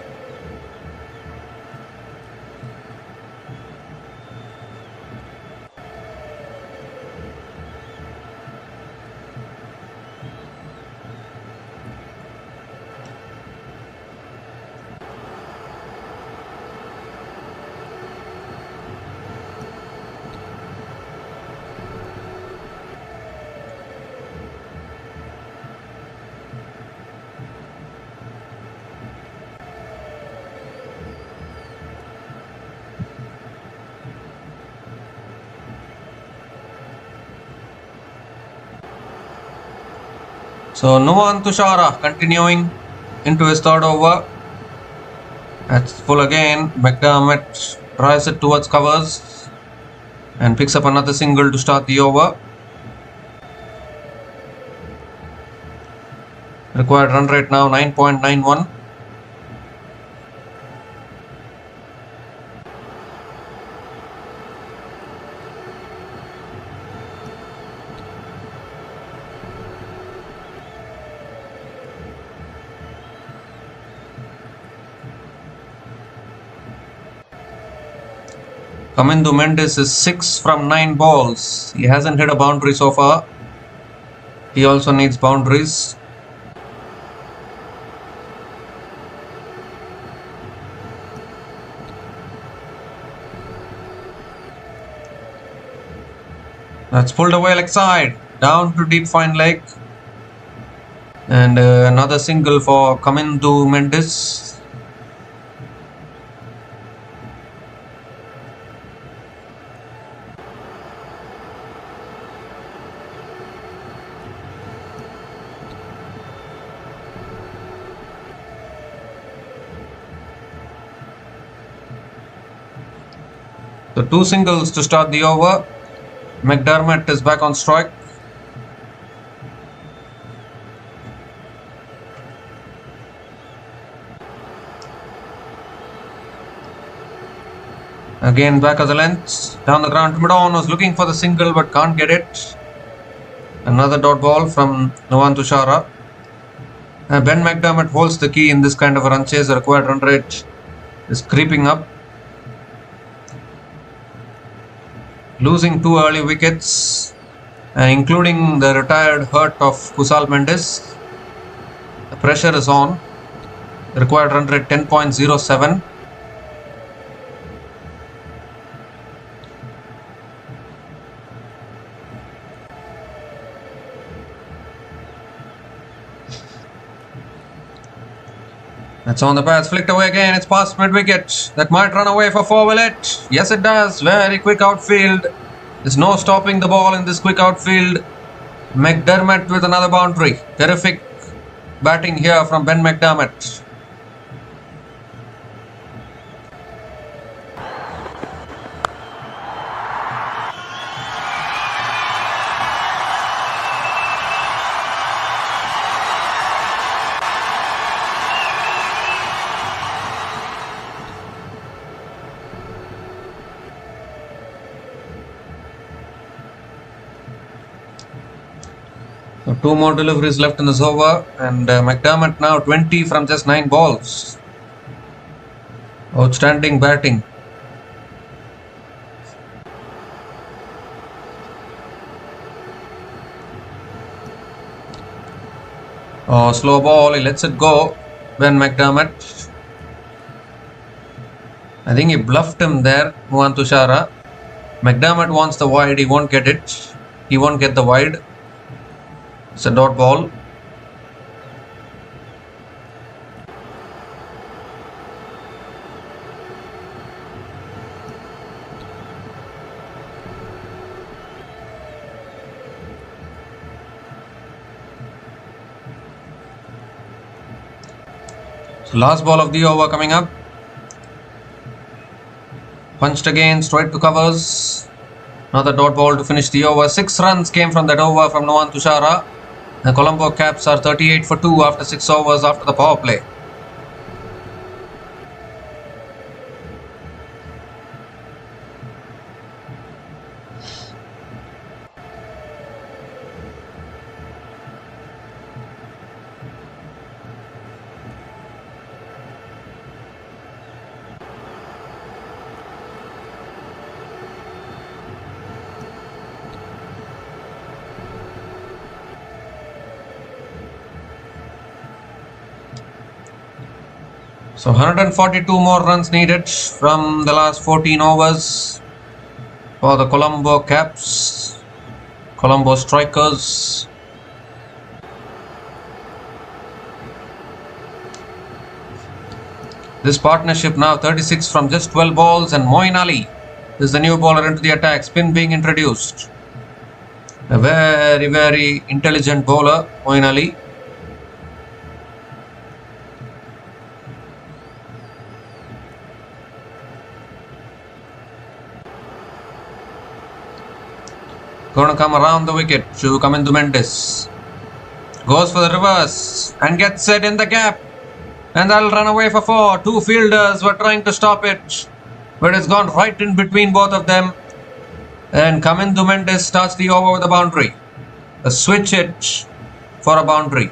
So Nuwan Tushara continuing into his third over. That's full again. McDermott drives it towards covers and picks up another single to start the over. Required run rate now 9.91. Kandy Mendes is 6 from 9 balls. He hasn't hit a boundary so far. He also needs boundaries. That's pulled away leg side. Down to deep fine leg. And another single for Kandy Mendes. So 2 singles to start the over. McDermott is back on strike. Again back as a length. Down the ground to mid-on, was looking for the single but can't get it. Another dot ball from Nuwan Tushara. Ben McDermott holds the key in this kind of a run chase. The required run rate is creeping up. Losing 2 early wickets, including the retired hurt of Kusal Mendes. The pressure is on. The required run rate 10.07. It's on the pads, flicked away again. It's past mid-wicket. That might run away for 4, will it? Yes, it does. Very quick outfield. There's no stopping the ball in this quick outfield. McDermott with another boundary. Terrific batting here from Ben McDermott. So 2 more deliveries left in this over, and McDermott now 20 from just 9 balls. Outstanding batting. Oh, slow ball, he lets it go. Ben McDermott. I think he bluffed him there, Nuwan Tushara. McDermott wants the wide, he won't get it. He won't get the wide. It's a dot ball. So last ball of the over coming up. Punched again, straight to covers. Another dot ball to finish the over. 6 runs came from that over from Nuwan Tushara. The Colombo Caps are 38 for 2 after 6 overs after the power play. So 142 more runs needed from the last 14 overs for the Colombo Caps, Colombo Strikers. This partnership now 36 from just 12 balls, and Moeen Ali is the new bowler into the attack. Spin being introduced. A very, very intelligent bowler, Moeen Ali. Going to come around the wicket to Kandy Mendes. Goes for the reverse and gets it in the gap. And that'll run away for 4. 2 fielders were trying to stop it, but it's gone right in between both of them. And Kandy Mendes starts the over with a boundary. A switch hit for a boundary.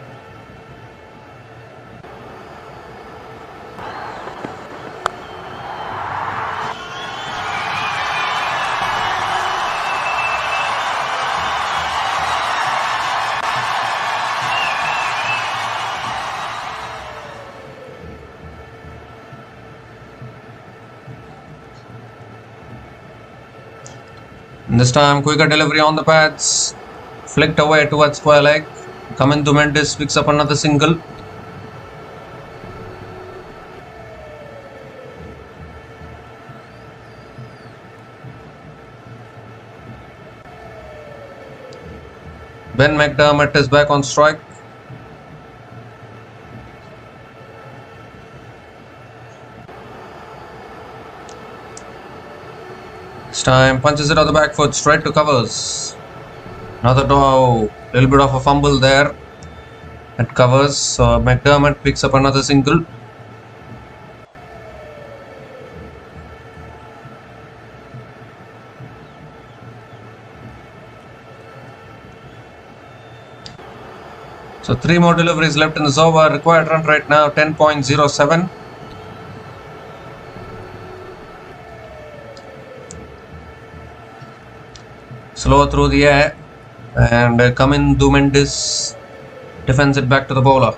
And this time quicker delivery on the pads, flicked away towards square leg. Kandy Mendes picks up another single. Ben McDermott is back on strike. This time punches it on the back foot, straight to covers. Another little bit of a fumble there at covers. So McDermott picks up another single. So 3 more deliveries left in this over. Required run right now 10.07. Slow through the air, and Kandy Mendes defends it back to the bowler.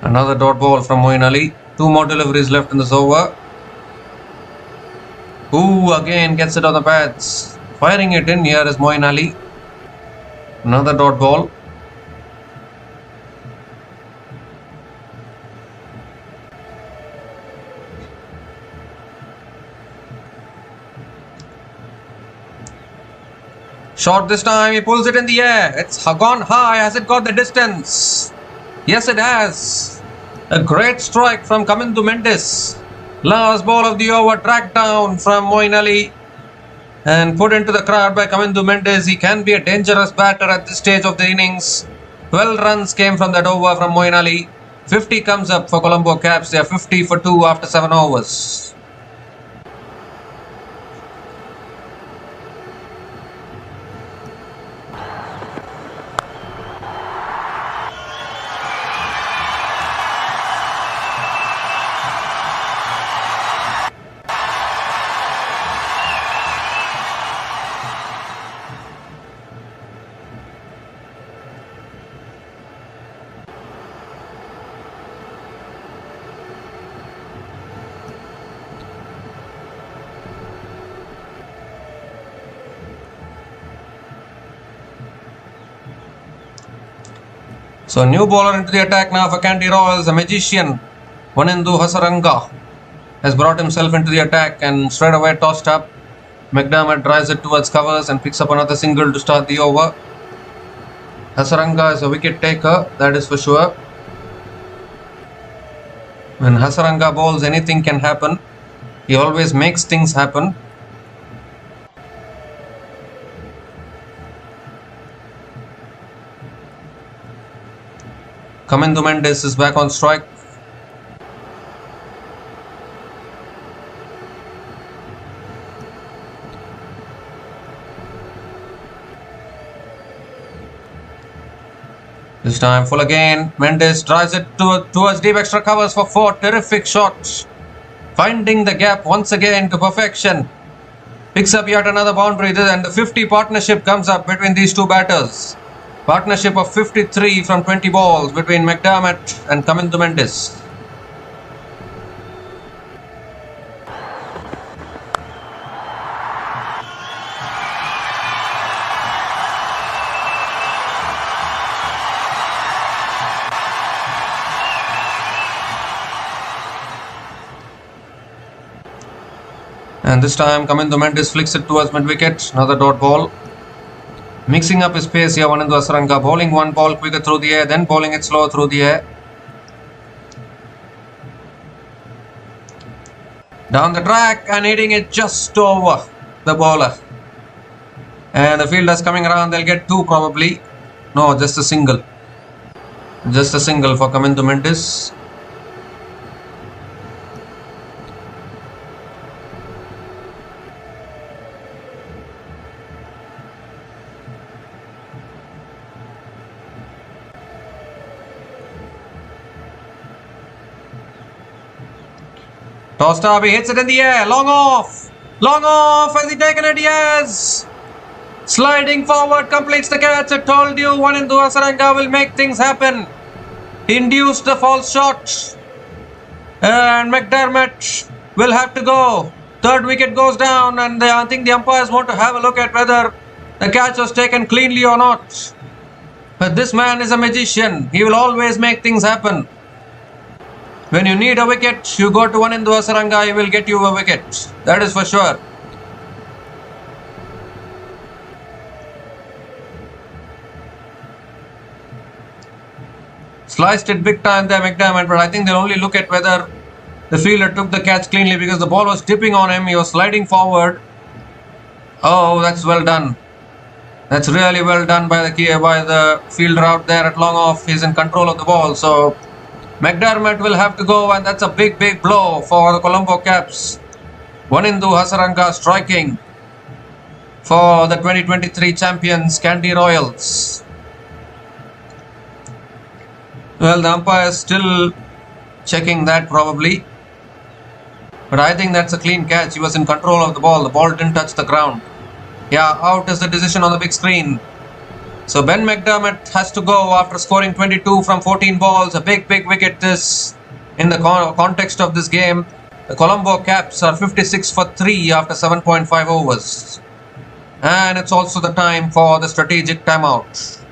Another dot ball from Moeen Ali. 2 more deliveries left in this over. Who again gets it on the pads. Firing it in here is Moeen Ali. Another dot ball. Shot this time, he pulls it in the air. It's gone high. Has it got the distance? Yes, it has. A great strike from Kamindu Mendes. Last ball of the over, tracked down from Moeen Ali and put into the crowd by Kamindu Mendes. He can be a dangerous batter at this stage of the innings. 12 runs came from that over from Moeen Ali. 50 comes up for Colombo Caps. They are 50 for 2 after 7 overs. So new bowler into the attack now for Kandy Royals, the magician Vanindu Hasaranga has brought himself into the attack and straight away tossed up. McDermott drives it towards covers and picks up another single to start the over. Hasaranga is a wicket taker, that is for sure. When Hasaranga bowls, anything can happen. He always makes things happen. Kamindu Mendes is back on strike. This time full again. Mendes drives it towards deep extra covers for 4. Terrific shots. Finding the gap once again to perfection. Picks up yet another boundary, and the 50 partnership comes up between these two batters. Partnership of 53 from 20 balls between McDermott and Kamindu Mendes. And this time Kamindu Mendes flicks it towards mid-wicket. Another dot ball. Mixing up his pace here, Vanindu Hasaranga. Bowling one ball quicker through the air, then bowling it slower through the air. Down the track and hitting it just over the bowler. And the fielders coming around, they'll get 2 probably. No, just a single. Just a single for Kamindu Mendes. Tossed up, he hits it in the air, long off, has he taken it? Yes! Sliding forward, completes the catch. I told you, Vanindu Hasaranga will make things happen. He induced the false shot. And McDermott will have to go. 3rd wicket goes down, and I think the umpires want to have a look at whether the catch was taken cleanly or not. But this man is a magician. He will always make things happen. When you need a wicket, you go to Vanindu Hasaranga, he will get you a wicket. That is for sure. Sliced it big time there, McDermott, but I think they'll only look at whether the fielder took the catch cleanly because the ball was dipping on him. He was sliding forward. Oh, that's well done. That's really well done by the fielder out there at long off. He's in control of the ball. So McDermott will have to go, and that's a big blow for the Colombo Caps. Vanindu Hasaranga striking for the 2023 champions Kandy Royals. Well, the umpire is still checking that probably. But I think that's a clean catch. He was in control of the ball. The ball didn't touch the ground. Yeah, out is the decision on the big screen. So Ben McDermott has to go after scoring 22 from 14 balls. A big wicket this in the context of this game. The Colombo Caps are 56 for 3 after 7.5 overs. And it's also the time for the strategic timeout.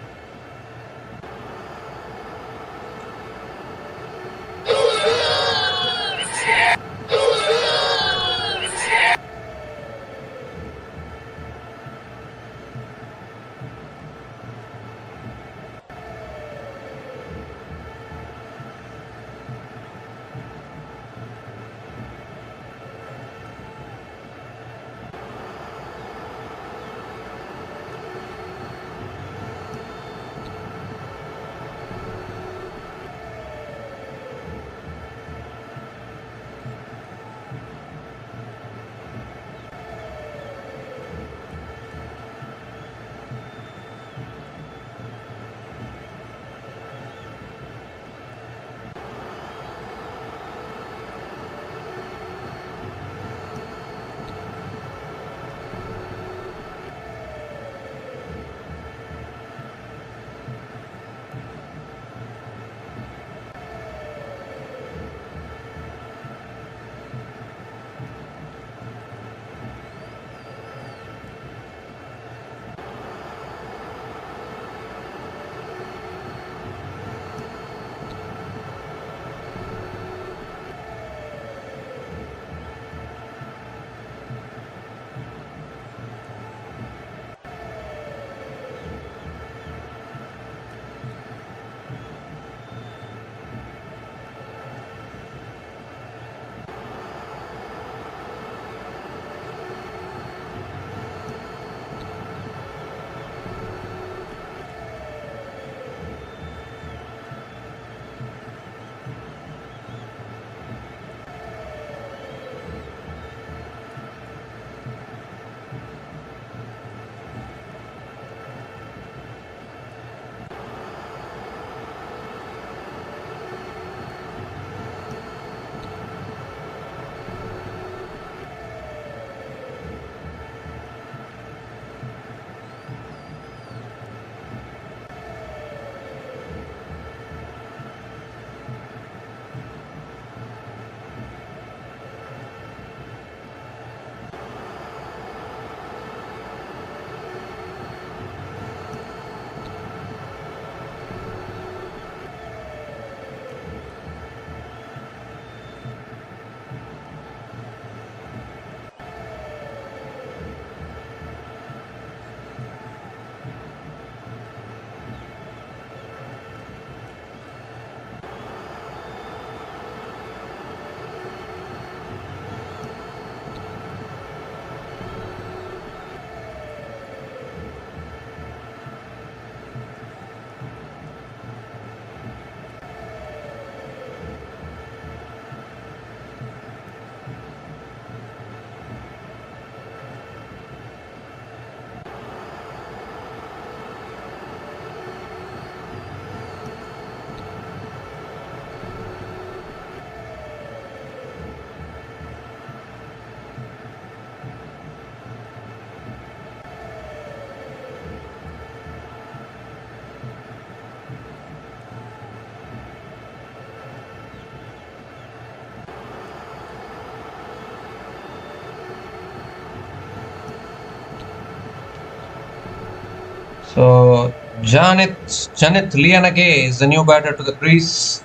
So Janith Lianage is the new batter to the crease,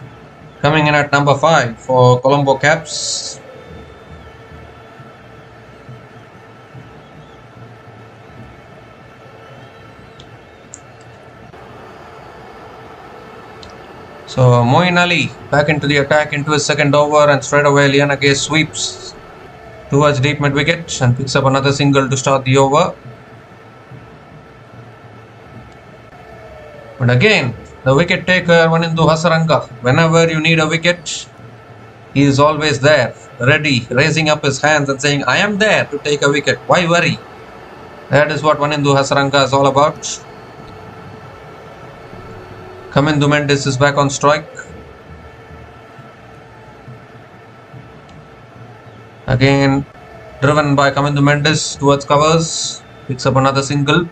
coming in at number 5 for Colombo Caps. So Moeen Ali back into the attack into his second over, and straight away Lianage sweeps towards deep mid wicket and picks up another single to start the over. But again, the wicket taker Wanindu Hasaranga, whenever you need a wicket, he is always there, ready, raising up his hands and saying, I am there to take a wicket, why worry? That is what Wanindu Hasaranga is all about. Kamindu Mendes is back on strike. Again, driven by Kamindu Mendes towards covers, picks up another single.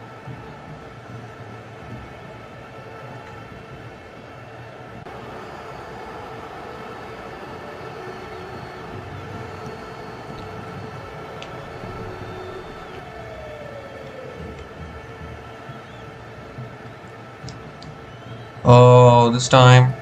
Oh, this time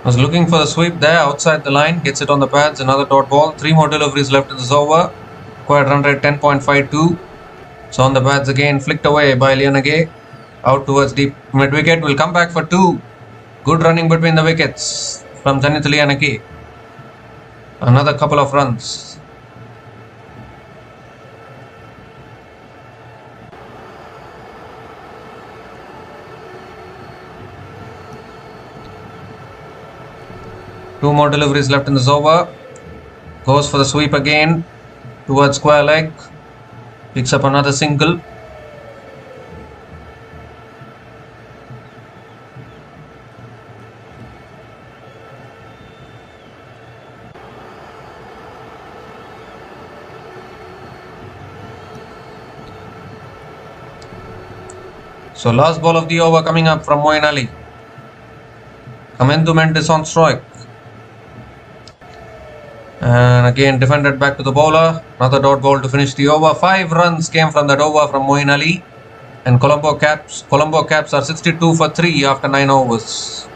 was looking for the sweep there outside the line, gets it on the pads, another dot ball. 3 more deliveries left in this over. Required run rate 10.52. So on the pads again, flicked away by Lianage. Out towards deep mid wicket, will come back for 2. Good running between the wickets from Janith Lianage. Another couple of runs. Two more deliveries left in this over. Goes for the sweep again towards square leg. Picks up another single. So last ball of the over coming up from Moeen Ali. Kamindu Mendes on strike. And again defended back to the bowler. Another dot ball to finish the over. 5 runs came from that over from Moeen Ali. And Colombo Caps are 62 for 3 after 9 overs.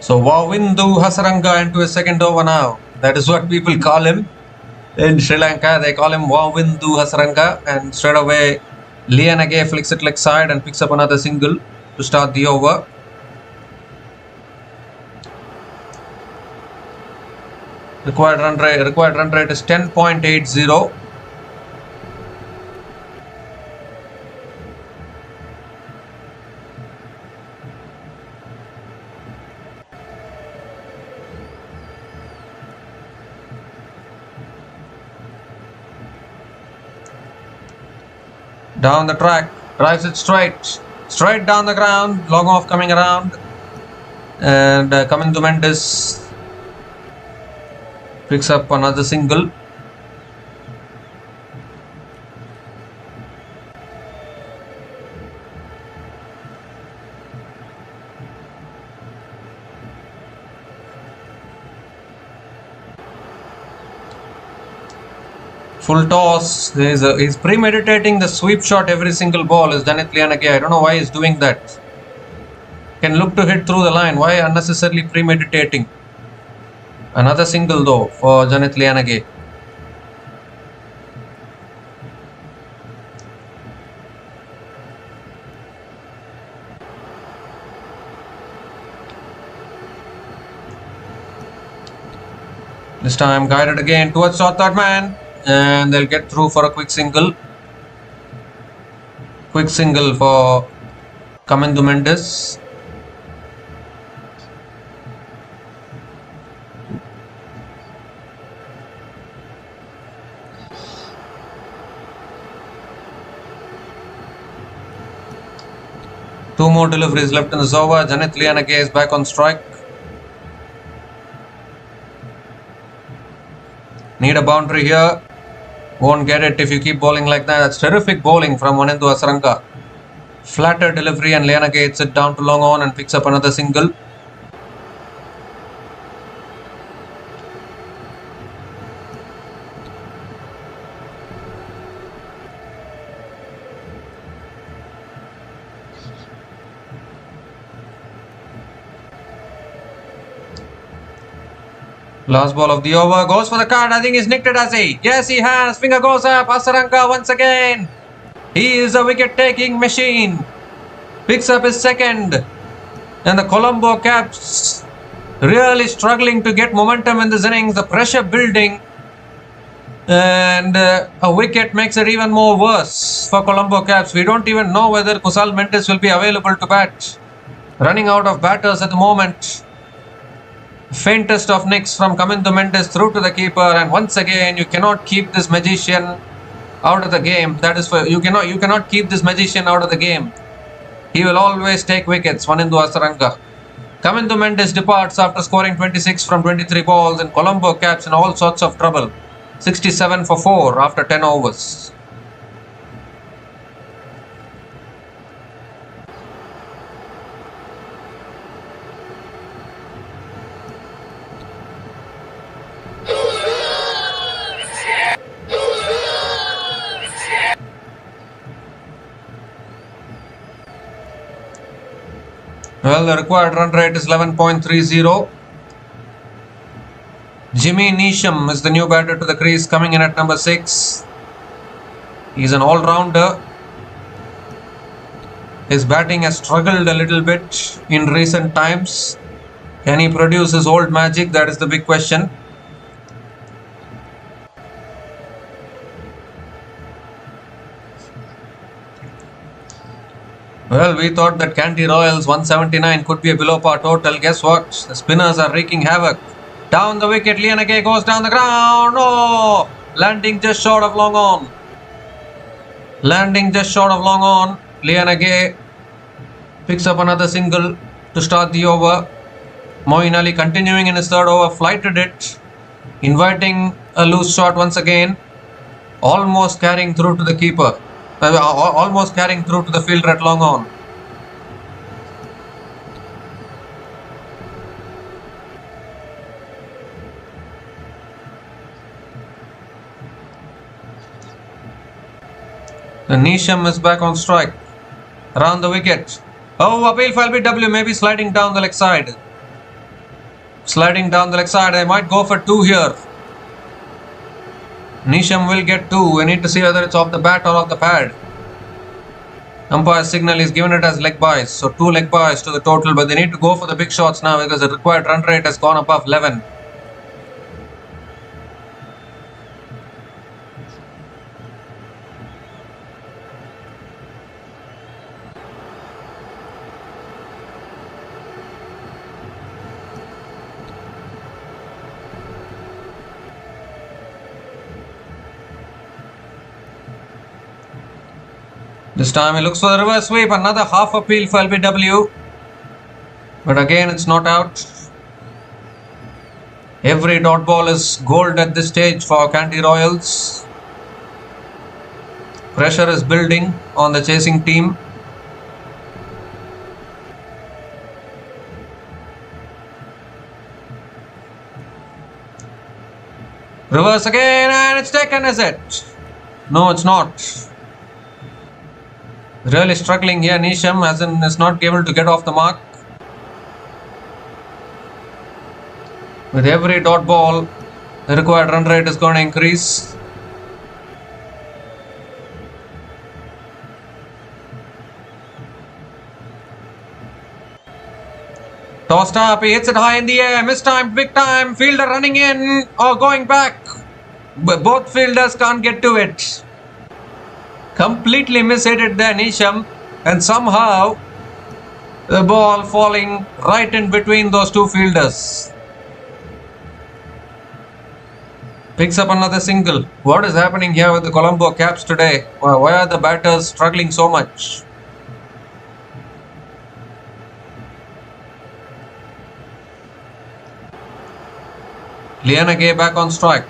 So Wavindu Hasaranga into his second over now. That is what people call him. In Sri Lanka, they call him Wavindu Hasaranga. And straight away, Lianage flicks it leg side and picks up another single to start the over. Required run rate is 10.80. Down the track, drives it straight down the ground, long off coming around, and Kamindu Mendes picks up another single. Full toss. He's premeditating the sweep shot every single ball. Is Janith Lianage. I don't know why he's doing that. Can look to hit through the line. Why unnecessarily premeditating? Another single though for Janith Lianage. This time guided again towards third man. And they'll get through for a quick single. Quick single for Kamindu Mendes. Two more deliveries left in the over. Genidyanamroyals is back on strike. Need a boundary here. Won't get it if you keep bowling like that. That's terrific bowling from Ossuduaccorduwarriors. Flatter delivery and Liana gets it down to long on and picks up another single. Last ball of the over, goes for the card. I think he's nicked it, has he? Yes, he has. Finger goes up. Asaranka once again. He is a wicket-taking machine. Picks up his second. And the Colombo Caps really struggling to get momentum in this innings. The pressure building. And a wicket makes it even more worse for Colombo Caps. We don't even know whether Kusal Mendes will be available to bat. Running out of batters at the moment. Faintest of nicks from Kamindu Mendes through to the keeper, and once again you cannot keep this magician out of the game. That is for you cannot keep this magician out of the game. He will always take wickets. Vanindu Asaranka. Kamindu Mendes departs after scoring 26 from 23 balls, and Colombo Caps in all sorts of trouble. 67 for 4 after 10 overs. Well, the required run rate is 11.30. Jimmy Neesham is the new batter to the crease, coming in at number 6. He's an all-rounder. His batting has struggled a little bit in recent times. Can he produce his old magic? That is the big question. Well, we thought that Kandy Royals 179 could be a below par total. Guess what? The spinners are wreaking havoc. Down the wicket, Lianake goes down the ground. Oh! Landing just short of long on. Landing just short of long on. Lianake picks up another single to start the over. Moeen Ali continuing in his third over, flighted it. Inviting a loose shot once again. Almost carrying through to the keeper. Almost carrying through to the fielder at long on. The Neesham is back on strike. Around the wicket. Oh, appeal for LBW, maybe sliding down the leg side. Sliding down the leg side. They might go for 2 here. Neesham will get 2. We need to see whether it's off the bat or off the pad. Umpire's signal is given it as leg byes. So 2 leg byes to the total. But they need to go for the big shots now because the required run rate has gone above 11. This time he looks for the reverse sweep. Another half appeal for LBW. But again it's not out. Every dot ball is gold at this stage for Kandy Royals. Pressure is building on the chasing team. Reverse again, and it's taken, is it? No, it's not. Really struggling here, Neesham, as in is not able to get off the mark. With every dot ball, the required run rate is going to increase. Tossed up, he hits it high in the air, mistimed, big time, fielder running in or going back. Both fielders can't get to it. Completely mishit it there, Neesham, and somehow the ball falling right in between those 2 fielders. Picks up another single. What is happening here with the Colombo Caps today? Why are the batters struggling so much? Lianage back on strike.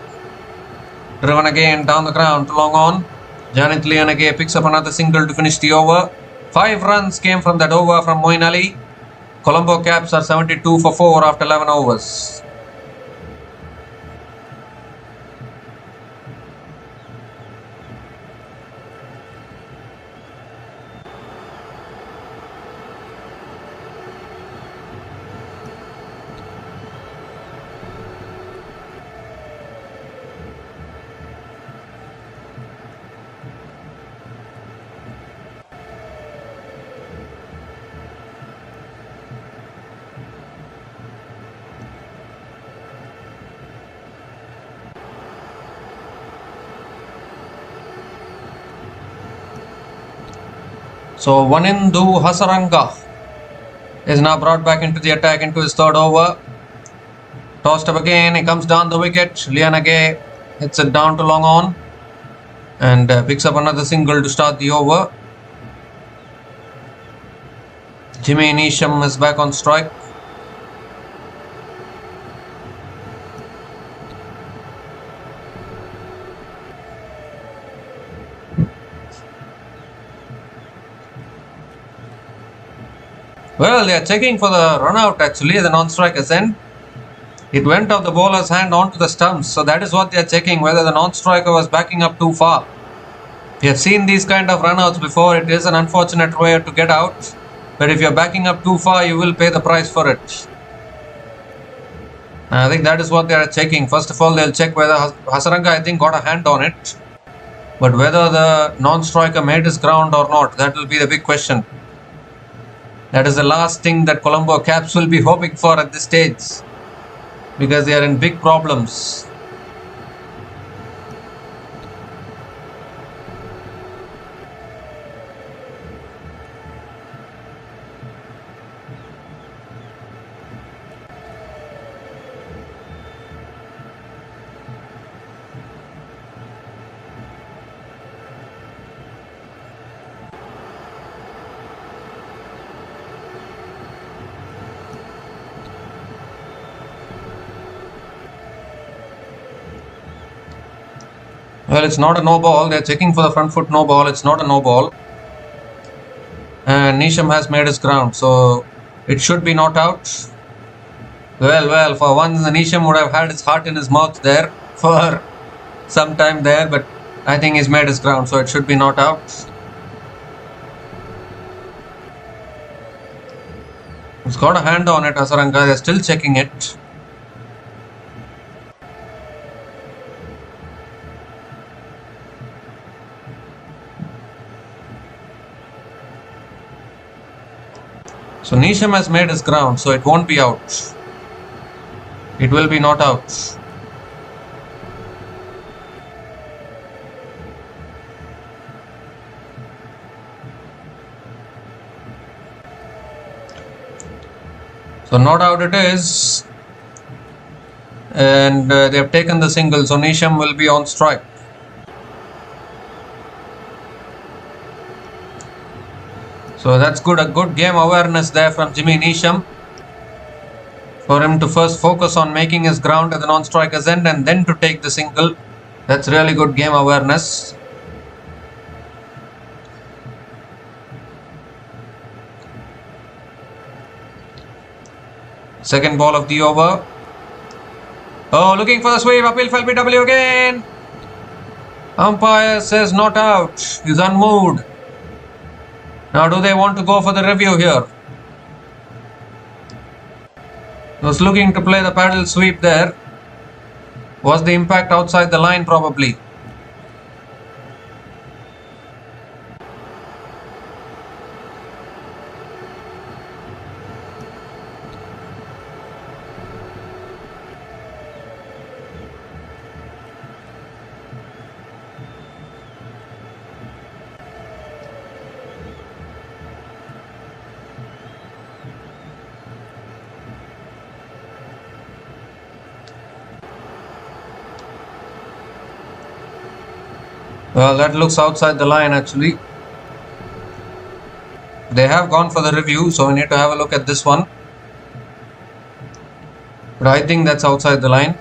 Driven again down the ground to long on. Janith Lianage picks up another single to finish the over. 5 runs came from that over from Moeen Ali. Colombo Caps are 72 for 4 after 11 overs. So Wanindu Hasaranga is now brought back into the attack into his third over. Tossed up again, he comes down the wicket. Lianage hits it down to long on and picks up another single to start the over. Jimmy Neesham is back on strike. Well, they are checking for the run out actually, the non-striker's end. It went off the bowler's hand onto the stumps, so that is what they are checking, whether the non-striker was backing up too far. We have seen these kind of run-outs before. It is an unfortunate way to get out, but if you are backing up too far, you will pay the price for it. I think that is what they are checking. First of all, they'll check whether Hasaranga, I think, got a hand on it, but whether the non-striker made his ground or not, that will be the big question. That is the last thing that Colombo Caps will be hoping for at this stage, because they are in big problems. Well, it's not a no ball. They're checking for the front foot no ball. It's not a no ball. And Neesham has made his ground, so it should be not out. Well, for once Neesham would have had his heart in his mouth there for some time there, but I think he's made his ground, so it should be not out. He's got a hand on it, Hasaranga. They're still checking it. So Neesham has made his ground, so it won't be out. It will be not out. So not out it is. And they have taken the single, so Neesham will be on strike. So that's good, a good game awareness there from Jimmy Neesham, for him to first focus on making his ground at the non-striker's end and then to take the single. That's really good game awareness. Second ball of the over. Oh, looking for the sweep, uphill for LBW again. Umpire says not out, he's unmoved. Now do they want to go for the review here? Was looking to play the paddle sweep there. Was the impact outside the line probably? Well, that looks outside the line actually. They have gone for the review, so we need to have a look at this one. But I think that's outside the line.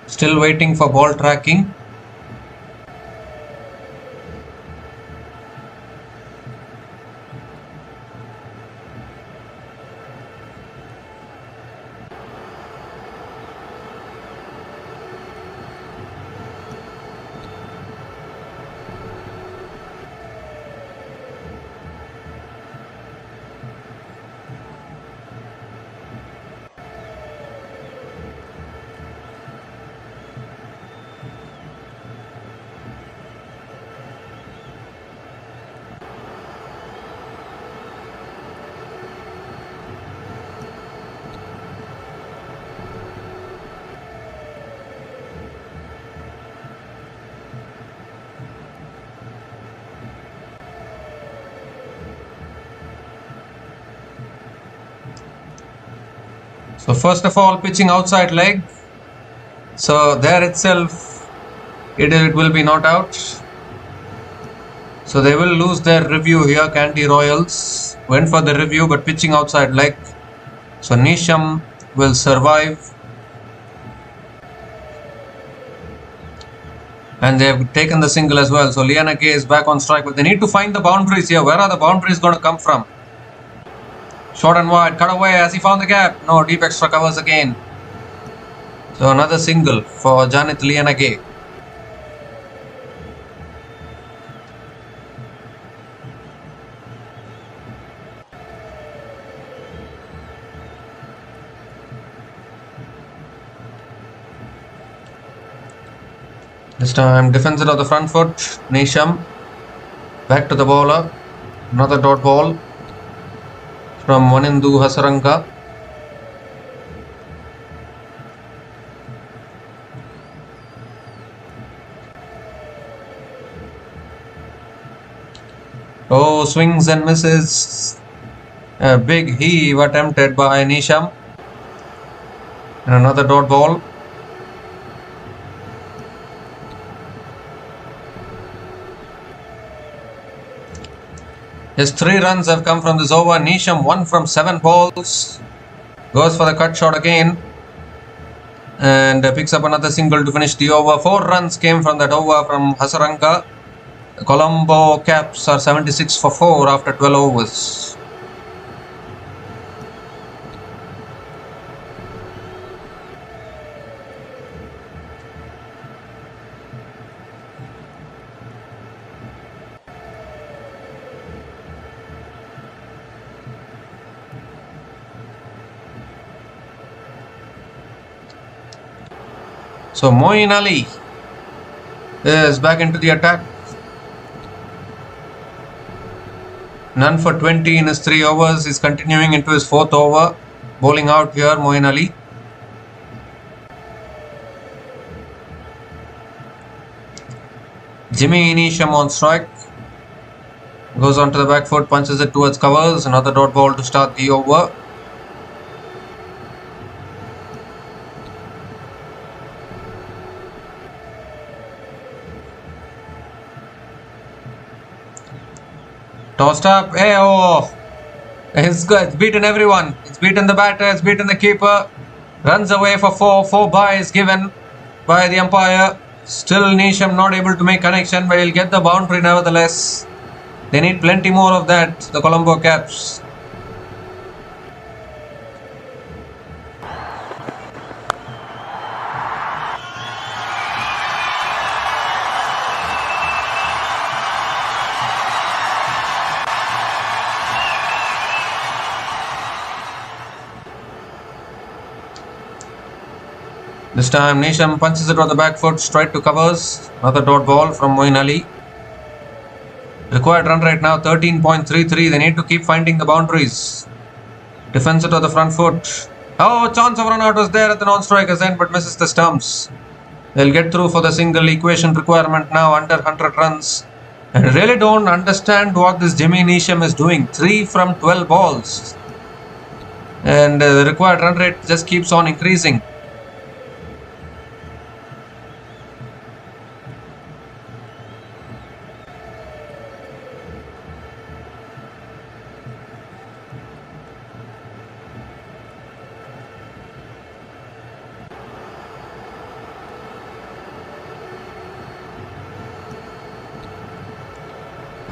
Still waiting for ball tracking. So first of all, pitching outside leg. So there itself, it will be not out. So they will lose their review here. Kandy Royals went for the review but pitching outside leg. So Nisham will survive. And they have taken the single as well. So Liana K is back on strike. But they need to find the boundaries here. Where are the boundaries going to come from? Short and wide. Cut away as he found the gap. No, deep extra covers again. So another single for Janith Liana K. This time defensive of the front foot. Nisham. Back to the bowler. Another dot ball from Vanindu Hasaranka. Oh, swings and misses. A big heave attempted by Nisham. And another dot ball. Just 3 runs have come from this over. Nisham 1 from 7 balls. Goes for the cut shot again. And picks up another single to finish the over. 4 runs came from that over from Hasaranka. The Colombo Caps are 76 for 4 after 12 overs. So Moeen Ali is back into the attack. None for 20 in his 3 overs. He's continuing into his 4th over. Bowling out here, Moeen Ali. Jimmy Nisham on strike. Goes onto the back foot, punches it towards covers. Another dot ball to start the over. Tossed up. Hey, oh. It's good. It's beaten everyone. It's beaten the batter. It's beaten the keeper. Runs away for 4. 4 byes given by the umpire. Still Nisham not able to make connection, but he'll get the boundary nevertheless. They need plenty more of that, the Colombo Caps. This time Nisham punches it on the back foot, straight to covers. Another dot ball from Moeen Ali. Required run rate now 13.33. They need to keep finding the boundaries. Defends it on the front foot. Oh, chance of run out was there at the non-striker's end, but misses the stumps. They'll get through for the single. Equation requirement now under 100 runs. And I really don't understand what this Jimmy Nisham is doing. 3 from 12 balls. And the required run rate just keeps on increasing.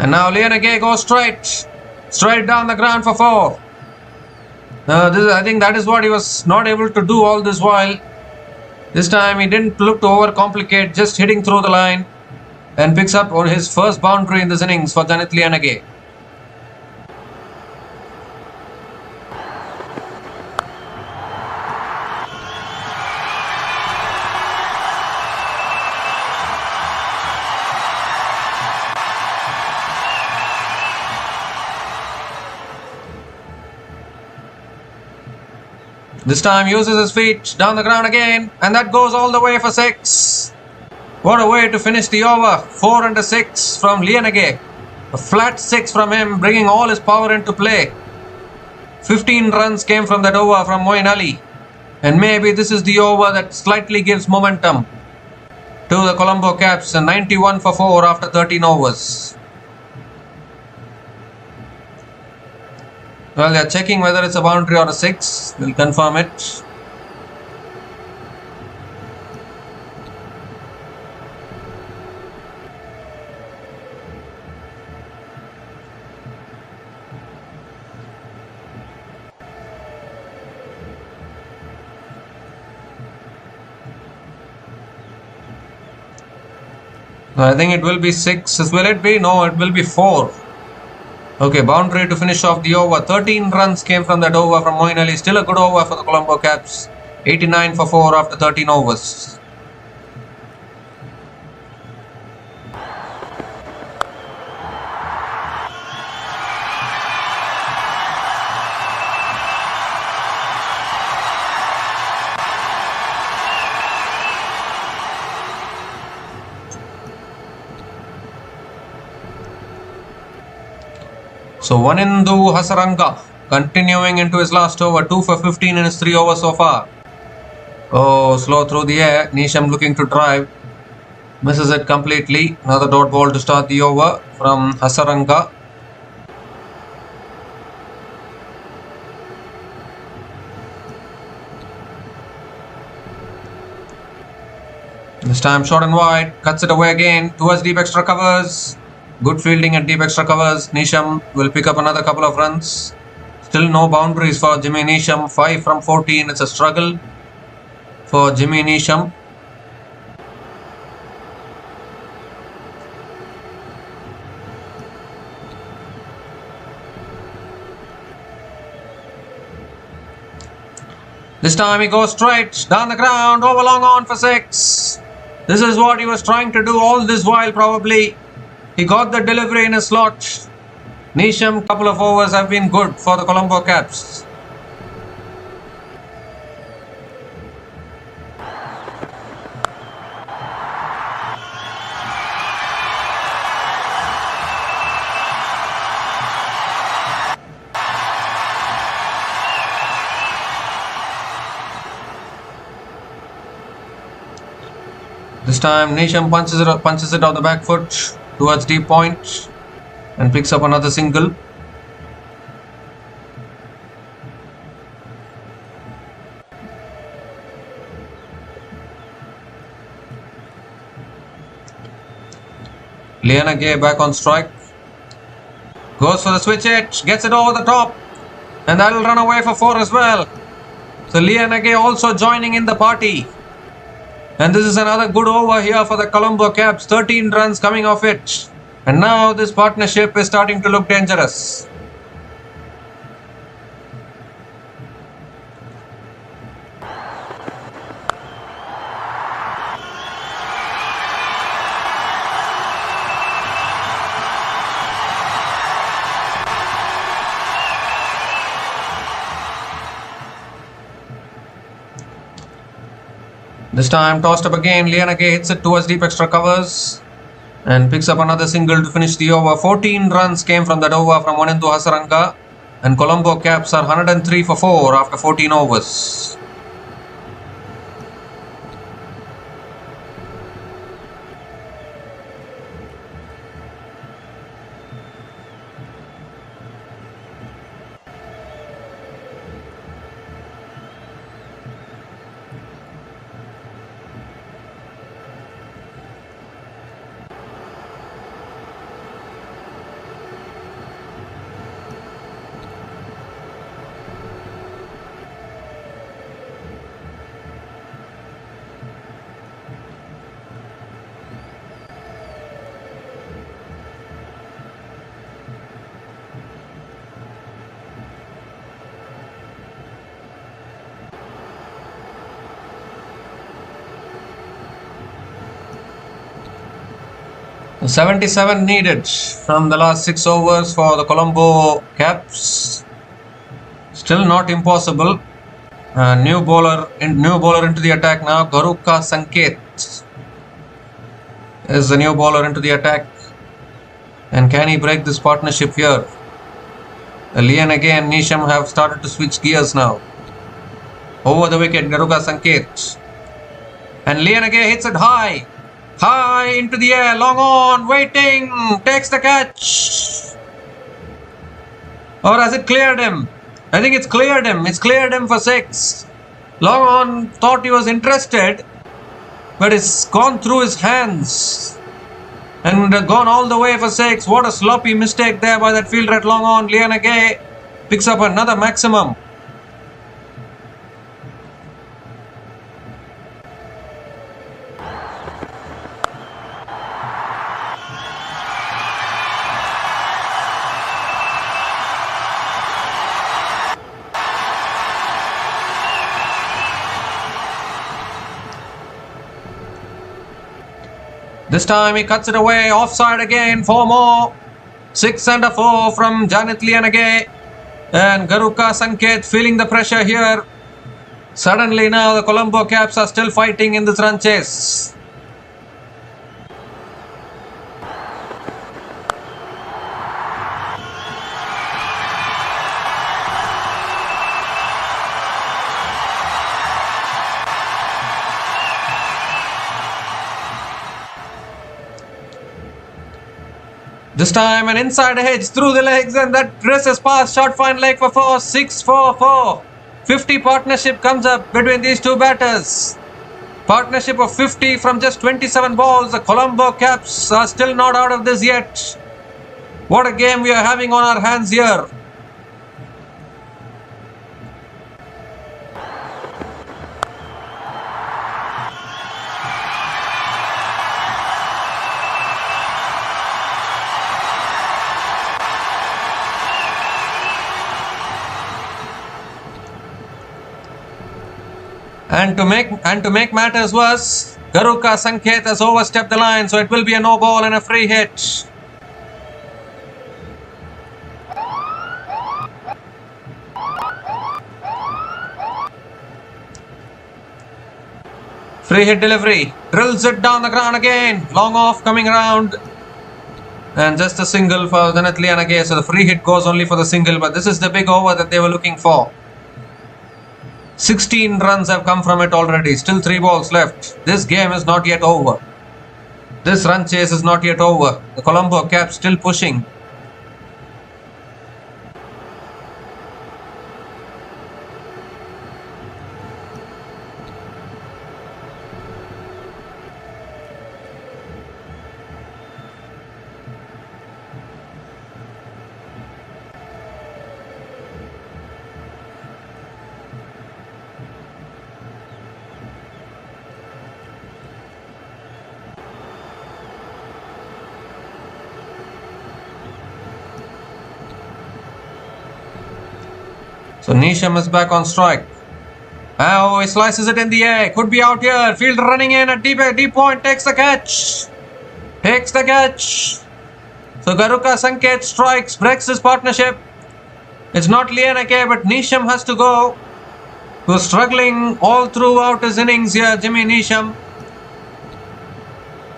And now Lianage goes straight down the ground for 4. I think that is what he was not able to do all this while. This time he didn't look to overcomplicate, just hitting through the line, and picks up on his first boundary in this innings for Janit Lianage. This time uses his feet down the ground again, and that goes all the way for 6. What a way to finish the over. 4 and a 6 from Lianage. A flat 6 from him, bringing all his power into play. 15 runs came from that over from Moeen Ali. And maybe this is the over that slightly gives momentum to the Colombo Caps. A 91 for 4 after 13 overs. Well, they are checking whether it's a boundary or a 6. We'll confirm it. I think it will be 6. Will it be? No, it will be 4. Okay, boundary to finish off the over. 13 runs came from that over from Moeen Ali. Still a good over for the Colombo Caps. 89 for 4 after 13 overs. So Vanindu Hasaranga continuing into his last over, 2 for 15 in his 3 overs so far. Oh, slow through the air. Nisham looking to drive. Misses it completely. Another dot ball to start the over from Hasaranga. This time short and wide. Cuts it away again towards deep extra covers. Good fielding at deep extra covers. Nisham will pick up another couple of runs. Still no boundaries for Jimmy Nisham. 5 from 14. It's a struggle for Jimmy Nisham. This time he goes straight down the ground, over long on for 6. This is what he was trying to do all this while probably. He got the delivery in his slot. Nisham, couple of overs have been good for the Colombo Caps. This time Nisham punches it on the back foot towards deep point and picks up another single. Lianage back on strike. Goes for the switch hit, gets it over the top, and that will run away for 4 as well. So Lianage also joining in the party. And this is another good over here for the Colombo Caps. 13 runs coming off it. And now this partnership is starting to look dangerous. This time tossed up again. Lianage hits it towards deep extra covers and picks up another single to finish the over. 14 runs came from that over from Vanindu Hasaranga, and Colombo Caps are 103 for 4 after 14 overs. 77 needed from the last 6 overs for the Colombo Caps. Still not impossible. New bowler into the attack now. Garuka Sanket is the new bowler into the attack. And can he break this partnership here? Lianage and Nisham have started to switch gears now. Over the wicket, Garuka Sanket. And Lianage hits it high. High into the air, long on, waiting, takes the catch. Or has it cleared him? I think it's cleared him. It's cleared him for 6. Long on thought he was interested, but it's gone through his hands and gone all the way for 6. What a sloppy mistake there by that fielder at long on. Lianage picks up another maximum. This time he cuts it away, offside again, 4 more. 6 and a 4 from Janit Lianage. And Garuka Sanket feeling the pressure here. Suddenly now the Colombo Caps are still fighting in this run chase. This time an inside edge through the legs, and that races past short fine leg for 4. 6-4-4. 50 partnership comes up between these two batters. Partnership of 50 from just 27 balls. The Colombo Caps are still not out of this yet. What a game we are having on our hands here. And to make matters worse, Garuka Sanket has overstepped the line, so it will be a no ball and a free hit. Free hit delivery, drills it down the ground again, long off coming around. And just a single for Janit Lianage, so the free hit goes only for the single, but this is the big over that they were looking for. 16 runs have come from it already. Still 3 balls left. This game is not yet over. This run chase is not yet over. The Colombo Caps still pushing. So Nisham is back on strike. Oh, he slices it in the air. Could be out here. Fielder running in at deep point. Takes the catch. Takes the catch. So Garuka Sanket strikes. Breaks his partnership. It's not Lianage, but Nisham has to go. He was struggling all throughout his innings here, Jimmy Nisham.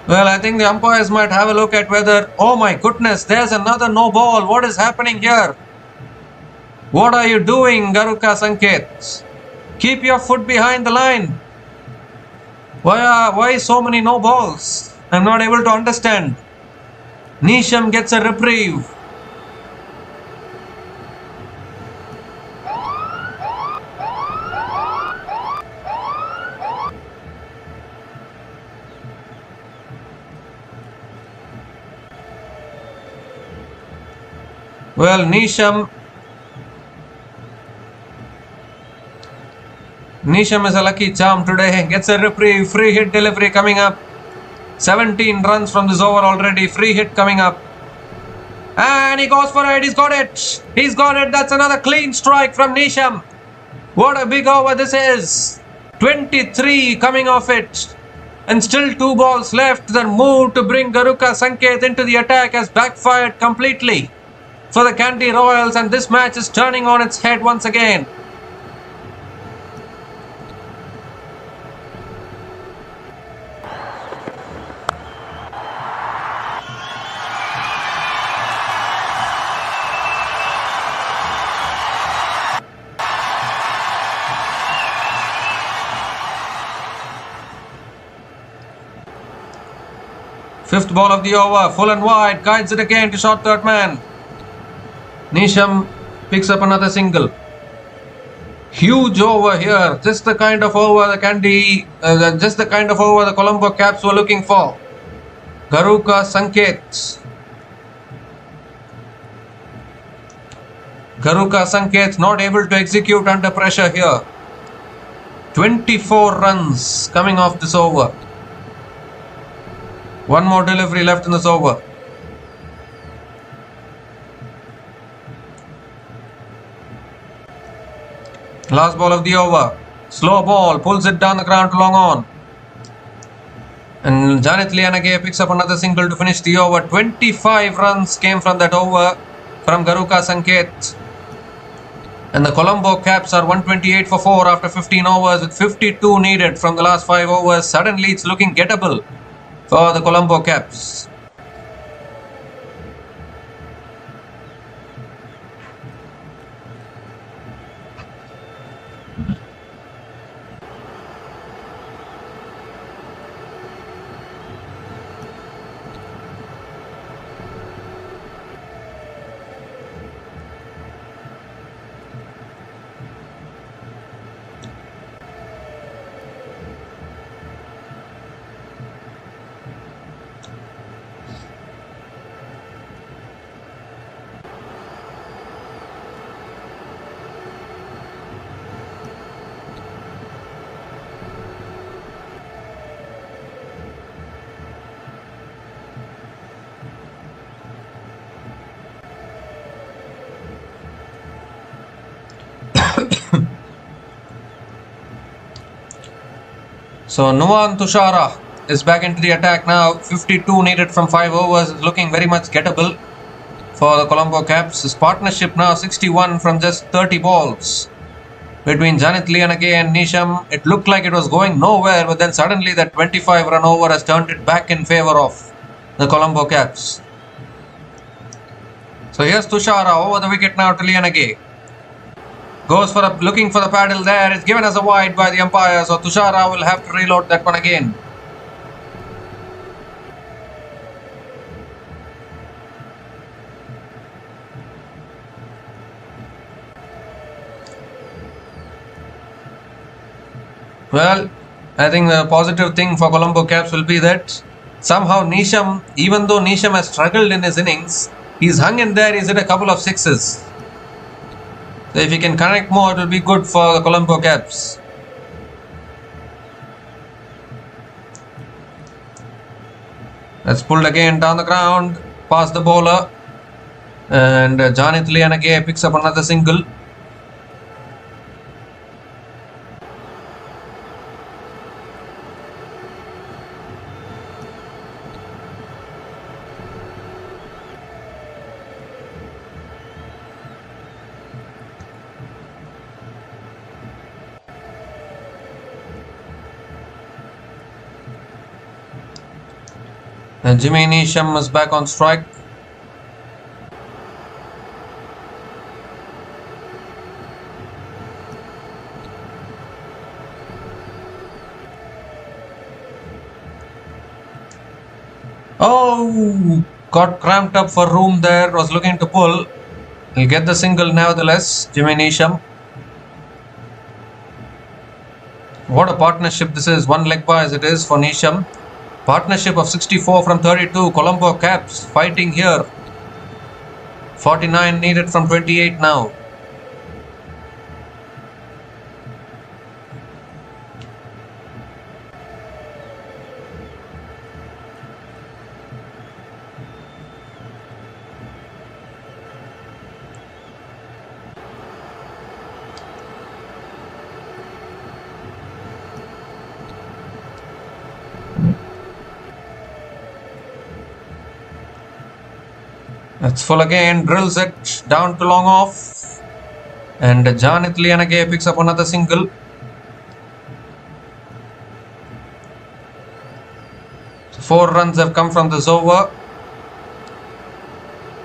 Well, I think the umpires might have a look at whether... Oh my goodness, there's another no ball. What is happening here? What are you doing, Garuka Sanket? Keep your foot behind the line. Why so many no balls? I'm not able to understand. Nisham gets a reprieve. Well, Nisham is a lucky charm today. Gets a reprieve. Free hit delivery coming up. 17 runs from this over already. Free hit coming up. And he goes for it. He's got it. He's got it. That's another clean strike from Nisham. What a big over this is. 23 coming off it. And still 2 balls left. The move to bring Garuka Sanket into the attack has backfired completely for the Kandy Royals, and this match is turning on its head once again. Fifth ball of the over, full and wide, guides it again to short third man. Nisham picks up another single. Huge over here, just the kind of over the Colombo Caps were looking for. Garuka Sanket not able to execute under pressure here. 24 runs coming off this over. One more delivery left in this over. Last ball of the over. Slow ball, pulls it down the ground to long on. And Janit Lianage picks up another single to finish the over. 25 runs came from that over from Garuka Sanket. And the Colombo Caps are 128 for 4 after 15 overs with 52 needed from the last 5 overs. Suddenly it's looking gettable for the Colombo Caps. So Nuwan Tushara is back into the attack now. 52 needed from 5 overs, looking very much gettable for the Colombo Caps. His partnership now 61 from just 30 balls between Janit Lianage and Nisham. It looked like it was going nowhere, but then suddenly that 25 run over has turned it back in favour of the Colombo Caps. So here's Tushara over the wicket now to Lianage. Goes for looking for the paddle there. It's given as a wide by the umpire. So Tushara will have to reload that one again. Well, I think the positive thing for Colombo Caps will be that somehow Nisham, even though Nisham has struggled in his innings, he's hung in there. He's hit a couple of sixes. So if he can connect more, it will be good for the Colombo Caps. That's pulled again down the ground, past the bowler. And Janit Lianage picks up another single. And Jimmy Nisham is back on strike. Oh, got cramped up for room there, was looking to pull. He'll get the single nevertheless, Jimmy Nisham. What a partnership this is, one leg by as it is for Nisham. Partnership of 64 from 32, Colombo Caps fighting here. 49 needed from 28 now. That's full again, drills it down to long off. And Janitlianage picks up another single. So 4 runs have come from this over.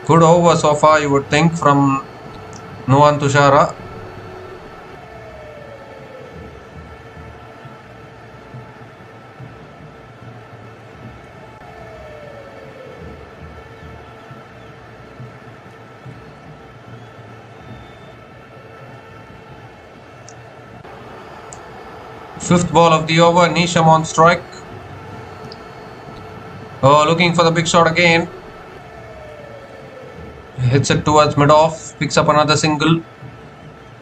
Good over so far, you would think, from Nuwan Tushara. Fifth ball of the over, Nisham on strike. Oh, looking for the big shot again. Hits it towards mid-off, picks up another single.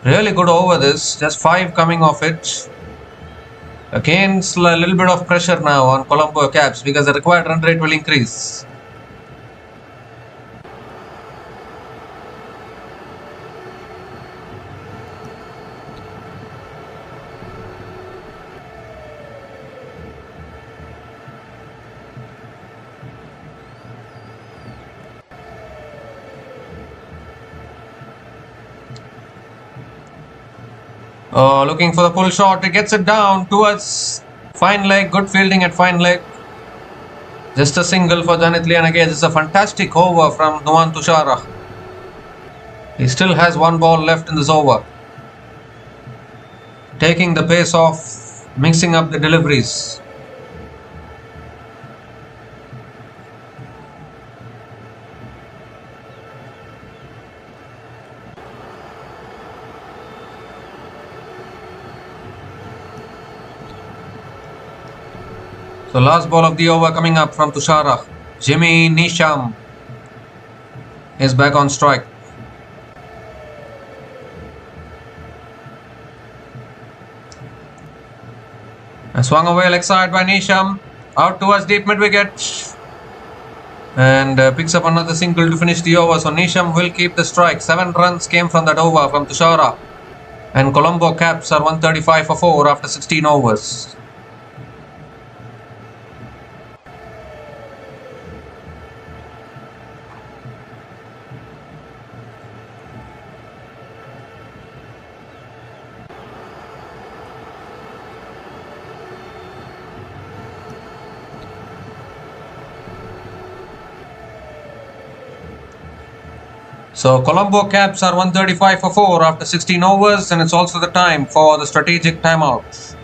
Really good over this, just 5 coming off it. Again, a little bit of pressure now on Colombo Caps because the required run rate will increase. Looking for the pull shot, it gets it down towards fine leg, good fielding at fine leg. Just a single for Janitlianage. This is a fantastic over from Nuwan Tushara. He still has 1 ball left in this over. Taking the pace off, mixing up the deliveries. So last ball of the over coming up from Tushara. Jimmy Nisham is back on strike. And swung away leg side by Nisham. Out towards deep mid wicket. And picks up another single to finish the over. So Nisham will keep the strike. 7 runs came from that over from Tushara. And Colombo Caps are 135 for 4 after 16 overs. So Colombo Caps are 135 for 4 after 16 overs, and it's also the time for the strategic timeout.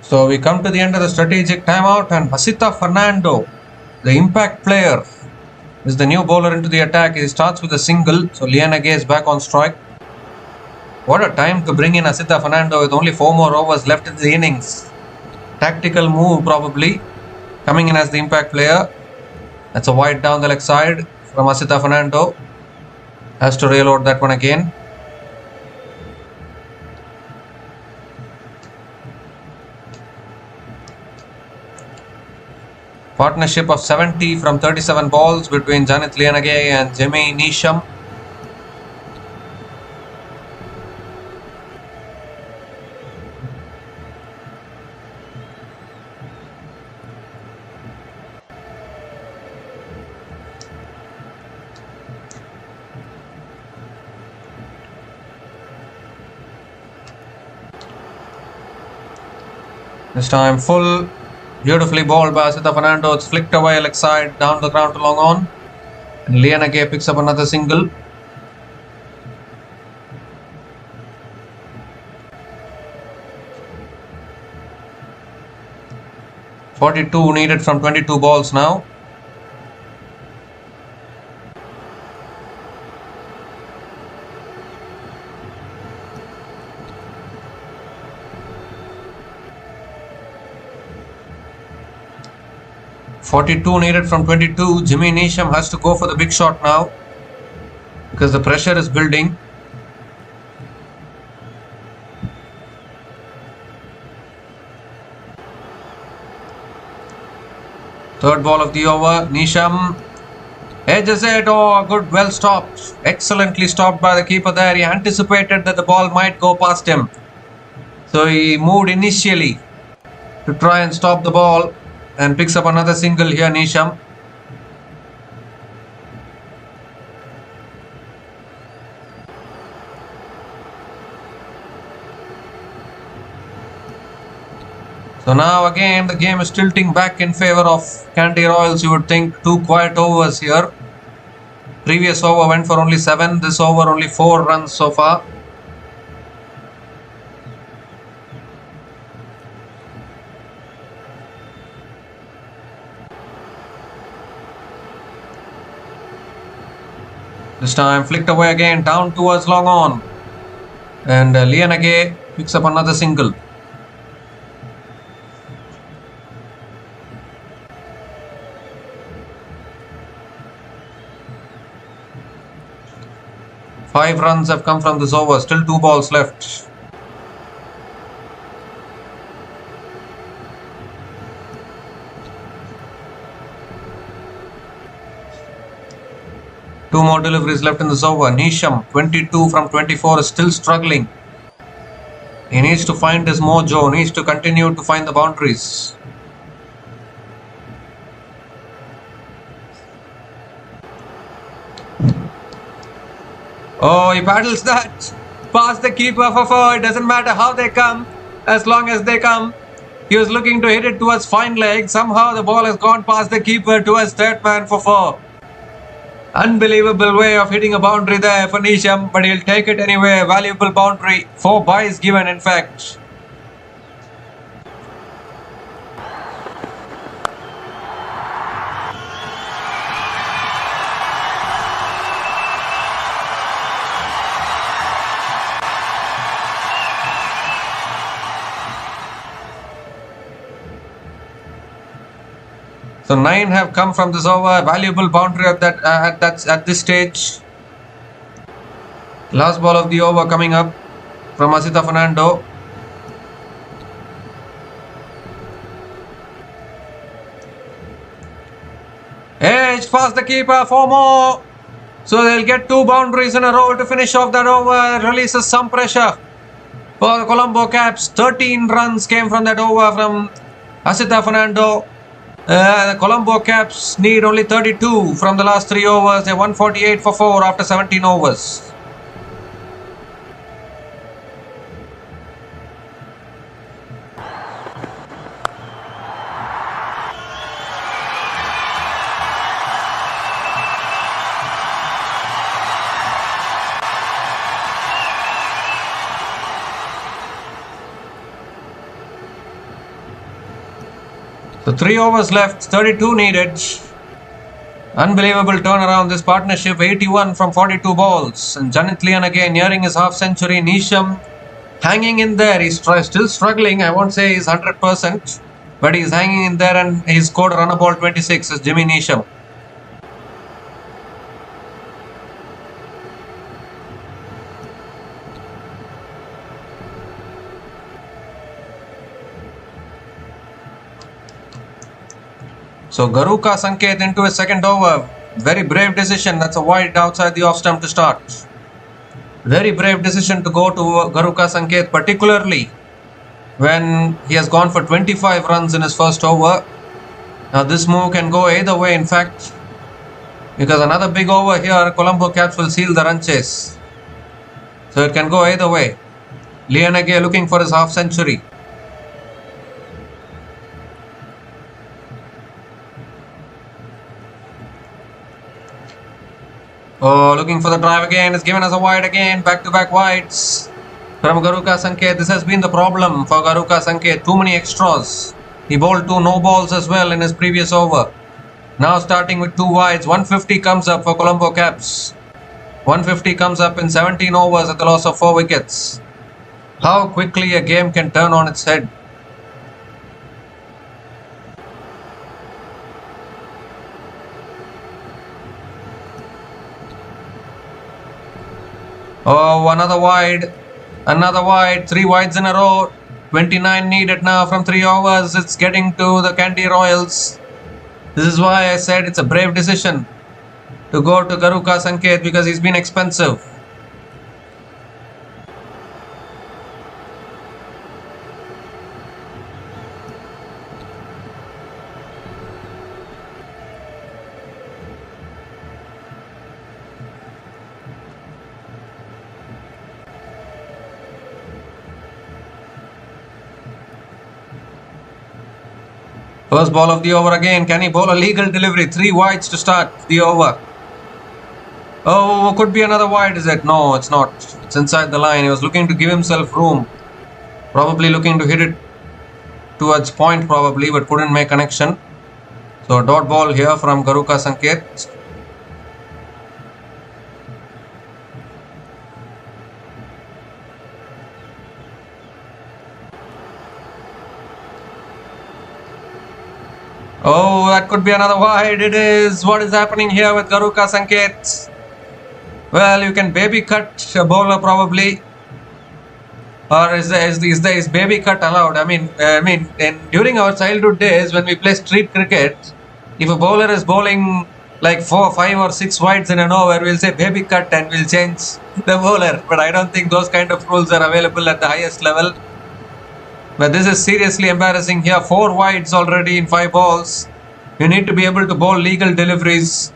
So we come to the end of the strategic timeout, and Hasita Fernando, the impact player, is the new bowler into the attack. He starts with a single, so Lianage is back on strike. What a time to bring in Hasita Fernando with only 4 more overs left in the innings. Tactical move probably, coming in as the impact player. That's a wide down the leg side from Hasita Fernando. Has to reload that one again. Partnership of 70 from 37 balls between Janit Lianage and Jimmy Neesham. This time full. Beautifully bowled by Hasita Fernando. It's flicked away leg side down the ground to long on. And Lianage picks up another single. .42 needed from 22 balls now. .42 needed from 22. Jimmy Neesham has to go for the big shot now because the pressure is building. Third ball of the over. Neesham edges it. Oh, good, well stopped. Excellently stopped by the keeper there. He anticipated that the ball might go past him, so he moved initially to try and stop the ball. And picks up another single here, Neesham. So now again the game is tilting back in favor of Kandy Royals. You would think 2 quiet overs here. Previous over went for only 7. This over only 4 runs so far. This time flicked away again, down towards long on. And Lianage picks up another single. Five runs have come from this over, still 2 balls left. Two more deliveries left in this over. Neesham, 22 from 24, is still struggling. He needs to find his mojo, needs to continue to find the boundaries. Oh, he paddles that past the keeper for 4. It doesn't matter how they come, as long as they come. He was looking to hit it towards fine leg. Somehow the ball has gone past the keeper towards third man for 4. Unbelievable way of hitting a boundary there for Neesham, but he'll take it anyway. Valuable boundary. 4 byes given, in fact. So 9 have come from this over. Valuable boundary at this stage. Last ball of the over coming up from Hasita Fernando. Edge past the keeper, 4 more. So they'll get 2 boundaries in a row to finish off that over. Releases some pressure for the Colombo Caps. 13 runs came from that over from Hasita Fernando. The Colombo Caps need only 32 from the last 3 overs. They won 48 for 4 after 17 overs. So 3 overs left, 32 needed. Unbelievable turnaround, this partnership, 81 from 42 balls. And Genidyan again nearing his half century. Neesham hanging in there. He's still struggling. I won't say he's 100%, but he's hanging in there, and he scored a run of ball 26 as Jimmy Neesham. So Garuka Sanket into his second over. Very brave decision. That's a wide outside the off stump to start. Very brave decision to go to Garuka Sanket, particularly when he has gone for 25 runs in his first over. Now this move can go either way, in fact, because another big over here, Colombo Caps will seal the run chase. So it can go either way. Lianage looking for his half century. Oh, looking for the drive again. It's given us a wide again. Back-to-back wides from Garuka Sanket. This has been the problem for Garuka Sanket. Too many extras. He bowled 2 no balls as well in his previous over. Now starting with 2 wides. 150 comes up for Colombo Caps. 150 comes up in 17 overs at the loss of 4 wickets. How quickly a game can turn on its head. Oh, another wide. Another wide. 3 wides in a row. 29 needed now from 3 overs. It's getting to the Kandy Royals. This is why I said it's a brave decision to go to Garuka Sanket, because he's been expensive. First ball of the over again. Can he bowl a legal delivery? 3 wides to start the over. Oh, could be another wide, is it? No, it's not. It's inside the line. He was looking to give himself room. Probably looking to hit it towards point probably, but couldn't make connection. So dot ball here from Garuka Sanket. Oh, that could be another wide. It is. What is happening here with Garuka Sanket? Well, you can baby cut a bowler probably, or is baby cut allowed? I mean, during our childhood days when we play street cricket, if a bowler is bowling like 4, 5, or 6 wides in an over, we'll say baby cut and we'll change the bowler. But I don't think those kind of rules are available at the highest level. But this is seriously embarrassing here. 4 wides already in 5 balls. You need to be able to bowl legal deliveries.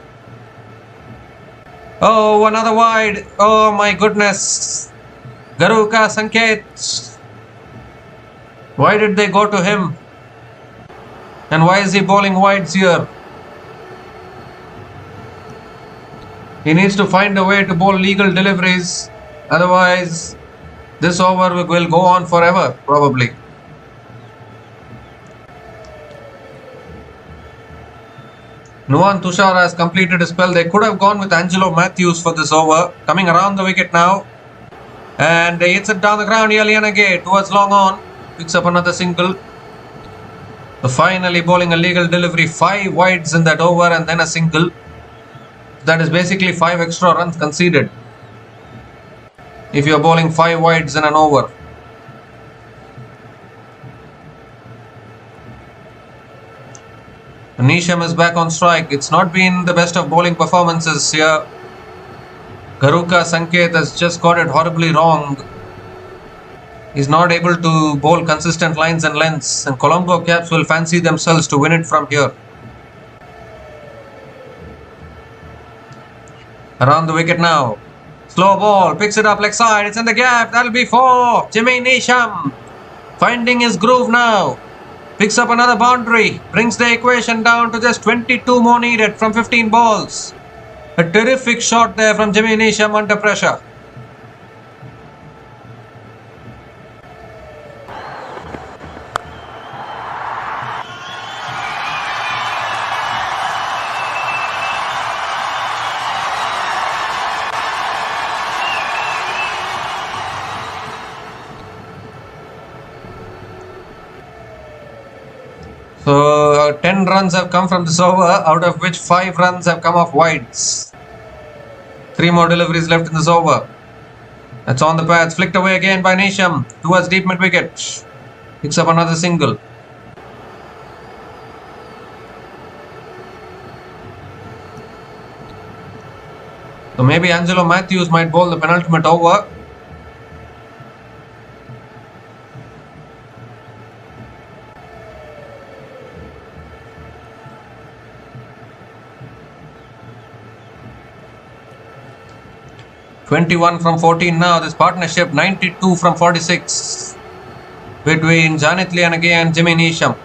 Oh, another wide. Oh my goodness. Garuka Sanket. Why did they go to him? And why is he bowling wides here? He needs to find a way to bowl legal deliveries. Otherwise, this over will go on forever, probably. Nuwan Tushar has completed his spell. They could have gone with Angelo Matthews for this over. Coming around the wicket now. And he hits it down the ground. Lianage towards long on. Picks up another single. So finally bowling a legal delivery. 5 wides in that over and then a single. That is basically 5 extra runs conceded if you are bowling 5 wides in an over. Neesham is back on strike. It's not been the best of bowling performances here. Garuka Sanket has just got it horribly wrong. He's not able to bowl consistent lines and lengths, and Colombo Caps will fancy themselves to win it from here. Around the wicket now. Slow ball, picks it up leg side. It's in the gap. That'll be 4. Jimmy Neesham finding his groove now. Picks up another boundary. Brings the equation down to just 22 more needed from 15 balls. A terrific shot there from Jimmy Neesham under pressure. So 10 runs have come from this over, out of which 5 runs have come off wides. 3 more deliveries left in this over. That's on the pads, flicked away again by Nisham towards deep mid wicket. Picks up another single. So maybe Angelo Matthews might bowl the penultimate over. (21 from 14 now. This partnership 92 from 46 between Janit Lianage and Jimmy Neesham.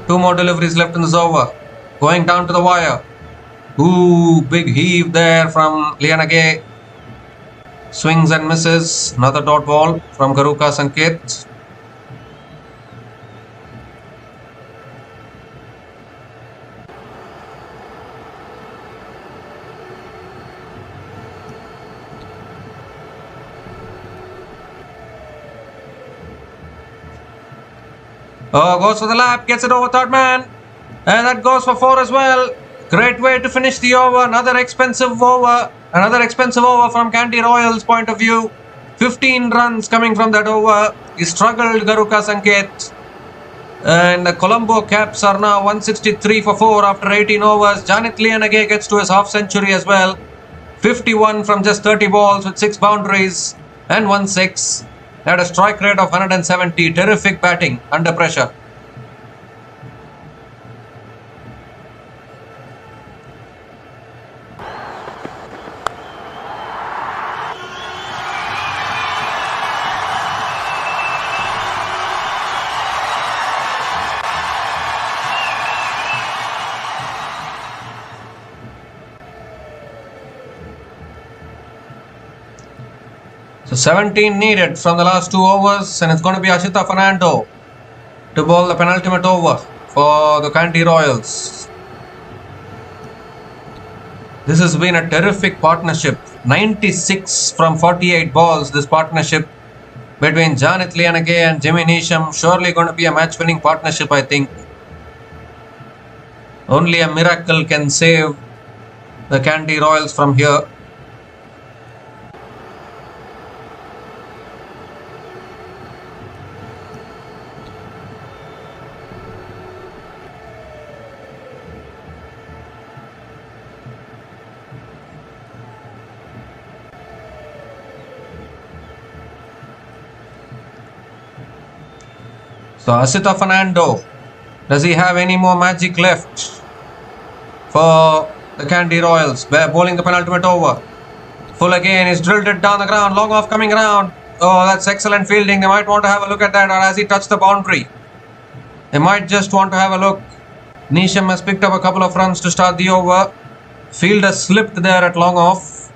2 more deliveries left in this over. Going down to the wire. Ooh, big heave there from Lianage. Swings and misses. Another dot ball from Garuka Sanket. Oh, goes for the lap, gets it over third man. And that goes for 4 as well. Great way to finish the over. Another expensive over from Kandy Royals' point of view. 15 runs coming from that over. He struggled, Garuka Sanket. And the Colombo Caps are now 163 for 4 after 18 overs. Janit Lianage gets to his half century as well. 51 from just 30 balls with 6 boundaries and 1 6. Had a strike rate of 170. Terrific batting under pressure. So 17 needed from the last 2 overs, and it's going to be Ashita Fernando to bowl the penultimate over for the Kandy Royals. This has been a terrific partnership. 96 from 48 balls, this partnership between Janit Lianage and Jimmy Neesham. Surely going to be a match-winning partnership, I think. Only a miracle can save the Kandy Royals from here. So Asita Fernando, does he have any more magic left for the Kandy Royals? Bowling the penultimate over. Full again, he's drilled it down the ground, long off coming round. Oh, that's excellent fielding. They might want to have a look at that, or has he touched the boundary? They might just want to have a look. Neesham has picked up a couple of runs to start the over. Fielder slipped there at long off.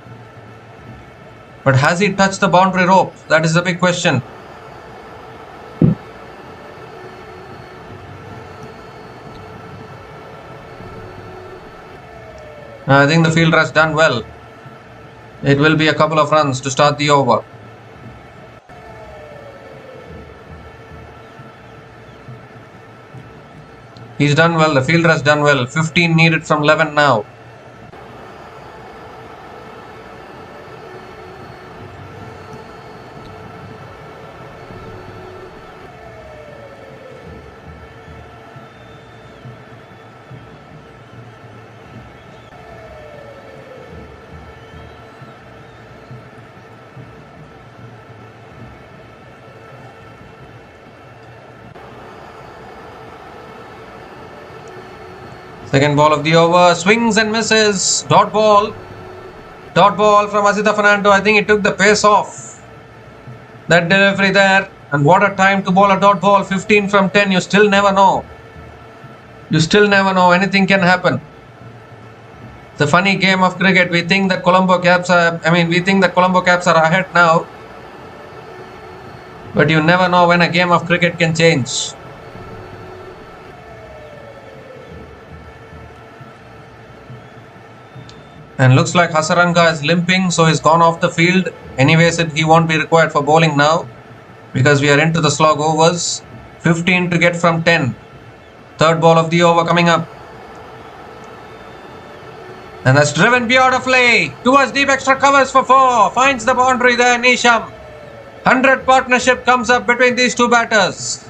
But has he touched the boundary rope? That is the big question. I think the fielder has done well. It will be a couple of runs to start the over. He's done well. The fielder has done well. 15 needed from 11 now. Second ball of the over, swings and misses, dot ball from Asita Fernando. I think he took the pace off that delivery there, and what a time to bowl a dot ball. 15 from 10, you still never know. Anything can happen. It's a funny game of cricket. We think that Colombo Caps are ahead now, but you never know when a game of cricket can change. And looks like Hasaranga is limping, so he's gone off the field. Anyways, he won't be required for bowling now because we are into the slog overs. 15 to get from 10. Third ball of the over coming up. And that's driven beautifully towards deep extra covers for 4. Finds the boundary there, Nisham. 100 partnership comes up between these two batters.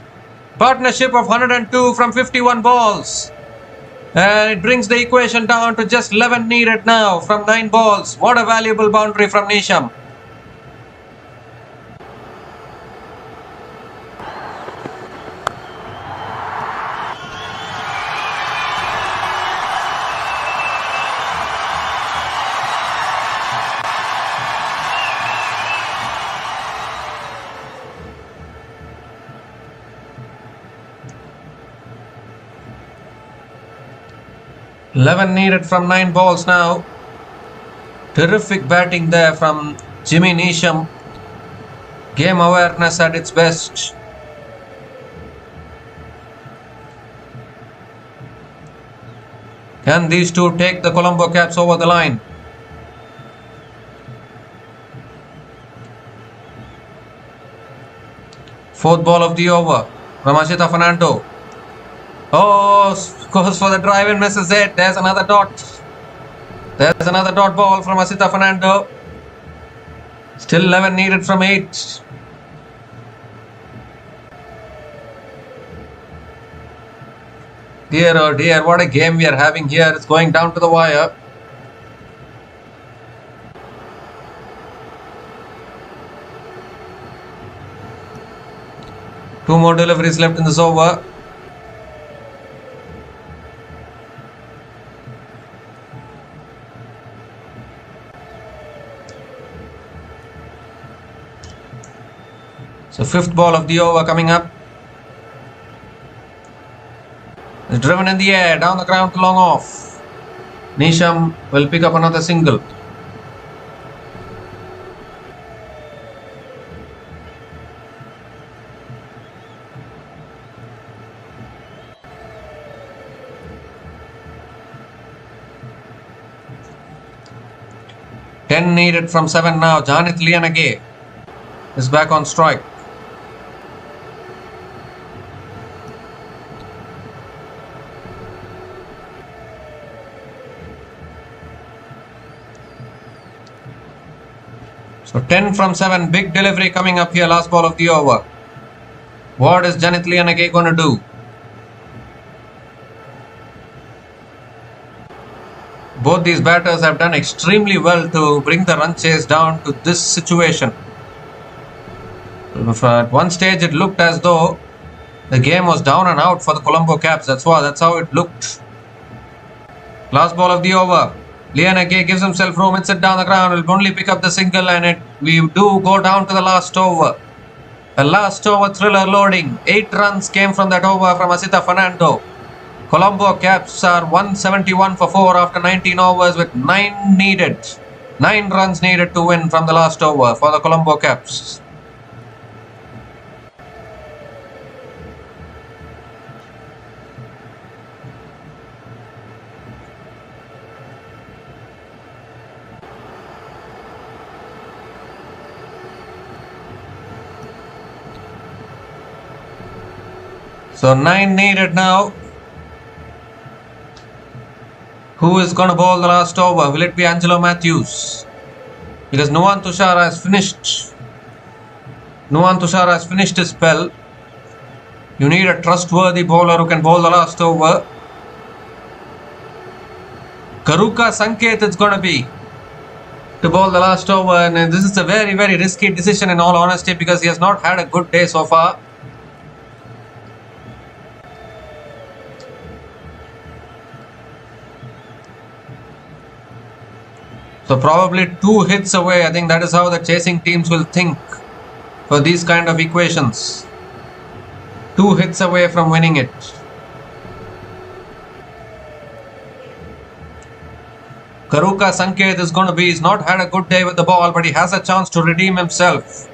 Partnership of 102 from 51 balls. And it brings the equation down to just 11 needed now from 9 balls. What a valuable boundary from Nisham. Eleven needed from 9 balls now. Terrific batting there from Jimmy Nisham. Game awareness at its best. Can these two take the Colombo Caps over the line? Fourth ball of the over from Ashita Fernando. Oh, goes for the drive and misses it. There's another dot. There's another dot ball from Ashita Fernando. Still 11 needed from 8. Dear oh dear, what a game we are having here. It's going down to the wire. Two more deliveries left in this over. So fifth ball of the over coming up. It's driven in the air, down the ground to long off. Nisham will pick up another single. Ten needed from 7 now. Janit Lianage is back on strike. So 10 from 7, big delivery coming up here, last ball of the over. What is Janit Lianage going to do? Both these batters have done extremely well to bring the run chase down to this situation. At one stage it looked as though the game was down and out for the Colombo Caps. That's how it looked. Last ball of the over. Lianage gives himself room, hits it down the ground, will only pick up the single, and we do go down to the last over. A last over thriller loading. 8 runs came from that over from Ashita Fernando. Colombo Caps are 171 for 4 after 19 overs with 9 needed. 9 runs needed to win from the last over for the Colombo Caps. So 9 needed now. Who is going to bowl the last over? Will it be Angelo Matthews? Because Nuwan Tushar has finished. Nuwan Tushar has finished his spell. You need a trustworthy bowler who can bowl the last over. Karuka Sanket it's going to be to bowl the last over, and this is a very, very risky decision in all honesty because he has not had a good day so far. So probably 2 hits away. I think that is how the chasing teams will think for these kind of equations. 2 hits away from winning it. Karuka Sanket is going to be, he's not had a good day with the ball, but he has a chance to redeem himself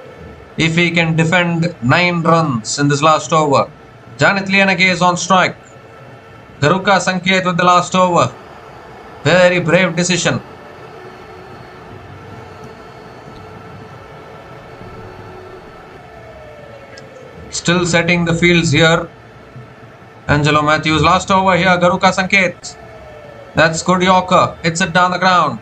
if he can defend 9 runs in this last over. Janit Lianage is on strike. Karuka Sanket with the last over. Very brave decision. Still setting the fields here. Angelo Matthews, last over here, Garuka Sanket. That's good Yorker. Hits it down the ground.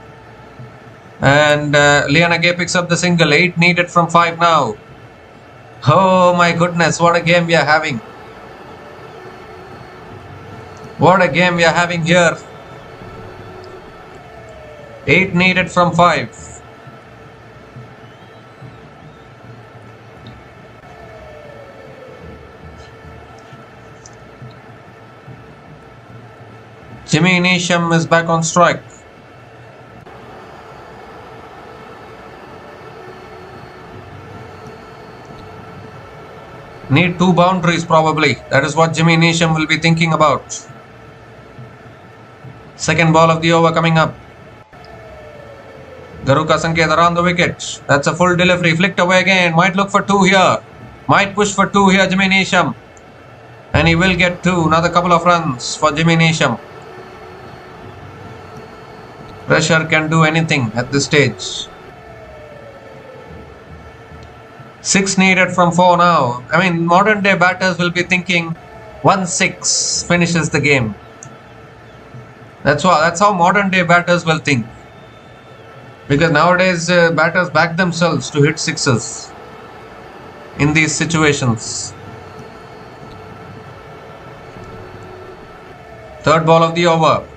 And Liana Gay picks up the single. 8 needed from 5 now. Oh my goodness, what a game we are having. What a game we are having here. 8 needed from 5. Jimmy Neesham is back on strike. Need 2 boundaries probably. That is what Jimmy Neesham will be thinking about. Second ball of the over coming up. Garuka Sanket around the wicket. That's a full delivery. Flicked away again. Might look for 2 here. Might push for 2 here, Jimmy Neesham. And he will get 2. Another couple of runs for Jimmy Neesham. Pressure can do anything at this stage. 6 needed from 4 now. I mean, modern day batters will be thinking 1-6 finishes the game. That's how modern day batters will think. Because nowadays batters back themselves to hit sixes in these situations. Third ball of the over.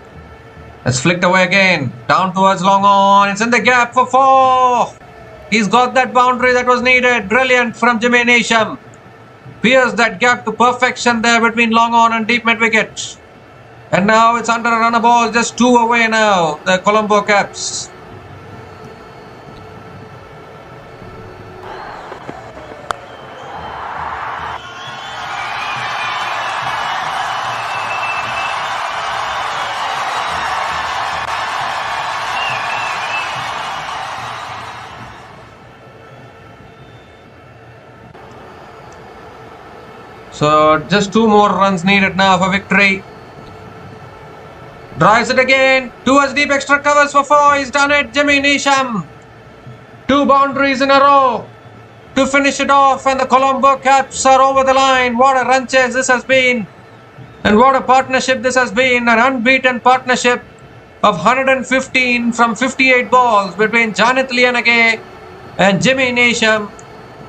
It's flicked away again. Down towards long on. It's in the gap for 4. He's got that boundary that was needed. Brilliant from Jimmy Neesham. Pierced that gap to perfection there between long on and deep mid wicket. And now it's under a runner ball. Just 2 away now. The Colombo Caps. So just 2 more runs needed now for victory. Drives it again. Towards deep, extra covers for 4. He's done it. Jimmy Neesham. 2 boundaries in a row to finish it off. And the Colombo Caps are over the line. What a run chase this has been. And what a partnership this has been. An unbeaten partnership of 115 from 58 balls between Janith Lianage and Jimmy Neesham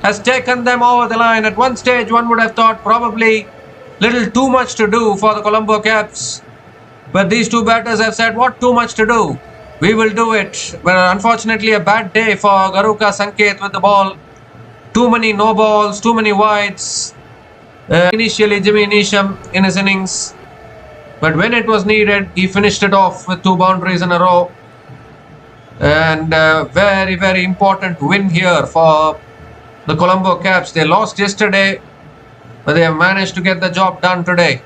has taken them over the line. At one stage, one would have thought probably little too much to do for the Colombo Caps. But these 2 batters have said, what too much to do? We will do it. But unfortunately, a bad day for Garuka Sanket with the ball. Too many no balls, too many wides. Initially, Jimmy Neesham in his innings. But when it was needed, he finished it off with 2 boundaries in a row. And very, very important win here for the Colombo Caps. They lost yesterday, but they have managed to get the job done today.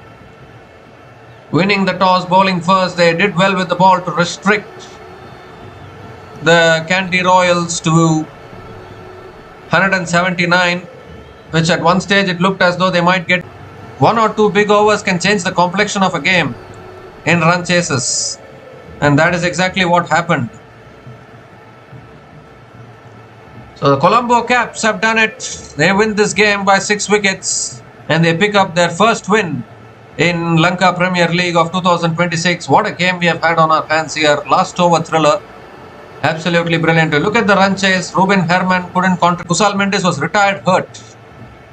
Winning the toss, bowling first, they did well with the ball to restrict the Kandy Royals to 179, which at one stage it looked as though they might get 1 or 2 big overs can change the complexion of a game in run chases. And that is exactly what happened. So the Colombo Caps have done it. They win this game by 6 wickets and they pick up their first win in Lanka Premier League of 2026. What a game we have had on our hands here. Last over thriller. Absolutely brilliant. Look at the run chase. Ruben Herman couldn't contribute. Kusal Mendes was retired hurt.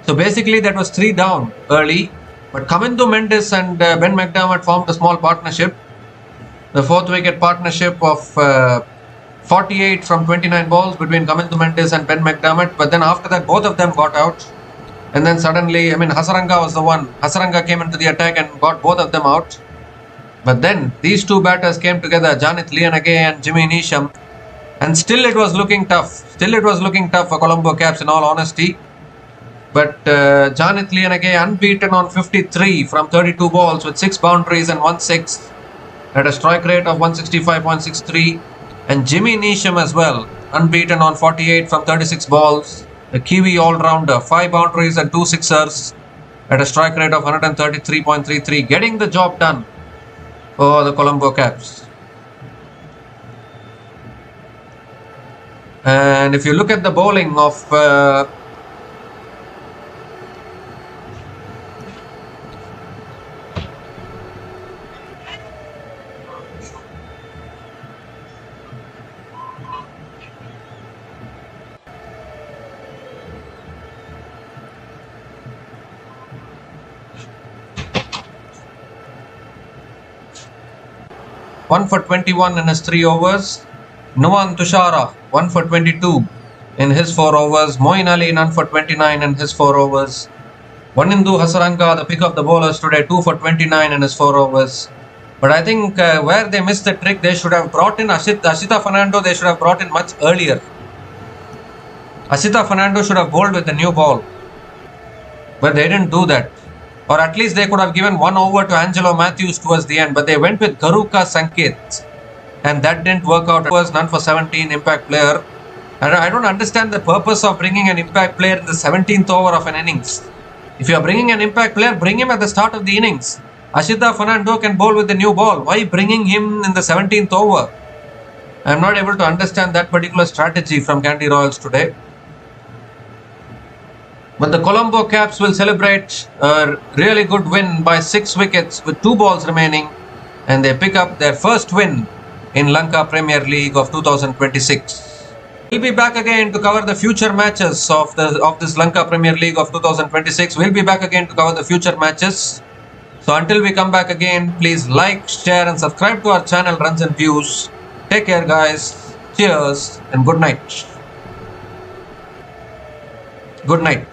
So basically that was 3 down early. But Kamindu Mendes and Ben McDermott formed a small partnership. The 4th wicket partnership of 48 from 29 balls between Kamindu Mendes and Ben McDermott. But then after that, both of them got out. And then suddenly, Hasaranga was the one. Hasaranga came into the attack and got both of them out. But then these 2 batters came together, Janith Lianage and Jimmy Neesham. And still it was looking tough. Still it was looking tough for Colombo Caps in all honesty. But Janith Lianage unbeaten on 53 from 32 balls with 6 boundaries and 1 6 at a strike rate of 165.63. And Jimmy Neesham as well, unbeaten on 48 from 36 balls. The Kiwi all-rounder, 5 boundaries and 2 sixers at a strike rate of 133.33, getting the job done for the Colombo Caps. And if you look at the bowling of 1 for 21 in his 3 overs. Nuwan Tushara, 1 for 22 in his 4 overs. Moeen Ali, none for 29 in his 4 overs. Vanindu Hasaranga, the pick of the bowlers today, 2 for 29 in his 4 overs. But I think where they missed the trick, they should have brought in Ashita Fernando, they should have brought in much earlier. Ashita Fernando should have bowled with the new ball. But they didn't do that. Or at least they could have given 1 over to Angelo Matthews towards the end. But they went with Garuka Sanket. And that didn't work out. It was none for 17, impact player. And I don't understand the purpose of bringing an impact player in the 17th over of an innings. If you are bringing an impact player, bring him at the start of the innings. Ashita Fernando can bowl with the new ball. Why bringing him in the 17th over? I am not able to understand that particular strategy from Kandy Royals today. But the Colombo Caps will celebrate a really good win by 6 wickets with 2 balls remaining. And they pick up their first win in Lanka Premier League of 2026. We'll be back again to cover the future matches of this Lanka Premier League of 2026. We'll be back again to cover the future matches. So until we come back again, please like, share and subscribe to our channel Runs and Views. Take care guys. Cheers and good night. Good night.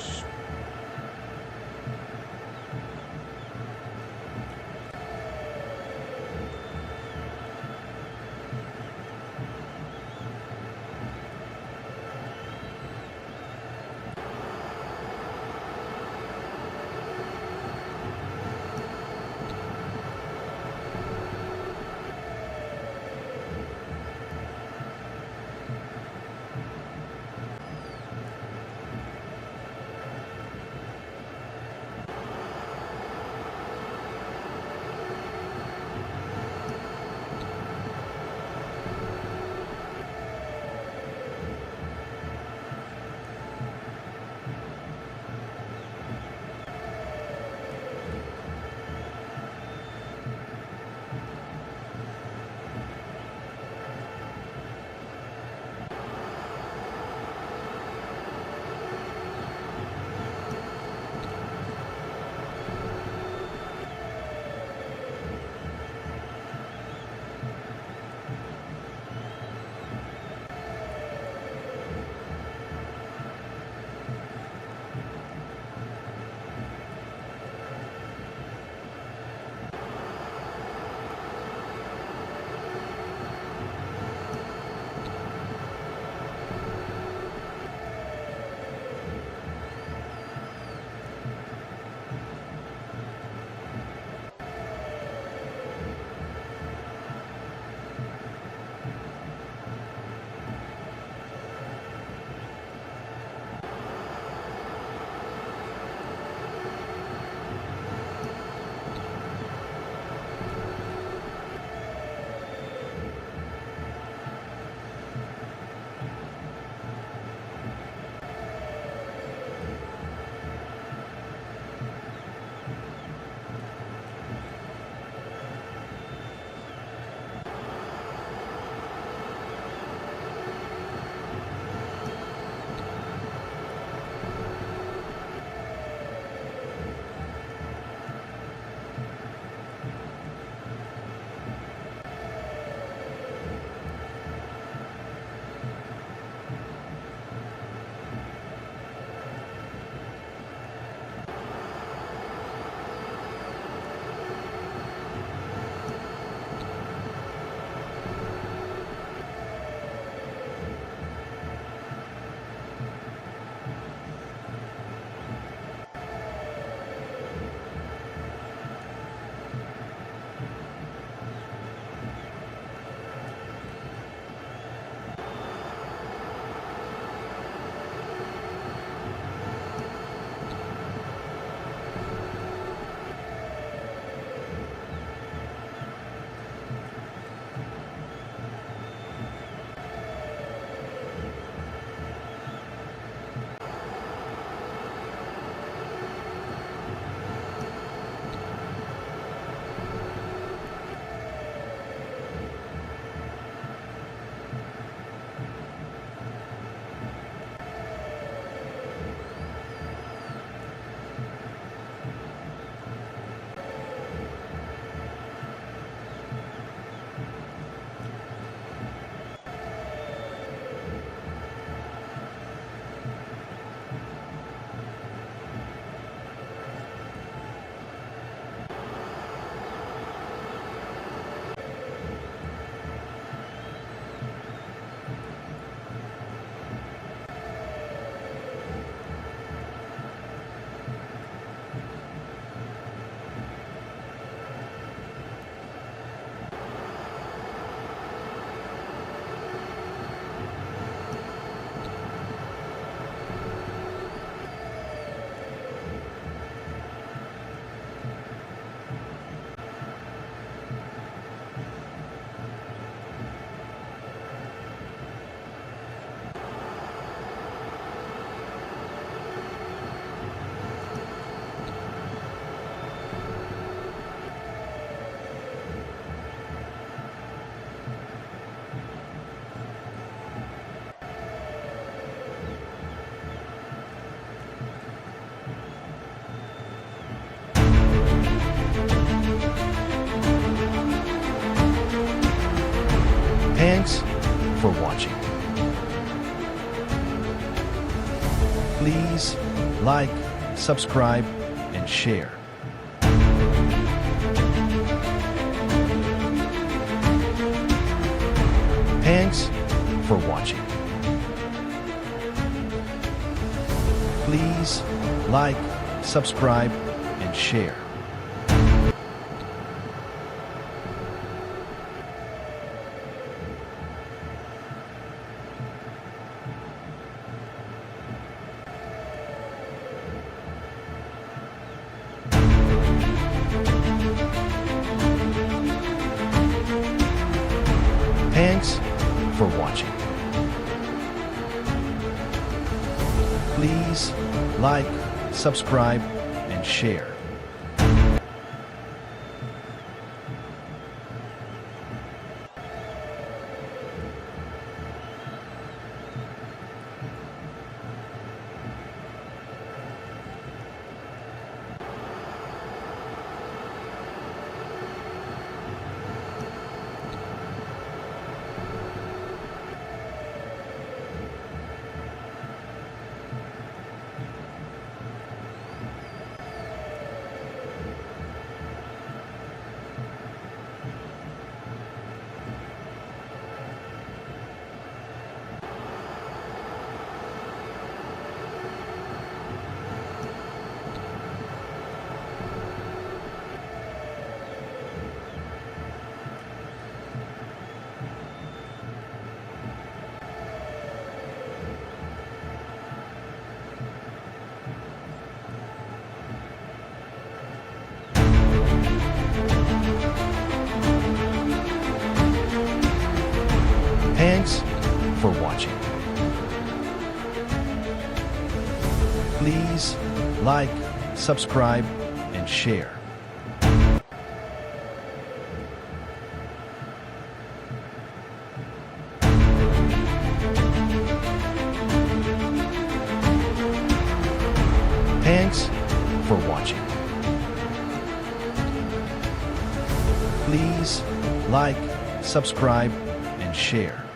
for watching. Please like, subscribe, and share. Thanks for watching. Please like, subscribe, and share. Thanks for watching. Please like, subscribe, and share. Thanks for watching. Please like, subscribe, and share. Thanks for watching. Please like, subscribe, and share.